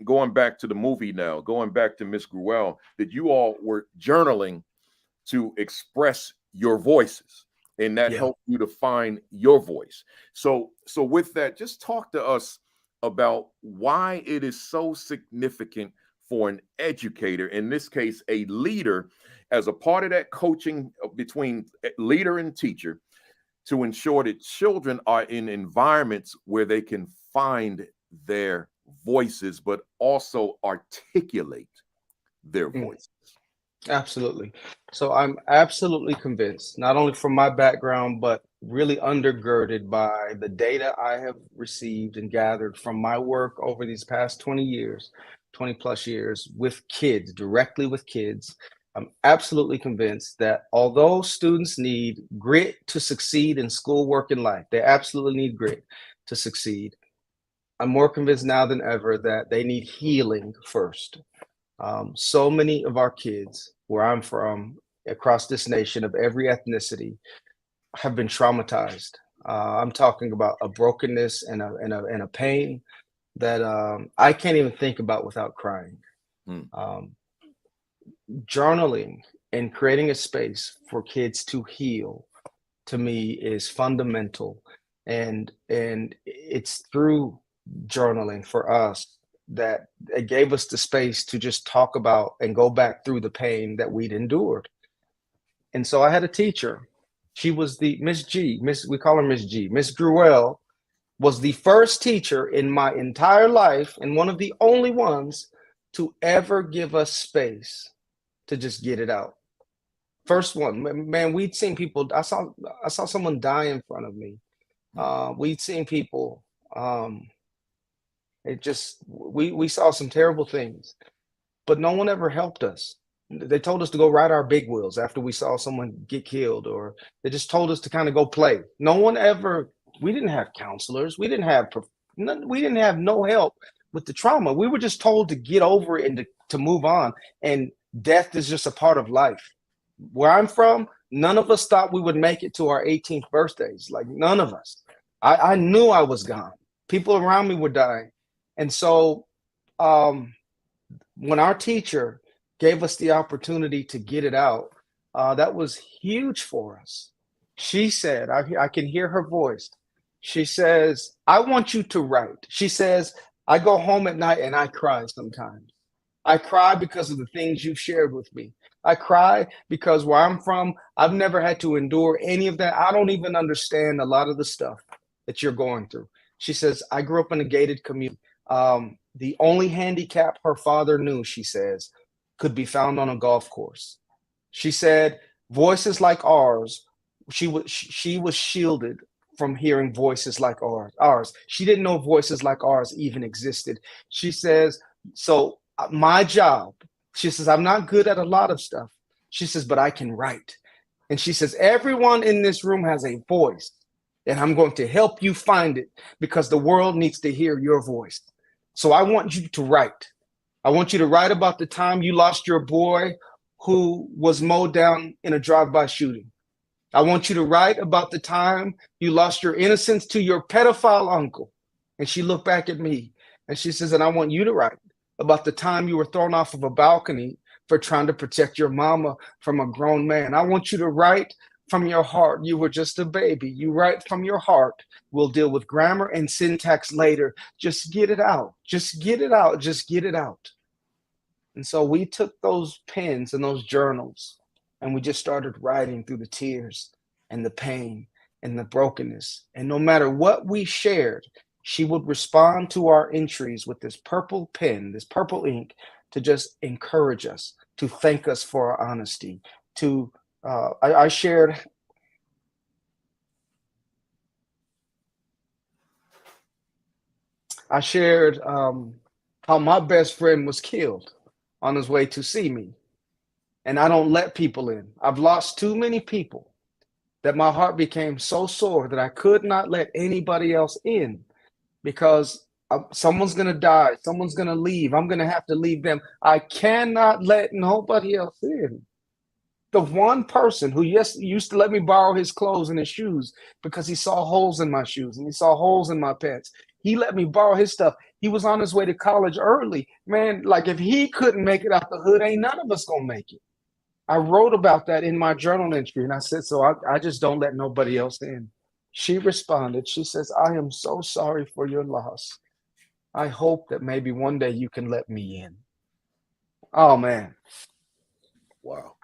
going back to the movie now, going back to Miss Gruelle, that you all were journaling to express your voices, and that helped you to find your voice. So with that, just talk to us about why it is so significant for an educator, in this case a leader, as a part of that coaching between leader and teacher, to ensure that children are in environments where they can find their voices but also articulate their voices. Absolutely. So I'm absolutely convinced, not only from my background, but really undergirded by the data I have received and gathered from my work over these past 20 years, 20 plus years with kids, directly with kids. I'm absolutely convinced that although students need grit to succeed in school, work, and life, they absolutely need grit to succeed. I'm more convinced now than ever that they need healing first. So many of our kids, where I'm from, across this nation of every ethnicity, have been traumatized. I'm talking about a brokenness and a pain that I can't even think about without crying. Journaling and creating a space for kids to heal, to me, is fundamental, and it's through journaling for us that it gave us the space to just talk about and go back through the pain that we'd endured. And so I had a teacher. She was the Miss G, we call her Miss G. Miss Gruelle was the first teacher in my entire life and one of the only ones to ever give us space to just get it out. First one, man, we'd seen people. I saw someone die in front of me. We'd seen people. We saw some terrible things, but no one ever helped us. They told us to go ride our big wheels after we saw someone get killed, or they just told us to kind of go play. No one ever. We didn't have counselors. We didn't have no help with the trauma. We were just told to get over it and to move on. And death is just a part of life. Where I'm from, none of us thought we would make it to our 18th birthdays. Like, none of us. I knew I was gone. People around me were dying. And so when our teacher gave us the opportunity to get it out, that was huge for us. She said, I can hear her voice. She says, I want you to write. She says, I go home at night and I cry sometimes. I cry because of the things you've shared with me. I cry because where I'm from, I've never had to endure any of that. I don't even understand a lot of the stuff that you're going through. She says, I grew up in a gated community. The only handicap her father knew, she says, could be found on a golf course. She said, voices like ours, she was shielded from hearing voices like ours. She didn't know voices like ours even existed. She says, so my job, she says, I'm not good at a lot of stuff. She says, but I can write. And she says, everyone in this room has a voice, and I'm going to help you find it because the world needs to hear your voice. So I want you to write. I want you to write about the time you lost your boy who was mowed down in a drive-by shooting. I want you to write about the time you lost your innocence to your pedophile uncle. And she looked back at me and she says, and I want you to write about the time you were thrown off of a balcony for trying to protect your mama from a grown man. I want you to write from your heart. You were just a baby. You write from your heart. We'll deal with grammar and syntax later. Just get it out. Just get it out. Just get it out. And so we took those pens and those journals and we just started writing through the tears and the pain and the brokenness. And no matter what we shared, she would respond to our entries with this purple pen, this purple ink, to just encourage us, to thank us for our honesty. I shared how my best friend was killed on his way to see me. And I don't let people in. I've lost too many people. that my heart became so sore that I could not let anybody else in because someone's going to die. Someone's going to leave. I'm going to have to leave them. I cannot let nobody else in. The one person who used to let me borrow his clothes and his shoes because he saw holes in my shoes and he saw holes in my pants. He let me borrow his stuff. He was on his way to college early. Man, like if he couldn't make it out the hood, ain't none of us gonna make it. I wrote about that in my journal entry and I said, so I just don't let nobody else in. She responded, she says, I am so sorry for your loss. I hope that maybe one day you can let me in. Oh man. Wow.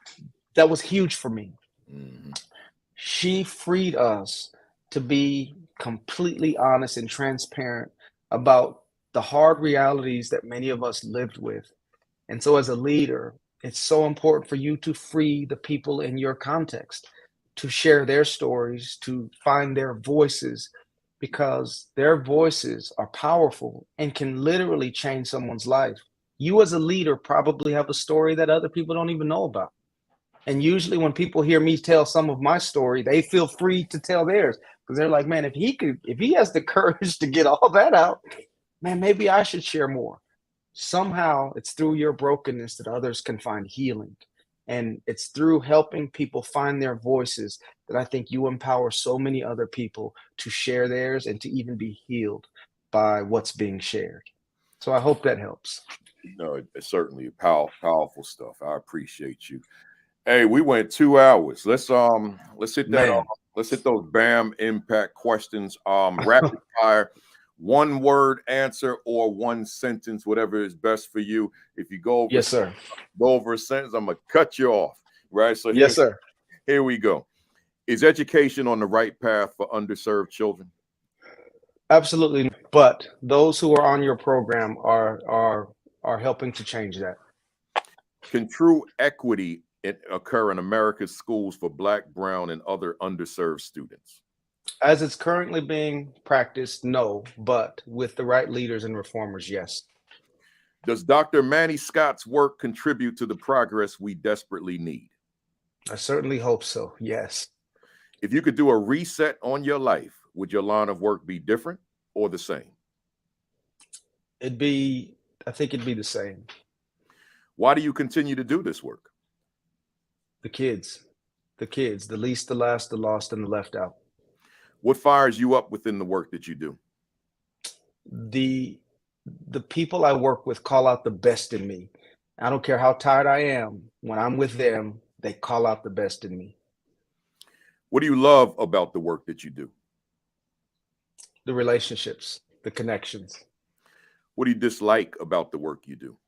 That was huge for me. Mm-hmm. She freed us to be completely honest and transparent about the hard realities that many of us lived with. And so, as a leader, it's so important for you to free the people in your context, to share their stories, to find their voices, because their voices are powerful and can literally change someone's life. You, as a leader, probably have a story that other people don't even know about. And usually when people hear me tell some of my story, they feel free to tell theirs because they're like, man, if he has the courage to get all that out, man, maybe I should share more. Somehow it's through your brokenness that others can find healing. And it's through helping people find their voices that I think you empower so many other people to share theirs and to even be healed by what's being shared. So I hope that helps. No, it's certainly powerful stuff. I appreciate you. Hey, we went 2 hours. Let's hit that. Man. Let's hit those BAM impact questions. Rapid fire, one word answer or one sentence, whatever is best for you. If you go over, Yes, sir. Go over a sentence, I'm gonna cut you off. Right. So Yes, sir. Here we go. Is education on the right path for underserved children? Absolutely. But those who are on your program are helping to change that. Can true equity occur in America's schools for Black, brown, and other underserved students? As it's currently being practiced, no, but with the right leaders and reformers, yes. Does Dr. Manny Scott's work contribute to the progress we desperately need? I certainly hope so. Yes. If you could do a reset on your life, would your line of work be different or the same? I think it'd be the same. Why do you continue to do this work? The kids, the least, the last, the lost, and the left out. What fires you up within the work that you do? The people I work with call out the best in me. I don't care how tired I am. When I'm with them, they call out the best in me. What do you love about the work that you do? The relationships, the connections. What do you dislike about the work you do?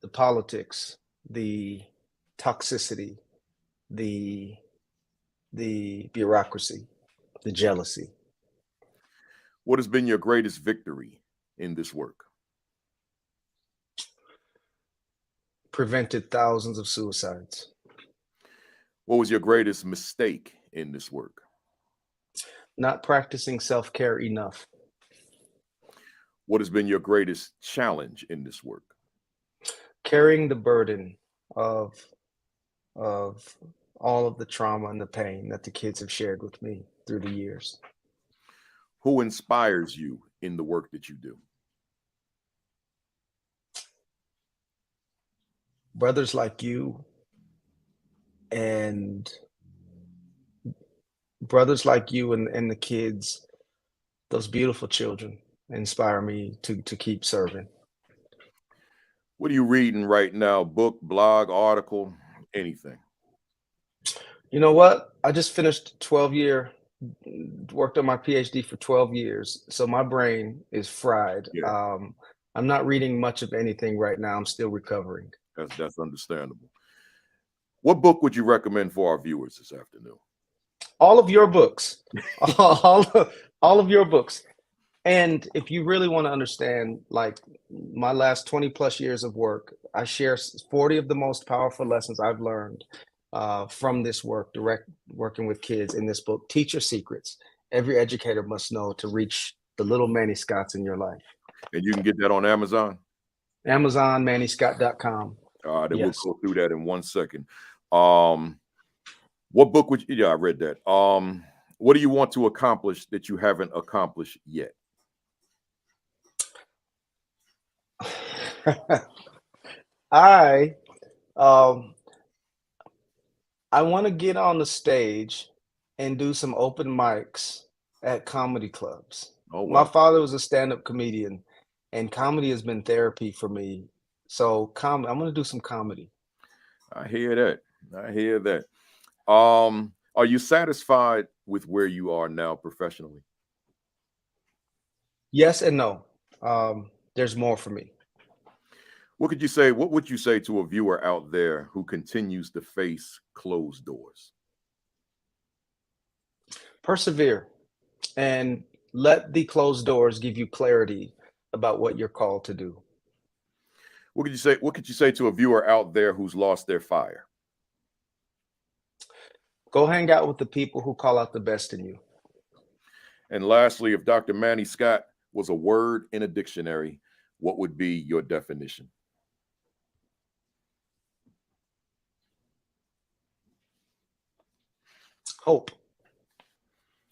The politics, the toxicity, the bureaucracy, the jealousy. What has been your greatest victory in this work? Prevented thousands of suicides. What was your greatest mistake in this work? Not practicing self-care enough. What has been your greatest challenge in this work? Carrying the burden of all of the trauma and the pain that the kids have shared with me through the years. Who inspires you in the work that you do? Brothers like you and the kids, those beautiful children, inspire me to keep serving. What are you reading right now? Book, blog, article, anything? You know what? I just finished worked on my PhD for 12 years. So my brain is fried. Yeah. I'm not reading much of anything right now. I'm still recovering. That's understandable. What book would you recommend for our viewers this afternoon? All of your books, all of your books. And if you really want to understand, like my last 20 plus years of work, I share 40 of the most powerful lessons I've learned from this work, working with kids in this book, Teacher Secrets. Every educator must know to reach the little Manny Scotts in your life. And you can get that on Amazon? Amazon, mannyscott.com. All right, Yes. We'll go through that in 1 second. What book would you, yeah, I read that. What do you want to accomplish that you haven't accomplished yet? I um I want to get on the stage and do some open mics at comedy clubs. Oh, My wow. father was a stand-up comedian, and comedy has been therapy for me. So I'm gonna do some comedy. I hear that. I hear that. Are you satisfied with where you are now professionally? Yes and no. There's more for me. What could you say? What would you say to a viewer out there who continues to face closed doors? Persevere and let the closed doors give you clarity about what you're called to do. What could you say? What could you say to a viewer out there who's lost their fire? Go hang out with the people who call out the best in you. And lastly, if Dr. Manny Scott was a word in a dictionary, what would be your definition? Hope.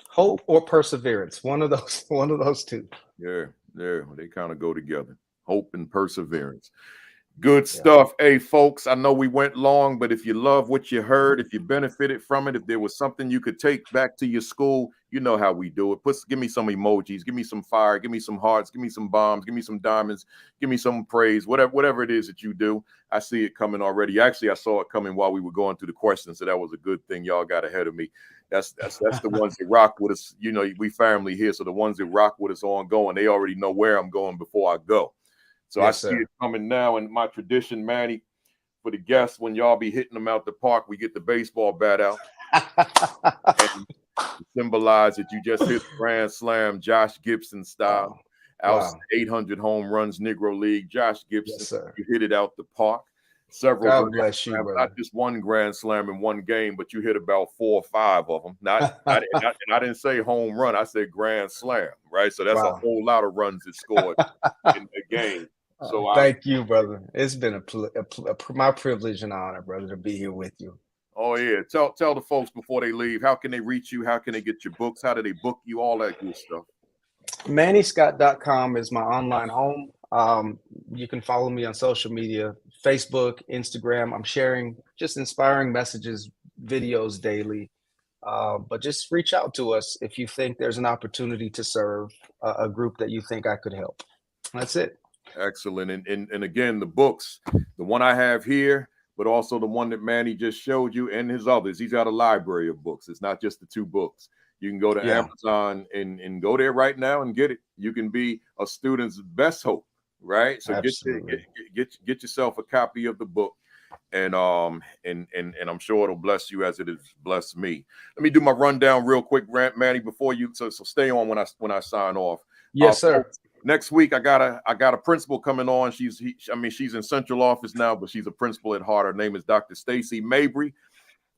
Hope or perseverance. One of those, one of those two. Yeah, they kind of go together. Hope and perseverance. Good Yeah. stuff. Hey, folks, I know we went long, but if you love what you heard, if you benefited from it, if there was something you could take back to your school, you know how we do it. Give me some emojis, give me some fire, give me some hearts, give me some bombs, give me some diamonds, give me some praise, whatever it is that you do. I see it coming already. Actually, I saw it coming while we were going through the questions, so that was a good thing. Y'all got ahead of me. That's the ones that rock with us. You know, we family here, so the ones that rock with us ongoing, they already know where I'm going before I go. So Yes, I see it coming now. And my tradition, Manny, for the guests, when y'all be hitting them out the park, we get the baseball bat out and symbolize that you just hit grand slam, Josh Gibson style. Wow. 800 home runs, Negro League. Josh Gibson, Yes, sir. you hit it out the park. Several God grand bless you, slams, brother. not just one grand slam in one game, but you hit about 4 or 5 of them. I didn't say home run, I said grand slam, right? So that's a Wow. whole lot of runs that scored in the game. So Thank you, brother. It's been my privilege and honor, brother, to be here with you. oh yeah, tell the folks before they leave, how can they reach you? How can they get your books? How do they book you? All that good stuff. MannyScott.com is my online home. You can follow me on social media, Facebook, Instagram. I'm sharing just inspiring messages, videos daily. But just reach out to us if you think there's an opportunity to serve a group that you think I could help. That's it. Excellent. And again, the books, the one I have here, but also the one that Manny just showed you and his others. He's got a library of books. It's not just the 2 books. You can go to Amazon and go there right now and get it. You can be a student's best hope, right? So get yourself a copy of the book. And I'm sure it'll bless you as it has blessed me. Let me do my rundown real quick, Manny, before you so stay on when I sign off. Yes, sir. Next week, I got a principal coming on. She's in central office now, but she's a principal at heart. Her name is Dr. Stacy Mabry,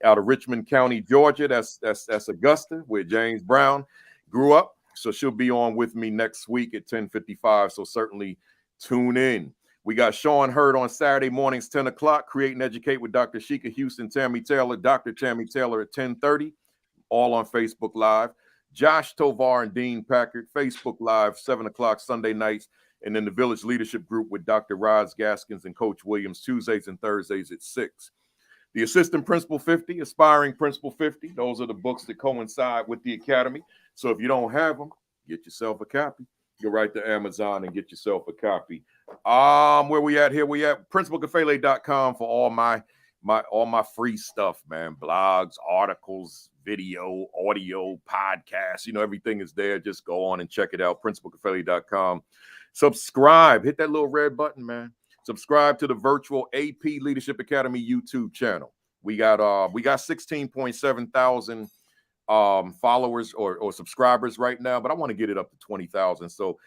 out of Richmond County, Georgia. That's Augusta, where James Brown grew up. So she'll be on with me next week at 10:55. So certainly tune in. We got Sean Hurd on Saturday mornings, 10 o'clock. Create and Educate with Dr. Sheikah Houston, Tammy Taylor, Dr. Tammy Taylor at 10:30, all on Facebook Live. Josh Tovar and Dean Packard, Facebook Live, 7 o'clock Sunday nights. And then the Village Leadership Group with Dr. Roz Gaskins and Coach Williams, Tuesdays and Thursdays at 6. The Assistant Principal 50, Aspiring Principal 50. Those are the books that coincide with the Academy. So if you don't have them, get yourself a copy. Go right to Amazon and get yourself a copy. Where we at here? We at principalkafele.com for all my free stuff, man. Blogs, articles, video, audio, podcasts. You know, everything is there. Just go on and check it out. principalkafele.com. Subscribe. Hit that little red button, man. Subscribe to the virtual AP Leadership Academy YouTube channel. We got 16.7 thousand followers or subscribers right now, but I want to get it up to 20,000. So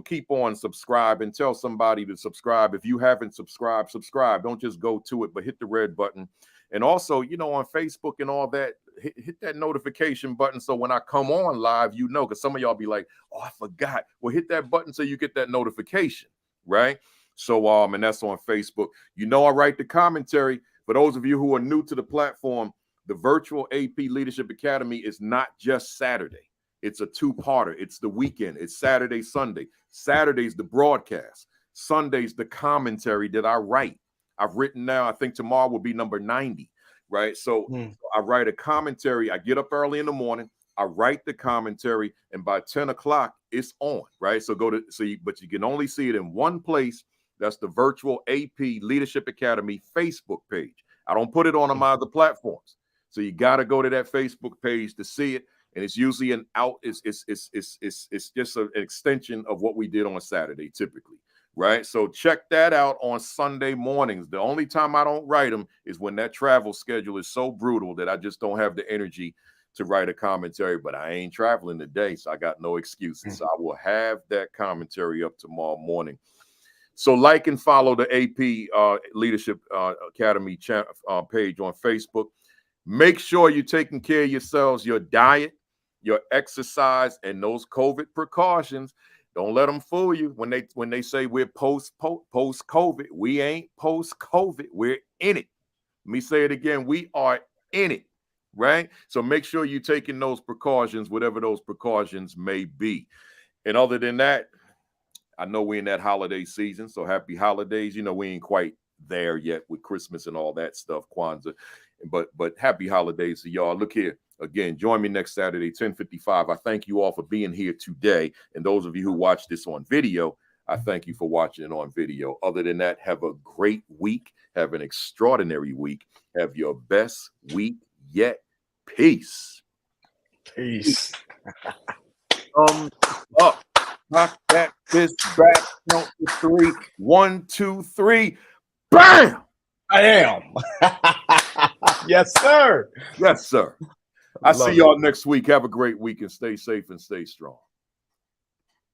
keep on subscribing. Tell somebody to subscribe. If you haven't subscribed, subscribe. Don't just go to it, but hit the red button. And also, you know, on Facebook and all that, hit that notification button. So when I come on live, you know, because some of y'all be like, oh, I forgot. Well, hit that button so you get that notification, right? So, and that's on Facebook. You know, I write the commentary. For those of you who are new to the platform, the virtual AP Leadership Academy is not just Saturday. It's a two-parter. It's the weekend. It's Saturday, Sunday. Saturday's the broadcast. Sunday's the commentary that I write. I've written now, I think tomorrow will be number 90, right? So I write a commentary. I get up early in the morning. I write the commentary, and by 10 o'clock, it's on, right? So but you can only see it in one place. That's the virtual AP Leadership Academy Facebook page. I don't put it on my other platforms. So you got to go to that Facebook page to see it. And it's usually it's just an extension of what we did on Saturday, typically, right? So check that out on Sunday mornings. The only time I don't write them is when that travel schedule is so brutal that I just don't have the energy to write a commentary, but I ain't traveling today, so I got no excuses. So I will have that commentary up tomorrow morning. So like and follow the AP Leadership Academy page on Facebook. Make sure you're taking care of yourselves, your diet, your exercise, and those COVID precautions. Don't let them fool you when they say we're post-COVID. We ain't post-COVID. We're in it. Let me say it again. We are in it, right? So make sure you're taking those precautions, whatever those precautions may be. And other than that, I know we're in that holiday season, so happy holidays. You know, we ain't quite there yet with Christmas and all that stuff, Kwanzaa, but happy holidays to y'all. Look here. Again, join me next Saturday, 10:55. I thank you all for being here today. And those of you who watch this on video, I thank you for watching it on video. Other than that, have a great week. Have an extraordinary week. Have your best week yet. Peace. Peace. Up. Knock that fist back. Count to 3. 1, 2, 3. Bam! I am. Yes, sir. Yes, sir. I see y'all next week. Have a great week and stay safe and stay strong.